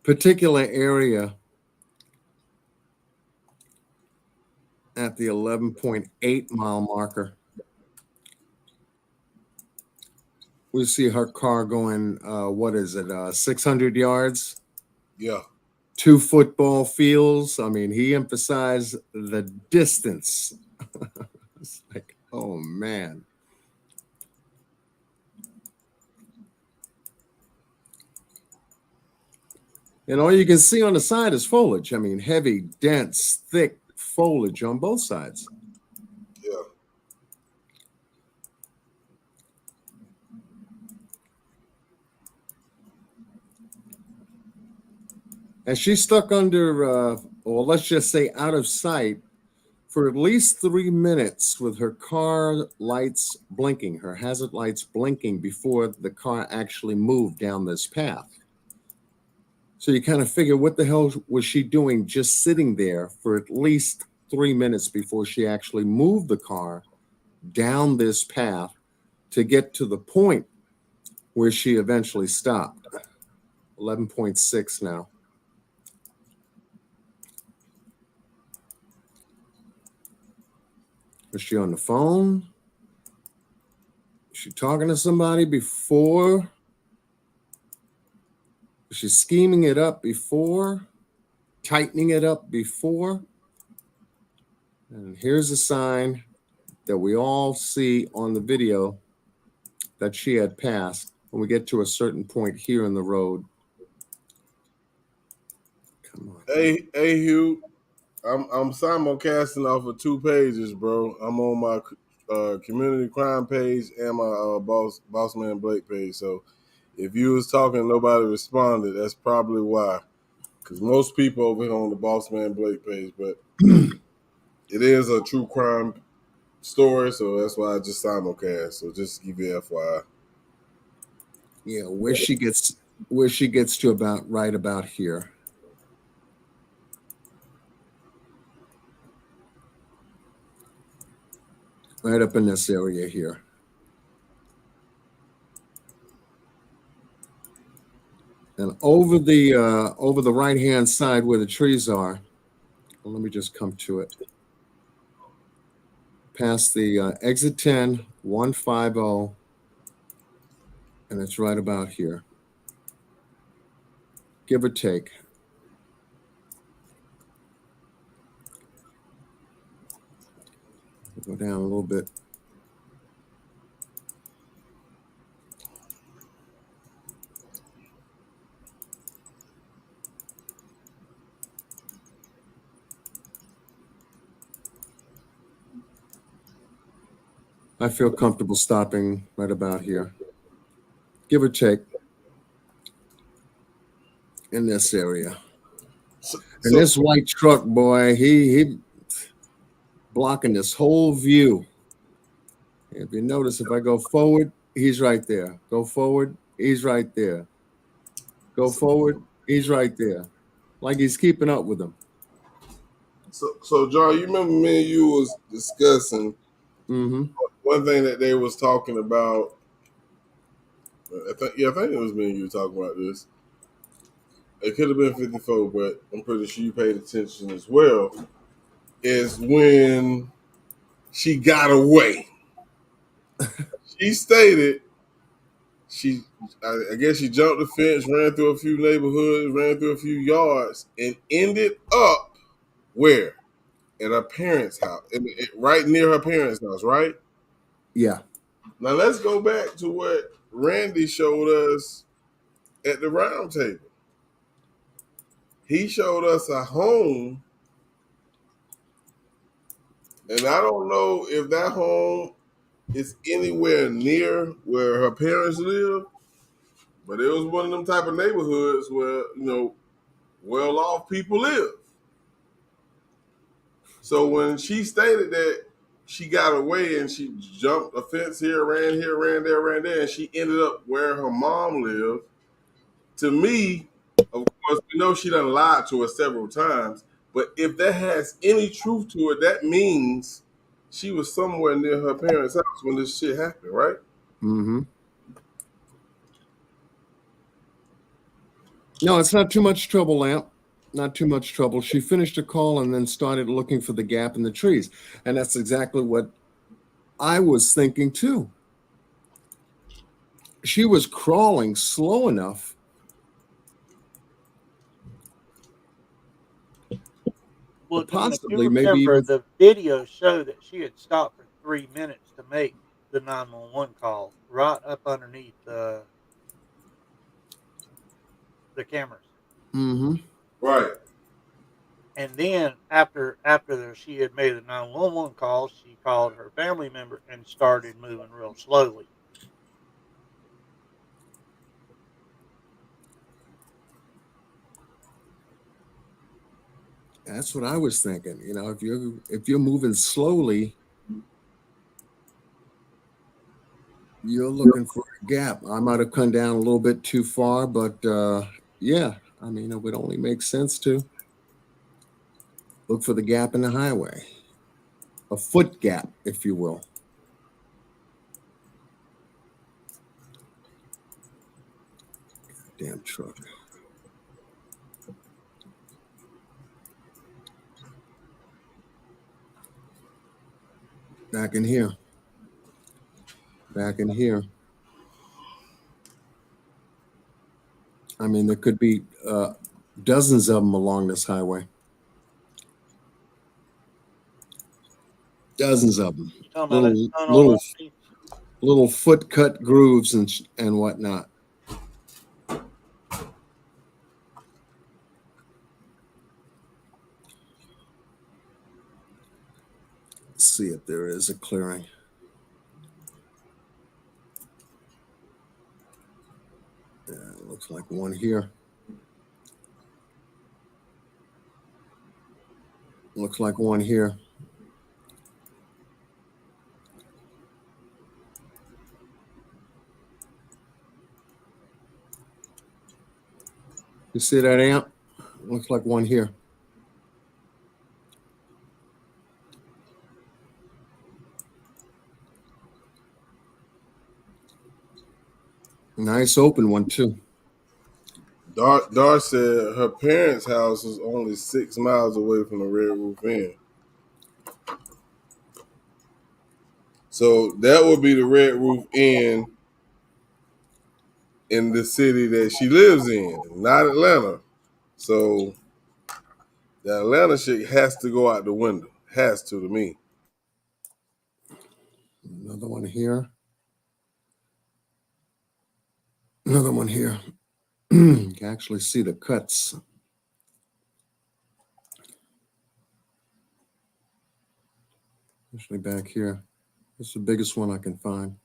particular area at the 11.8 mile marker. We see her car going, 600 yards? Yeah. 2 football fields. I mean, he emphasized the distance. It's like, oh man. And all you can see on the side is foliage. I mean, heavy, dense, thick foliage on both sides. Yeah. And she's stuck under, or let's just say out of sight, for at least 3 minutes with her car lights blinking, her hazard lights blinking before the car actually moved down this path. So you kind of figure, what the hell was she doing just sitting there for at least 3 minutes before she actually moved the car down this path to get to the point where she eventually stopped? 11.6 now. Was she on the phone? Was she talking to somebody before? Was she scheming it up before? Tightening it up before? And here's a sign that we all see on the video that she had passed when we get to a certain point here in the road. Come on. Hey, Hugh. I'm simulcasting off of 2 pages, bro. I'm on my community crime page and my Boss Man Blake page. So if you was talking and nobody responded, that's probably why. Because most people over here on the Boss Man Blake page, but it is a true crime story, so that's why I just simulcast. So just give you FYI. Yeah, where she gets to about right about here. Right up in this area here. And over the right-hand side where the trees are, well, let me just come to it. past the exit 10, 150, and it's right about here, give or take. Go down a little bit. I feel comfortable stopping right about here, give or take, in this area. And this white truck, boy, he blocking this whole view. If you notice, if I go forward, he's right there. Go forward, he's right there. Go forward, he's right there. Like he's keeping up with them. So John, you remember me and you was discussing one thing that they was talking about. I think it was me and you talking about this. It could have been 54, but I'm pretty sure you paid attention as well. Is when she got away. She stated I guess she jumped the fence, ran through a few neighborhoods, ran through a few yards, and ended up where? At her parents' house, right near her parents' house, right? Yeah. Now let's go back to what Randy showed us at the round table. He showed us a home, and I don't know if that home is anywhere near where her parents live, but it was one of them type of neighborhoods where, well-off people live. So when she stated that she got away and she jumped a fence here, ran there, and she ended up where her mom lived, to me, of course, we know she done lied to us several times, but if that has any truth to it, that means she was somewhere near her parents' house when this shit happened, right? Mm-hmm. No, it's not too much trouble, Lamp. Not too much trouble. She finished a call and then started looking for the gap in the trees. And that's exactly what I was thinking too. She was crawling slow enough. Well, possibly, if you maybe remember, even the video showed that she had stopped for 3 minutes to make the 911 call right up underneath the cameras. Mm-hmm. Right. And then after she had made the 911 call, she called her family member and started moving real slowly. That's what I was thinking. If you're moving slowly, you're looking for a gap. I might have come down a little bit too far, but yeah, I mean, it would only make sense to look for the gap in the highway, a foot gap, if you will. Damn truck. Back in here. Back in here. I mean, there could be dozens of them along this highway. Dozens of them. You talking about that tunnel Little underneath? little foot cut grooves and whatnot. Let's see if there is a clearing. Yeah, looks like one here. Looks like one here. You see that, Amp? Looks like one here. Nice open one, too. Dar said her parents' house is only 6 miles away from the Red Roof Inn. So that would be the Red Roof Inn in the city that she lives in, not Atlanta. So the Atlanta shit has to go out the window. Has to me. Another one here. Another one here. You can actually see the cuts. Especially back here. It's the biggest one I can find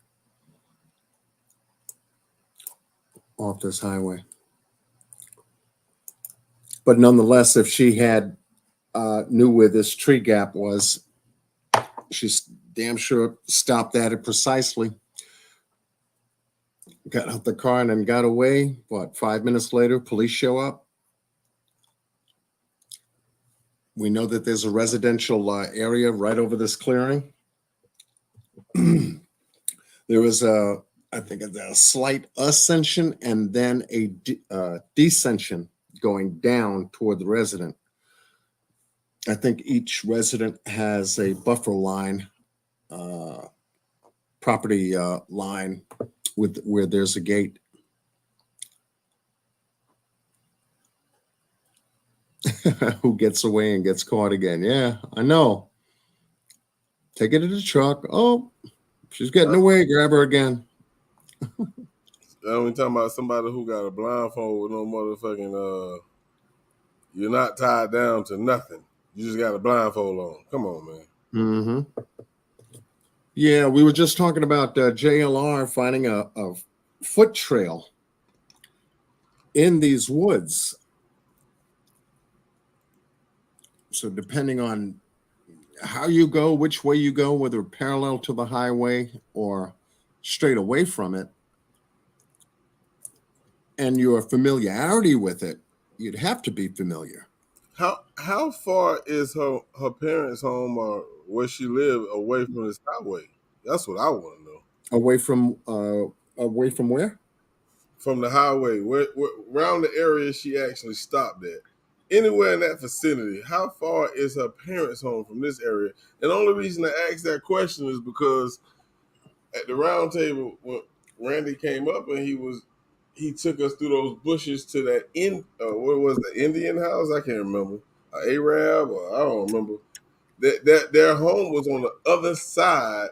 off this highway. But nonetheless, if she had knew where this tree gap was, she's damn sure stopped at it precisely. Got out the car and then got away. What, 5 minutes later, police show up. We know that there's a residential area right over this clearing. There was I think a slight ascension and then a descension going down toward the resident. I think each resident has a buffer line, property line with where there's a gate. Who gets away and gets caught again? Yeah, I know. Take it to the truck. Oh, she's getting away. Grab her again. We talking about somebody who got a blindfold with no motherfucking. You're not tied down to nothing. You just got a blindfold on. Come on, man. Mm-hmm. Yeah, we were just talking about JLR finding a foot trail in these woods. So depending on how you go, which way you go, whether parallel to the highway or straight away from it, and your familiarity with it, you'd have to be familiar. How far is her parents' home or where she lived away from this highway? That's what I want to know. Away from where? From the highway, where around the area she actually stopped at. Anywhere in that vicinity, how far is her parents' home from this area? And the only reason I ask that question is because at the round table, when Randy came up and he took us through those bushes to that what was the Indian house? I can't remember. Arab, or I don't remember. That their home was on the other side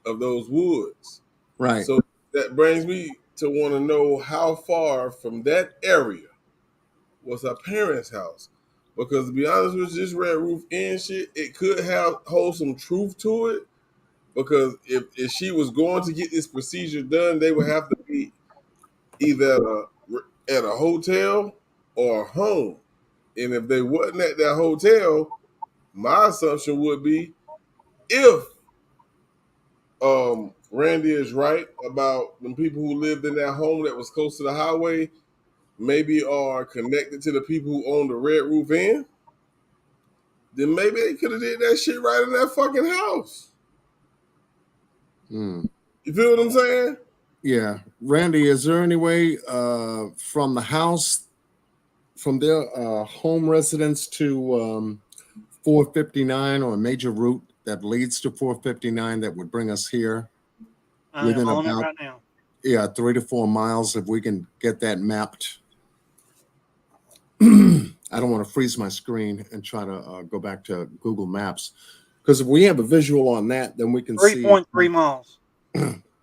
of those woods. Right. So that brings me to want to know how far from that area was her parents' house. Because to be honest with you, this Red Roof Inn shit, it could hold some truth to it. Because if she was going to get this procedure done, they would have to be either at a hotel or a home. And if they wasn't at that hotel, my assumption would be if Randy is right about the people who lived in that home that was close to the highway, maybe are connected to the people who own the Red Roof Inn, then maybe they could have did that shit right in that fucking house. Mm. You feel what I'm saying? Yeah. Randy, is there any way from the house, from their home residence to 459 or a major route that leads to 459 that would bring us here? I'm on it right now. Yeah, 3 to 4 miles, if we can get that mapped. I don't want to freeze my screen and try to go back to Google Maps, because if we have a visual on that, then we can see 3.3 miles.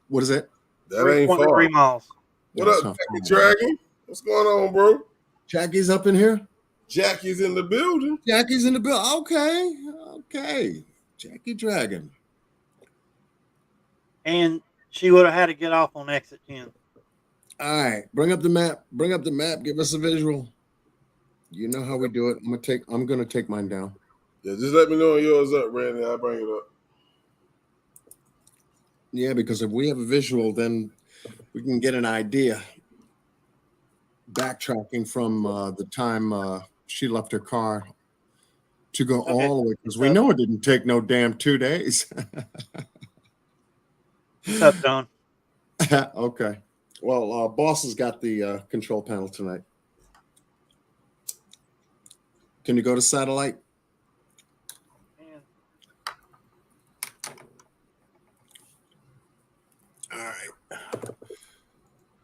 What is it? That ain't far. 3.3 miles. What up, Jackie Dragon? What's going on, bro? Jackie's up in here? Jackie's in the building. Jackie's in the building. Okay. Jackie Dragon. And she would have had to get off on exit 10. All right, bring up the map. Give us a visual. You know how we do it. I'm gonna take mine down. Yeah, just let me know when yours up, Randy. I'll bring it up. Yeah, because if we have a visual, then we can get an idea. Backtracking from the time she left her car to go all the way, because we know it didn't take no damn 2 days. What's up, Don? Okay. Well, boss has got the control panel tonight. Can you go to satellite?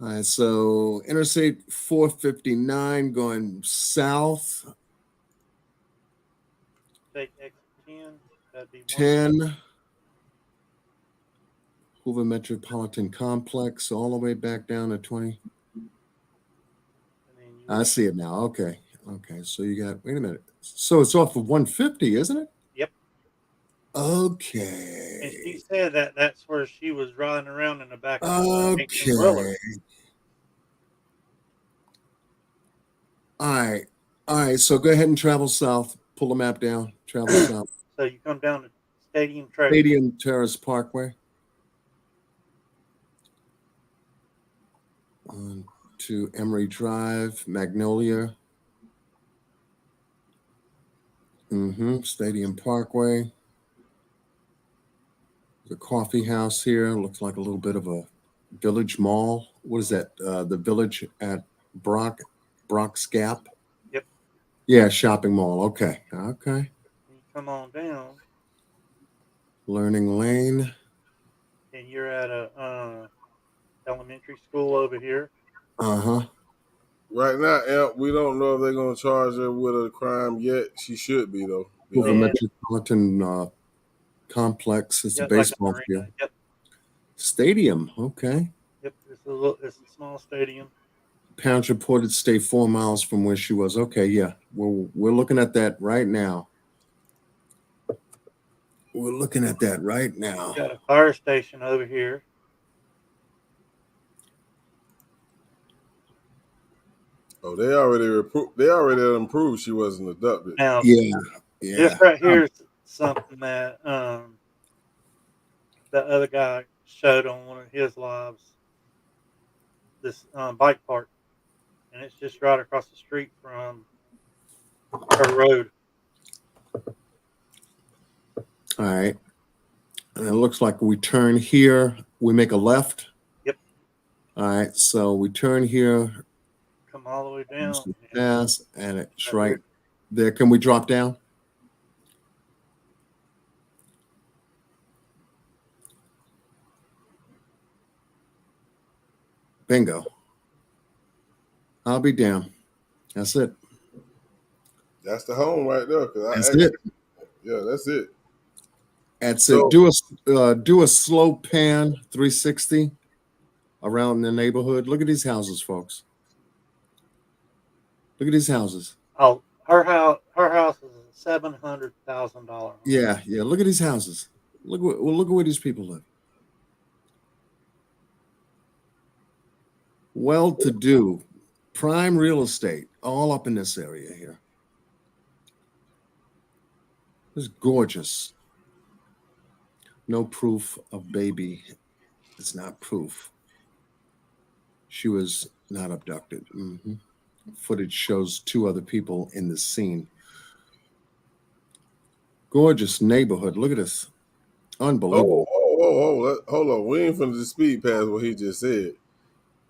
All right, so Interstate 459 going south. Take exit 10. That'd be 10. Hoover Metropolitan Complex, all the way back down to 20. I see it now. Okay. So you got, wait a minute. So it's off of 150, isn't it? Yep. Okay. And she said that's where she was riding around in the back of the Okay. All right. So go ahead and travel south. Pull the map down. Travel south. So you come down to Stadium Terrace Parkway. On to Emery Drive, Magnolia. Stadium Parkway. The coffee house here looks like a little bit of a village mall. What is that? The village at Brock's Gap? Yep. Yeah, shopping mall. Okay. You come on down. Learning Lane. And you're at a elementary school over here. Right now, Amp, we don't know if they're going to charge her with a crime yet. She should be, though. Hoover Metropolitan Complex. It's a baseball field. Yep. Stadium. Okay. Yep. It's a small stadium. Parents reported to stay 4 miles from where she was. Okay, yeah. We're looking at that right now. We Got a fire station over here. Oh, they already improved she wasn't abducted. Now, yeah. This right here is something that the other guy showed on one of his lives. This bike park, and it's just right across the street from her road. All right. And it looks like we turn here. We make a left. Yep. All right. So we turn here. Come all the way down. Pass, and it's right there. Can we drop down? Bingo. I'll be down. That's it. That's the home right there. That's it. Yeah, that's it. That's it. Do a slow pan 360 around the neighborhood. Look at these houses, folks. Look at these houses. Oh, her house is a $700,000. Yeah. Look at these houses. Look at where these people live. Well-to-do, prime real estate, all up in this area here. It's gorgeous. No proof of baby. It's not proof. She was not abducted. Footage shows 2 other people in the scene. Gorgeous neighborhood. Look at this. Unbelievable. Hold on. We ain't finna speed past what he just said.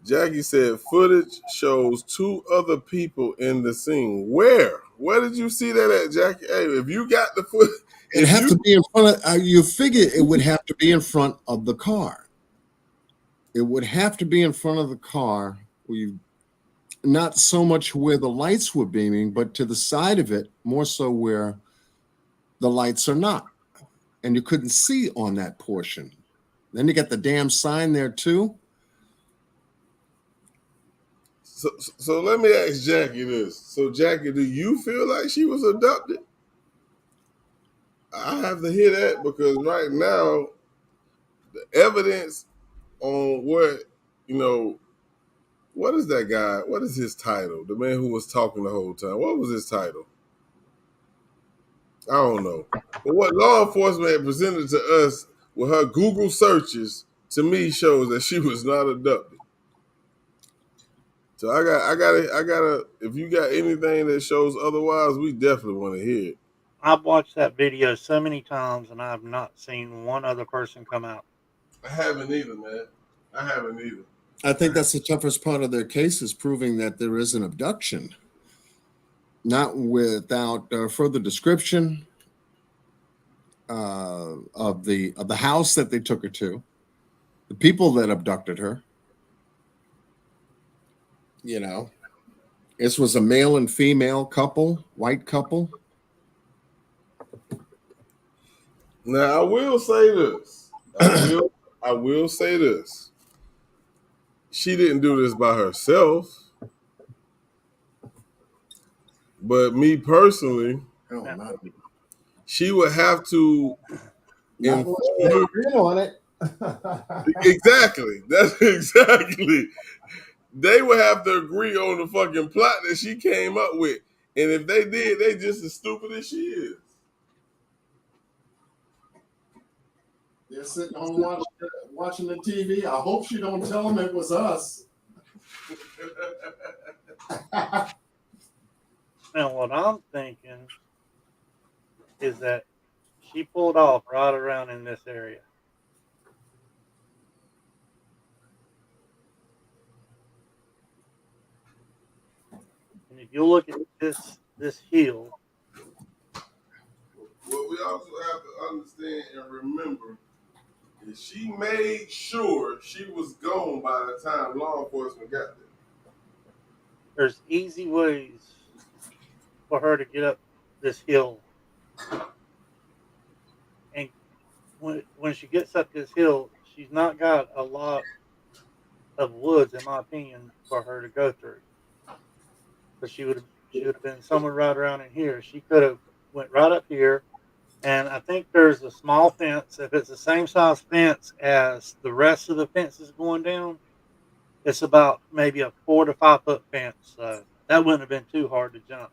Jackie said footage shows 2 other people in the scene. Where did you see that at, Jackie? Hey, if you got the footage, it have to be in front of. You figure it would have to be in front of the car. It would have to be in front of the car. Not so much where the lights were beaming, but to the side of it, more so where the lights are not, and you couldn't see on that portion. Then you got the damn sign there too. So let me ask Jackie this. So Jackie, do you feel like she was abducted? I have to hear that because right now, the evidence on what is that guy? What is his title? The man who was talking the whole time. What was his title? I don't know. But what law enforcement had presented to us with her Google searches, to me, shows that she was not abducted. So I gotta. If you got anything that shows otherwise, we definitely want to hear it. I've watched that video so many times, and I have not seen one other person come out. I haven't either, man. I think that's the toughest part of their case, is proving that there is an abduction. Not without further description of the house that they took her to, The people that abducted her, you know, this was a male and female couple, white couple. Now I will say this. I will say this. She didn't do this by herself. But me personally, she would have to inform on it. Exactly. That's exactly. They would have to agree on the fucking plot that she came up with. And if they did, they just as stupid as she is. They're sitting home watching the TV. I hope she don't tell them it was us. Now, what I'm thinking is that she pulled off right around in this area. And if you look at this hill, What we also have to understand and remember is she made sure she was gone by the time law enforcement got there. there's easy ways for her to get up this hill. And when she gets up this hill, she's not got a lot of woods, in my opinion, for her to go through. But she would have been somewhere right around in here. She could have went right up here, and I think there's a small fence. If it's the same size fence as the rest of the fences going down, it's about maybe a 4 to 5 foot fence. So that wouldn't have been too hard to jump.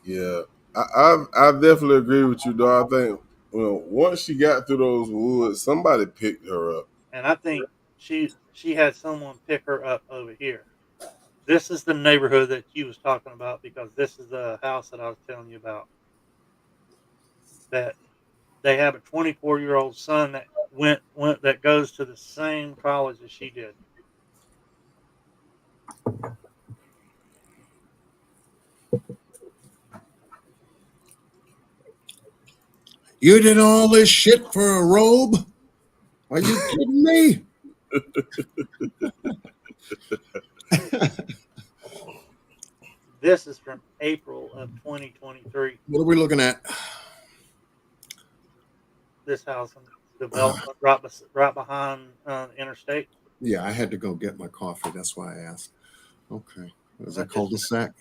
Yeah, I definitely agree with you, though. I think once she got through those woods, somebody picked her up. And I think she had someone pick her up over here. This is the neighborhood that you was talking about, because this is the house that I was telling you about. That they have a 24-year-old son that that goes to the same college as she did. You did all this shit for a robe? Are you kidding me? This is from April of 2023. What are we looking at? This house development right behind the interstate. Yeah, I had to go get my coffee. That's why I asked. Okay. Was that cul-de-sac?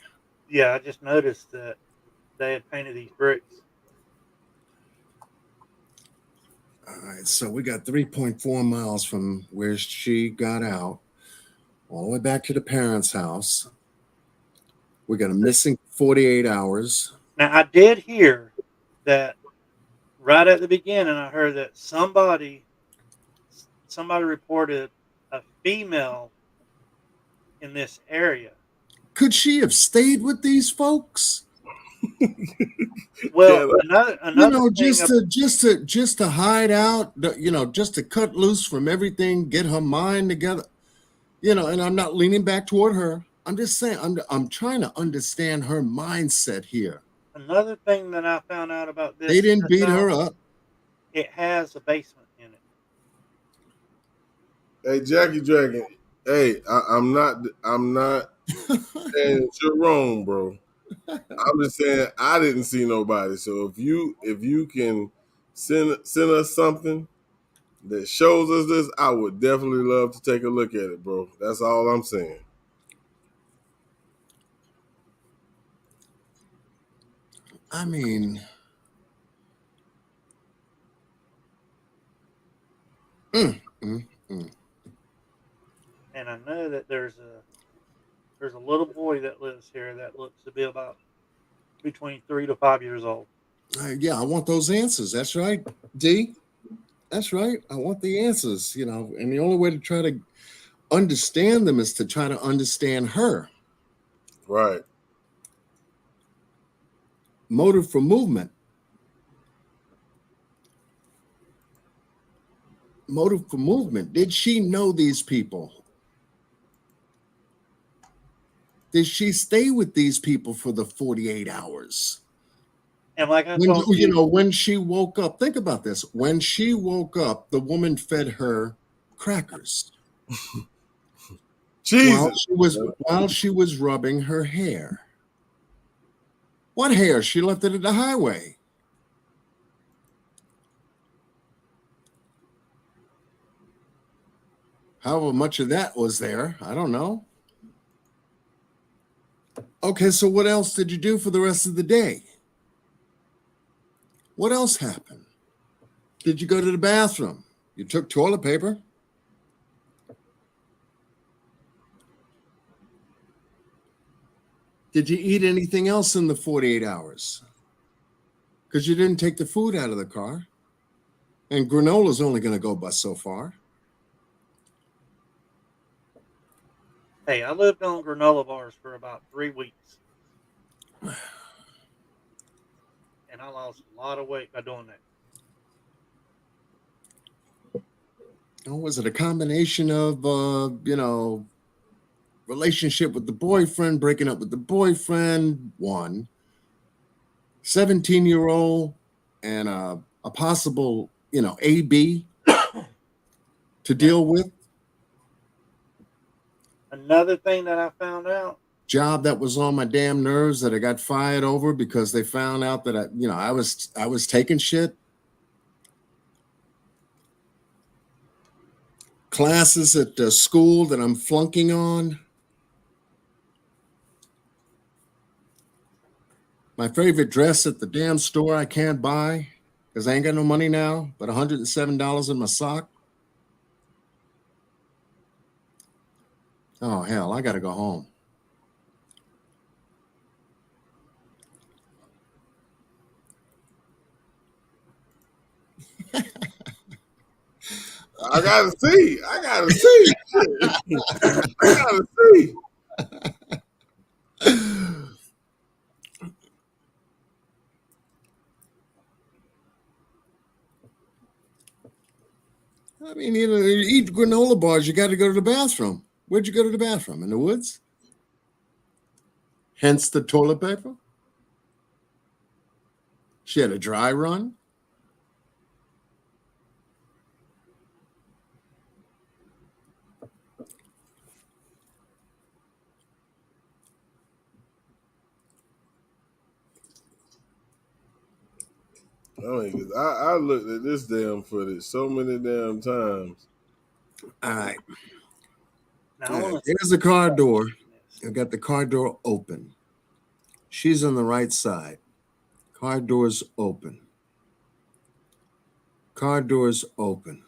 Yeah, I just noticed that they had painted these bricks. All right, so we got 3.4 miles from where she got out, all the way back to the parents' house. We got a missing 48 hours. Now, I did hear that right at the beginning. I heard that somebody reported a female in this area. Could she have stayed with these folks? Well, another just to hide out, just to cut loose from everything, get her mind together, and I'm not leaning back toward her. I'm just saying, I'm trying to understand her mindset here. Another thing that I found out about this, they didn't beat her up. It has a basement in it. Hey, Jackie Dragon. Hey, I'm not saying you're wrong, bro. I'm just saying I didn't see nobody. So if you can send us something that shows us this, I would definitely love to take a look at it, bro. That's all I'm saying. I mean, And I know that there's a little boy that lives here that looks to be about between 3 to 5 years old. Yeah, I want those answers. That's right, D. That's right. I want the answers, and the only way to try to understand them is to try to understand her. Right. Motive for movement. Motive for movement. Did she know these people? Did she stay with these people for the 48 hours? And like I When, told you, when she woke up, think about this. When she woke up, the woman fed her crackers Jesus. while she was rubbing her hair. What hair? She left it at the highway. However much of that was there, I don't know. Okay, so what else did you do for the rest of the day? What else happened? Did you go to the bathroom? You took toilet paper? Did you eat anything else in the 48 hours? Because you didn't take the food out of the car. And granola's only going to go but so far. hey, I lived on granola bars for about 3 weeks. And I lost a lot of weight by doing that. Oh, was it a combination of, relationship with the boyfriend, breaking up with the boyfriend, one, 17-year-old, and a possible, AB to deal with? Another thing that I found out. Job that was on my damn nerves that I got fired over because they found out that I was taking shit. Classes at the school that I'm flunking on. My favorite dress at the damn store I can't buy because I ain't got no money now, but $107 in my sock. Oh, hell, I got to go home. I gotta see. I gotta see. I gotta see. I mean, you eat granola bars, you got to go to the bathroom. Where'd you go to the bathroom? In the woods? Hence the toilet paper? She had a dry run? I looked at this damn footage so many damn times. All right. Now, There's the car door. I've got the car door open. She's on the right side. Car door's open. Car door's open.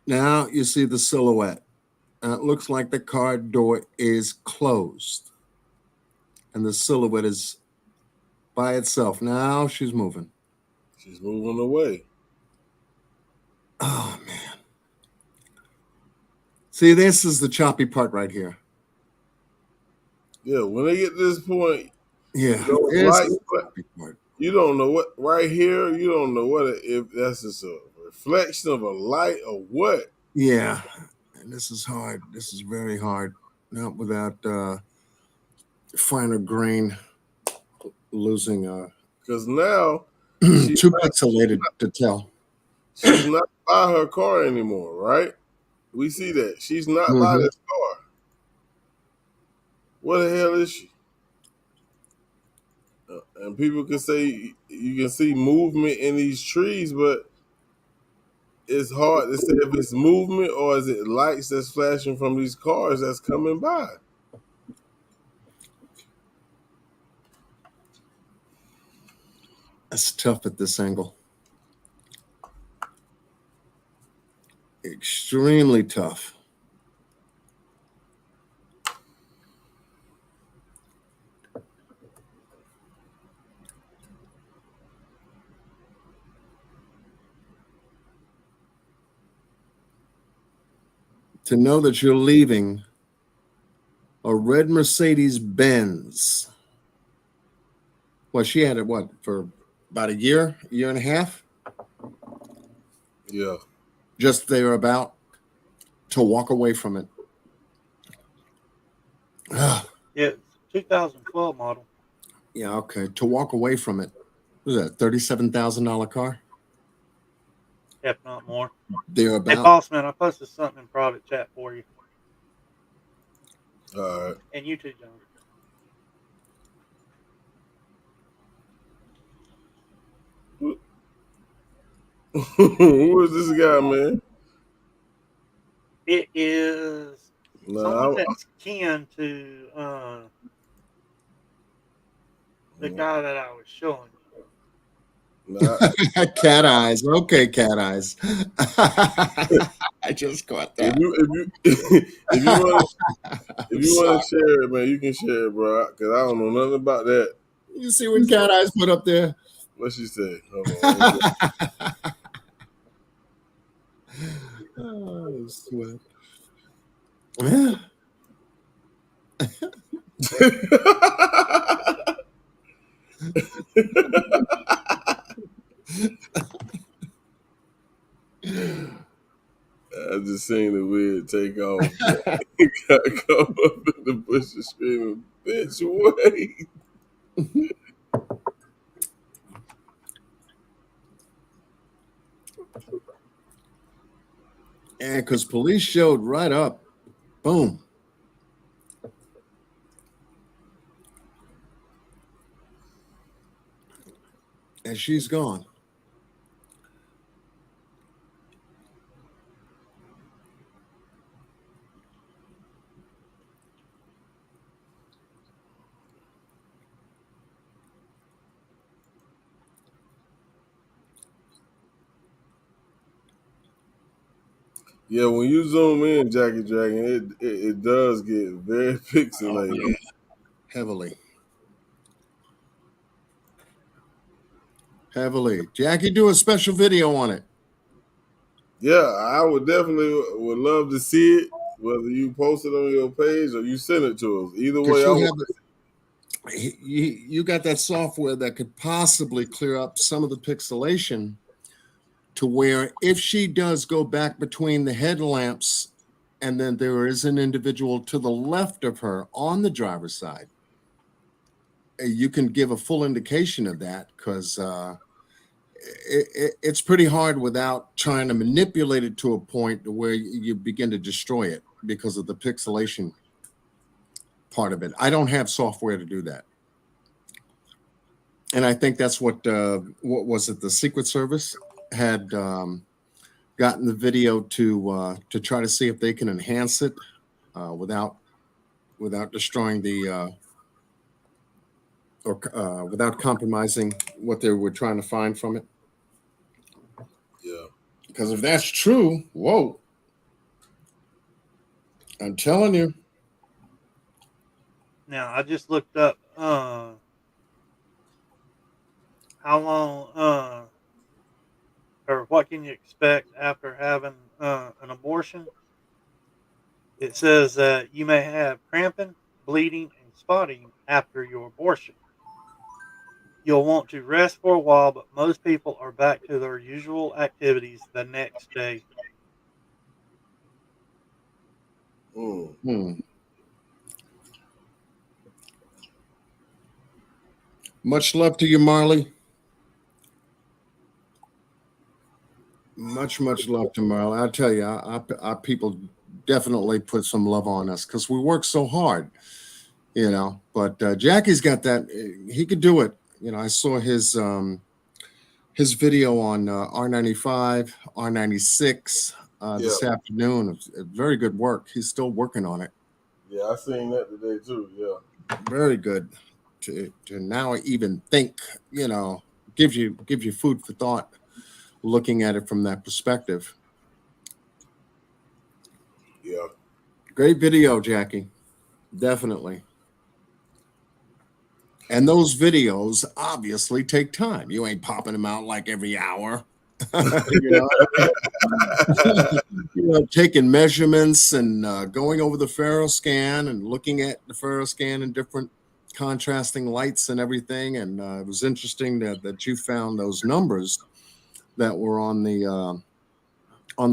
Now you see the silhouette. It looks like the car door is closed. And the silhouette is by itself. Now she's moving. She's moving away. Oh, man. See, this is the choppy part right here. Yeah, when they get to this point, yeah, you don't know what right here. You don't know what if that's just a reflection of a light or what. Yeah, and this is hard. This is very hard. Not without finer grain losing. Because now too pixelated to tell. She's not by her car anymore, right? We see that she's not by this car. What the hell is she? And people can say you can see movement in these trees, but it's hard to say if it's movement or is it lights that's flashing from these cars that's coming by. That's tough at this angle. Extremely tough. To know that you're leaving a red Mercedes Benz. Well, she had it, what, for about a year and a half? Yeah. Just they were about to walk away from it. It's 2012 model. Yeah, okay. To walk away from it, was that $37,000 car? If not more. They're Hey, about. boss man, I posted something in private chat for you. All right. And you too, John. Who is this guy, man? It is someone that's kin to the guy that I was showing you. Cat eyes. Okay, cat eyes. I just caught that. If you want to share it, man, you can share it, bro. Because I don't know nothing about that. You see what cat eyes put up there? What she say? Hold on. Oh, sweat. Yeah. I just seen the weird take off. Got caught up in the bushes screaming, "Bitch, wait!" And because police showed right up, boom. And she's gone. Yeah, when you zoom in, Jackie Dragon, it does get very pixelated. Oh, yeah. Heavily. Jackie, do a special video on it. Yeah, I would love to see it, whether you post it on your page or you send it to us. Either way, you got that software that could possibly clear up some of the pixelation to where if she does go back between the headlamps and then there is an individual to the left of her on the driver's side, you can give a full indication of that because it's pretty hard without trying to manipulate it to a point where you begin to destroy it because of the pixelation part of it. I don't have software to do that. And I think that's what was it? The Secret Service had gotten the video to try to see if they can enhance it without destroying the or without compromising what they were trying to find from it. Yeah. Because if that's true, whoa. I'm telling you. Now, I just looked up how long or what can you expect after having an abortion. It says that you may have cramping, bleeding, and spotting after your abortion. You'll want to rest for a while, but most people are back to their usual activities the next day. Much love to you, Marley. Much love to Marley. I'll tell you, our people definitely put some love on us because we work so hard, you know. But Jackie's got that. He could do it. You know, I saw his video on R95, R96 this afternoon. Very good work. He's still working on it. Yeah, I seen that today too. Yeah, very good. To now even think, you know, gives you food for thought. Looking at it from that perspective. Yeah. Great video, Jackie. Definitely. And those videos obviously take time. You ain't popping them out like every hour. you know, taking measurements and going over the Faro scan and looking at the Faro scan in different contrasting lights and everything. And it was interesting that you found those numbers that were on the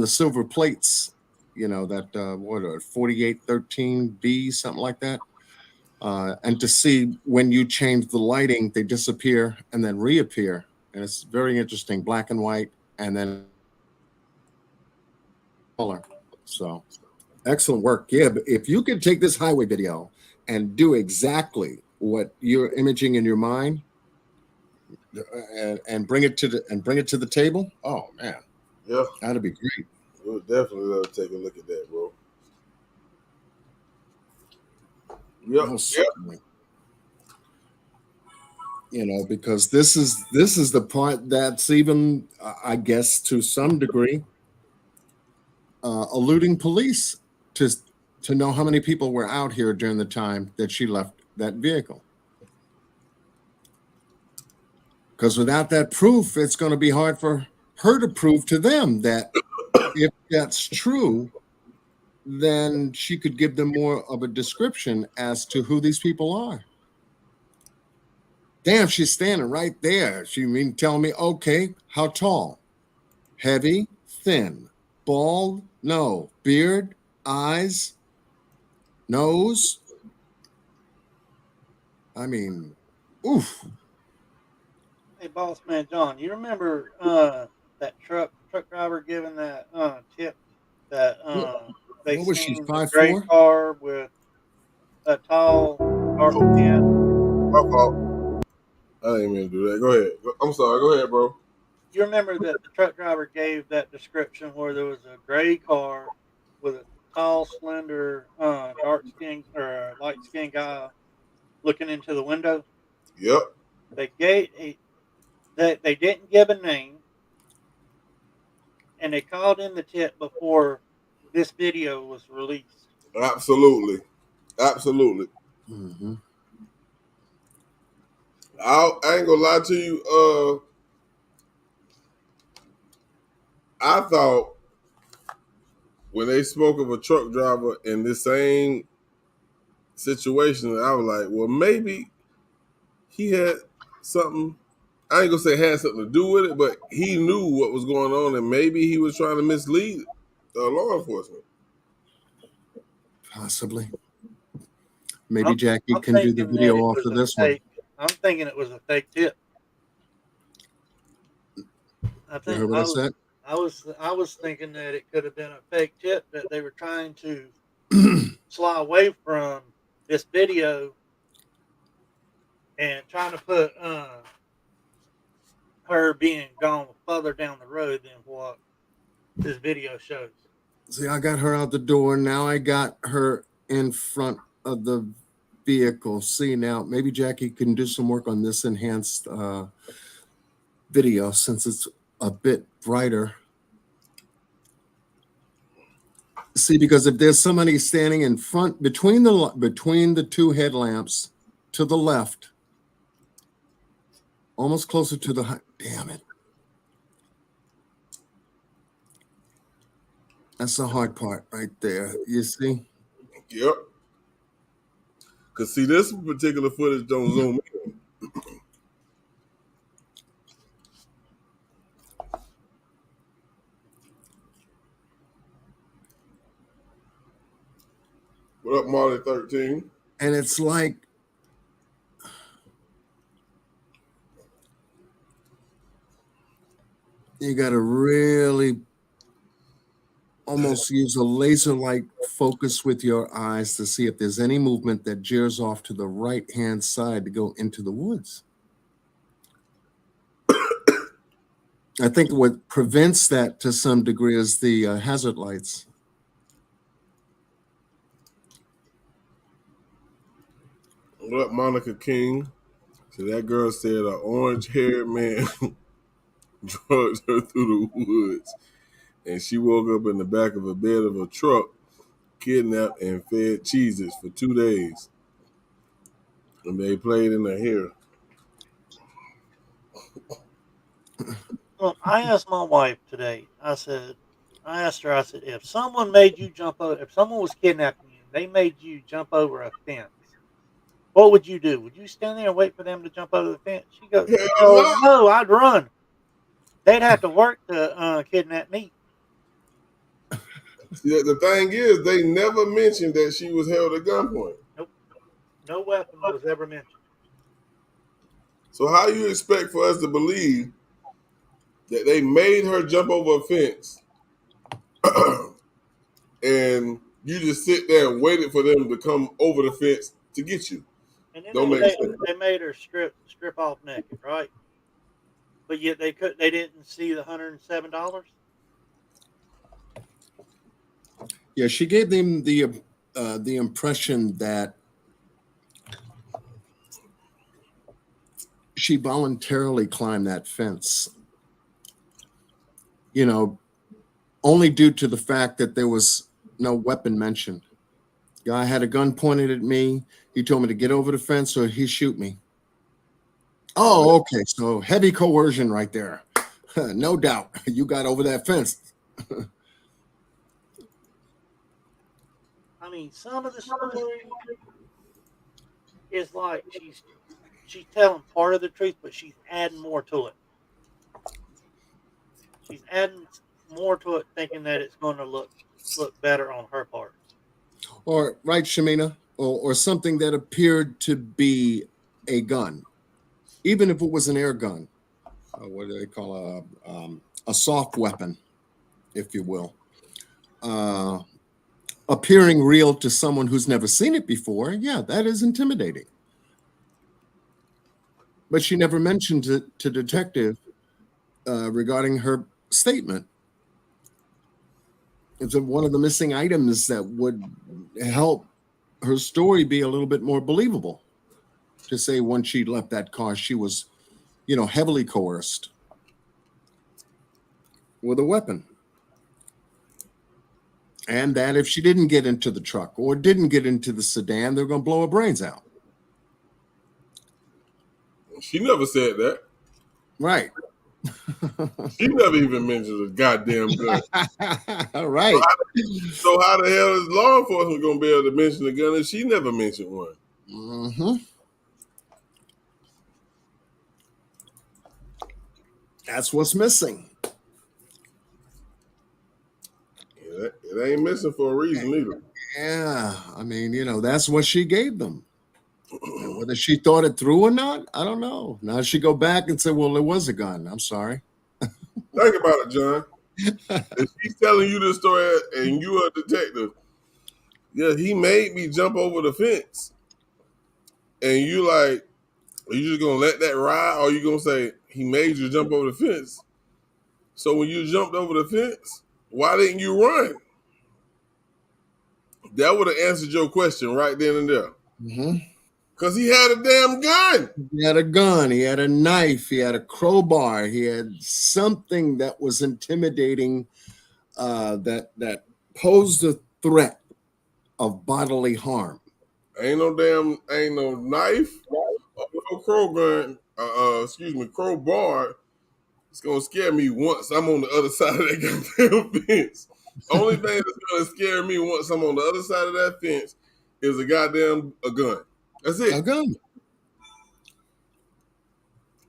silver plates, you know, that 4813B, something like that. And to see when you change the lighting, they disappear and then reappear. And it's very interesting, black and white, and then color. So excellent work. Yeah, but if you could take this highway video and do exactly what you're imaging in your mind, and bring it to the table, oh man, Yeah, that'd be great. we'll definitely love to take a look at that, bro. Yep. Most certainly. You know, because this is the part that's even, I guess, to some degree, eluding police to know how many people were out here during the time that she left that vehicle. Because without that proof, it's going to be hard for her to prove to them that if that's true, then she could give them more of a description as to who these people are. Damn, she's standing right there. She mean tell me, okay, how tall? Heavy, thin, bald, no, beard, eyes, nose. I mean, oof. Hey, boss man John, you remember that truck driver giving that tip that they What was she, seen the 5'4"? gray car with a tall dark skin? My fault. I didn't mean to do that. Go ahead. I'm sorry. Go ahead, bro. You remember that the truck driver gave that description where there was a gray car with a tall, slender, dark skin or light skinned guy looking into the window? Yep. They they didn't give a name, and they called in the tip before this video was released. Absolutely. Absolutely. Mm-hmm. I ain't gonna lie to you. I thought when they spoke of a truck driver in this same situation, I was like, well, maybe he had something. I ain't gonna say had something to do with it, but he knew what was going on, and maybe he was trying to mislead law enforcement. Possibly. Maybe Jackie I'm can do the thinking that video it off was of a this one. fake. I'm thinking it was a fake tip. You heard what I said? I was thinking that it could have been a fake tip that they were trying to sly away from this video and trying to put her being gone further down the road than what this video shows. See, I got her out the door. Now I got her in front of the vehicle. See, now maybe Jackie can do some work on this enhanced video since it's a bit brighter. See, because if there's somebody standing in front between the two headlamps to the left, almost closer to the damn it. That's the hard part right there. You see? Yep. Cause see, this particular footage don't zoom in. What up, Marley 13? And it's like you got to really almost use a laser-like focus with your eyes to see if there's any movement that jeers off to the right-hand side to go into the woods. I think what prevents that to some degree is the hazard lights. What up, Monica King? So that girl said an orange-haired man drugged her through the woods, and she woke up in the back of a bed of a truck, kidnapped and fed cheeses for 2 days. And they played in her hair. Well, I asked my wife today. I asked her, if someone made you jump over, if someone was kidnapping you, they made you jump over a fence, what would you do? Would you stand there and wait for them to jump over the fence? She goes, no, I'd run. They'd have to work to kidnap me. Yeah, the thing is, they never mentioned that she was held at gunpoint. Nope. No weapon was ever mentioned. So how you expect for us to believe that they made her jump over a fence and you just sit there and waited for them to come over the fence to get you? And then Don't make sense. they made her strip off naked, right? But yet they didn't see the $107. Yeah, she gave them the impression that she voluntarily climbed that fence. You know, only due to the fact that there was no weapon mentioned. Guy had a gun pointed at me. He told me to get over the fence or he'd shoot me. Oh, okay. So heavy coercion right there. No doubt. You got over that fence. I mean, some of the story is like she's telling part of the truth, but she's adding more to it. She's adding more to it, thinking that it's going to look better on her part. Or right, Shamina, or something that appeared to be a gun, even if it was an air gun. What do they call a soft weapon, if you will, appearing real to someone who's never seen it before. Yeah, that is intimidating. But she never mentioned it to detective regarding her statement. It's one of the missing items that would help her story be a little bit more believable. To say once she left that car, she was, heavily coerced with a weapon. And that if she didn't get into the truck or didn't get into the sedan, they're going to blow her brains out. She never said that. Right. She never even mentioned a goddamn gun. Right. So how the hell is law enforcement going to be able to mention a gun if she never mentioned one? Mm-hmm. That's what's missing. It ain't missing for a reason either. Yeah. I mean, that's what she gave them. And whether she thought it through or not, I don't know. Now she go back and say, well, it was a gun. I'm sorry. Think about it, John. If she's telling you the story and you're a detective, yeah, he made me jump over the fence. And you like, are you just going to let that ride? Or are you going to say, he made you jump over the fence? So when you jumped over the fence, why didn't you run? That would have answered your question right then and there. Mm-hmm. Because he had a damn gun. He had a gun. He had a knife. He had a crowbar. He had something that was intimidating, that posed a threat of bodily harm. Ain't no knife or no crowbar. It's gonna scare me once I'm on the other side of that goddamn fence. Only thing that's gonna scare me once I'm on the other side of that fence is a gun. That's it. A gun.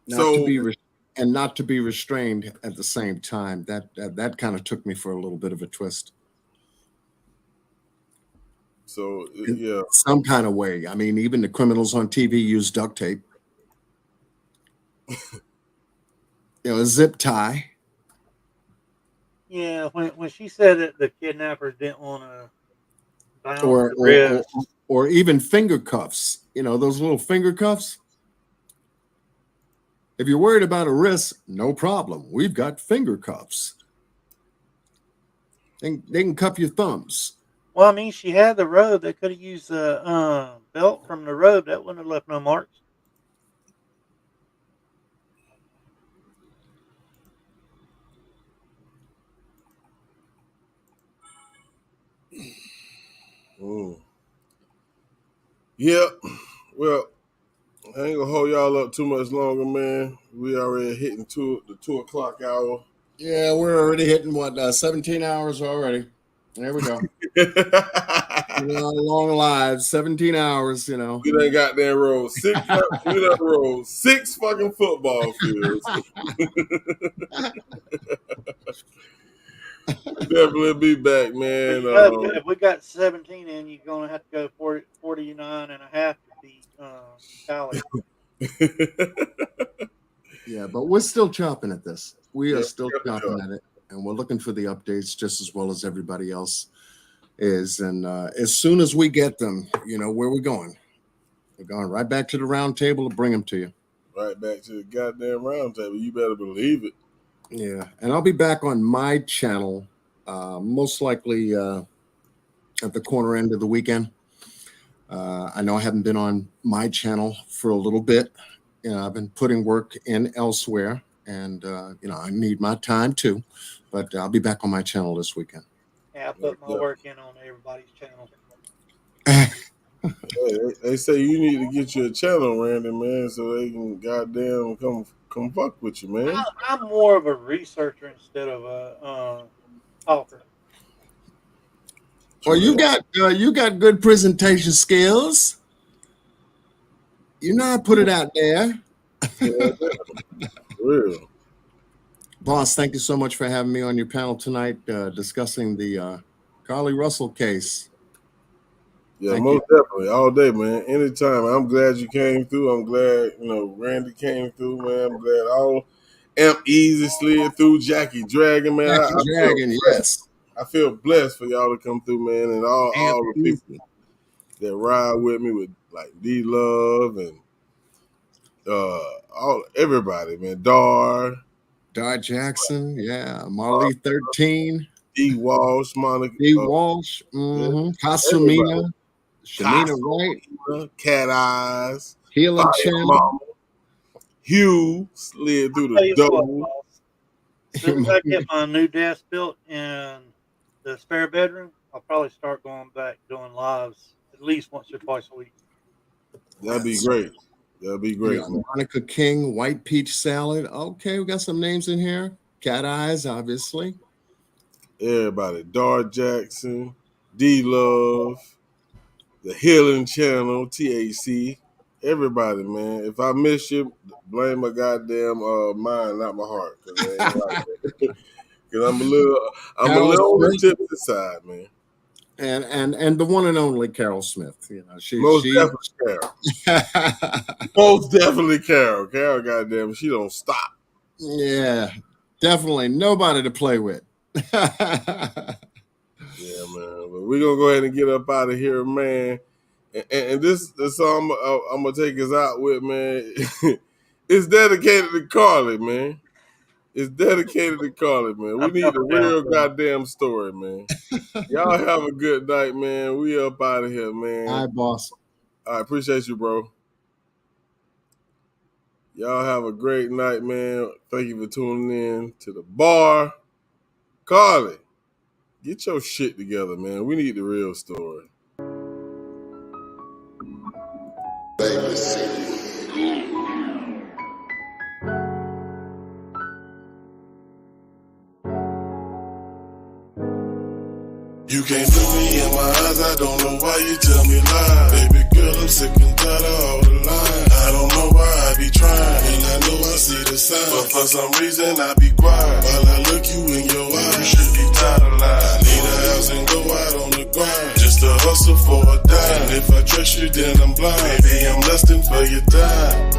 Not to be restrained at the same time. That kind of took me for a little bit of a twist. So yeah, some kind of way. I mean, even the criminals on TV use duct tape. A zip tie. Yeah, when she said that the kidnappers didn't want to bound the wrist, or even finger cuffs. Those little finger cuffs. If you're worried about a wrist, no problem. We've got finger cuffs. They can cuff your thumbs. Well, I mean, she had the robe. They could have used the belt from the robe. That wouldn't have left no marks. Yeah. Well, I ain't gonna hold y'all up too much longer, man. We already hitting the 2:00 hour. Yeah, we're already hitting 17 hours already. There we go. Long lives, 17 hours. We done got there road six. We done rolled 6 fucking football fields. Definitely be back, man. If we got 17 in, you're gonna have to go 49 and a half to be Callie. Yeah, but we're still chopping at this. We are Yeah, still chopping at it, and we're looking for the updates just as well as everybody else is. And as soon as we get them, you know where we're going. We're going right back to the round table to bring them to you. Right back to the goddamn round table. You better believe it. Yeah, and I'll be back on my channel, most likely at the corner end of the weekend. I know I haven't been on my channel for a little bit. You know, I've been putting work in elsewhere, and you know, I need my time too. But I'll be back on my channel this weekend. Yeah, I put my work in on everybody's channel. Hey, they say you need to get you a channel, Randy, man, so they can goddamn come fuck with you, man. I'm more of a researcher instead of a talker. Well, you got good presentation skills. You know how to put it out there. Yeah, real. Boss, thank you so much for having me on your panel tonight, discussing the Carlee Russell case. Yeah, most definitely. All day, man. Anytime. I'm glad you came through. I'm glad, you know, Randy came through, man. I'm glad all Amp Easy slid through, Jackie Dragon, man. Jackie Dragon, yes. I feel blessed for y'all to come through, man, and all the people that ride with me with like D Love and everybody, man. Dar Jackson, yeah. Marley 13. D Walsh, Monica. D Walsh, Casamina. Shamina White, Cat Eyes, Healing Channel, Hugh slid through the door. As soon as I get my new desk built in the spare bedroom, I'll probably start going back doing lives at least once or twice a week. That'd be great. That'd be great. Yeah, Monica King, White Peach Salad. Okay, we got some names in here. Cat Eyes, obviously. Everybody. Dar Jackson, D Love, the Healing Channel, TAC. Everybody, man. If I miss you, blame my goddamn mind, not my heart. Because I'm a little on the tipsy side, man. And the one and only Carol Smith. You know, Most definitely Carol. Most definitely Carol. Carol, goddamn, she don't stop. Yeah, definitely nobody to play with. Yeah, man. But we're gonna go ahead and get up out of here, man. And this song I'm gonna take us out with, man. It's dedicated to Carlee, man. It's dedicated to Carlee, man. We need a real goddamn story, man. Y'all have a good night, man. We up out of here, man. All right, boss. I appreciate you, bro. Y'all have a great night, man. Thank you for tuning in to the bar. Carlee, get your shit together, man. We need the real story. You can't look me in my eyes, I don't know why you tell me lie. Baby girl, I'm sick and tired of all the lies. I don't know why I be trying, and I know I see the signs, but for some reason I be quiet. While I look you in your eyes, you should be tired of lying. I need a house and go out on the grind, just to hustle for a dime. And if I trust you, then I'm blind. Baby, I'm lusting for your time.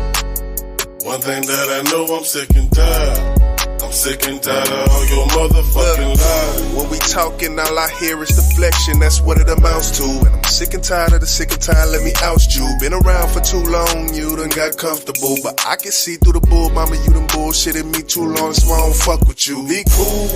One thing that I know, I'm sick and tired. I'm sick and tired of all your motherfucking lies. When we talking, all I hear is deflection, that's what it amounts to. And I'm sick and tired of the sick and tired, let me oust you. Been around for too long, you done got comfortable. But I can see through the bull, mama, you done bullshitted me too long, so I don't fuck with you. Be cool,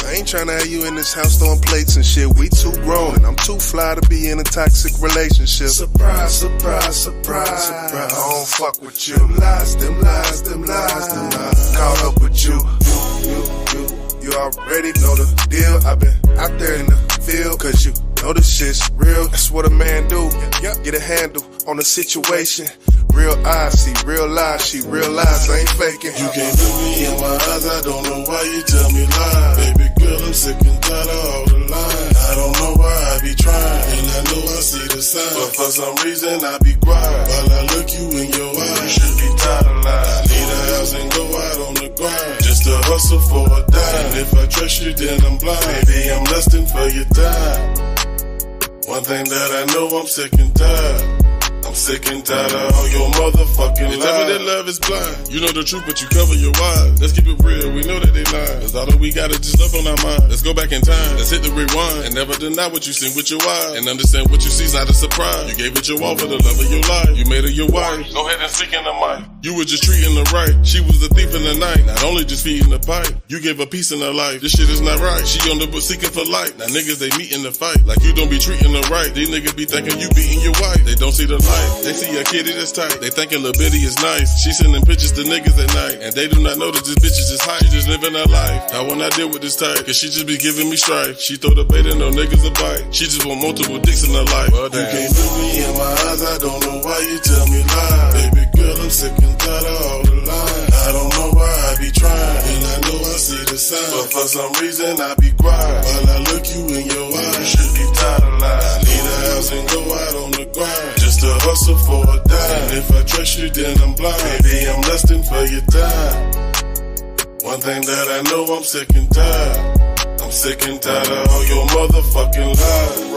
I ain't tryna have you in this house throwing plates and shit. We too grown, and I'm too fly to be in a toxic relationship. Surprise, surprise, surprise, surprise. I don't fuck with you. Them lies, them lies, them lies, them lies. Caught up with you. You already know the deal. I've been out there in the field, cause you know this shit's real. That's what a man do. Get a handle on the situation. Real eyes see real lies. She realize I ain't faking. You can't look me in my eyes, I don't know why you tell me lies. Baby girl, I'm sick and tired of all the lies. I don't know why I be trying, and I know I see the signs, but for some reason I be quiet. While I look you in your eyes, you should be tired of lying. I need a house and go out on the grind, just to hustle for a dime. And if I trust you, then I'm blind. Baby, I'm lusting for your time. One thing that I know, I'm sick and tired. I'm I'm sick and tired of all your motherfucking lies. They tell me that love is blind. You know the truth, but you cover your eyes. Let's keep it real, we know that they lie. Cause all that we got is just love on our mind. Let's go back in time, let's hit the rewind. And never deny what you seen with your eyes. And understand what you see's not a surprise. You gave it your all for the love of your life. You made her your wife. Go ahead and seek in the mic. You were just treating her right. She was a thief in the night. Not only just feeding the pipe. You gave her peace in her life. This shit is not right. She on the book seeking for light. Now niggas they meet in the fight. Like you don't be treating her right. These niggas be thinking you beating your wife. They don't see the light. They see a kitty that's tight. They thinking Lil Bitty is nice. She sending pictures to niggas at night. And they do not know that this bitch is just high. She just living her life. How when I deal with this type? Cause she just be giving me strife. She throw the bait and no niggas a bite. She just want multiple dicks in her life. Well, you can't look me in my eyes. I don't know why you tell me lies. Baby girl, I'm sick and tired of all the lies. I don't know why I be trying. And I know I see the sign. But for some reason I be quiet. While I look you in your eyes. You should be tired of lying. I leave the house and go out on the grind. Just to hustle for a dime. And if I trust you, then I'm blind. Baby, I'm lusting for your time. One thing that I know, I'm sick and tired. I'm sick and tired of all your motherfucking lies.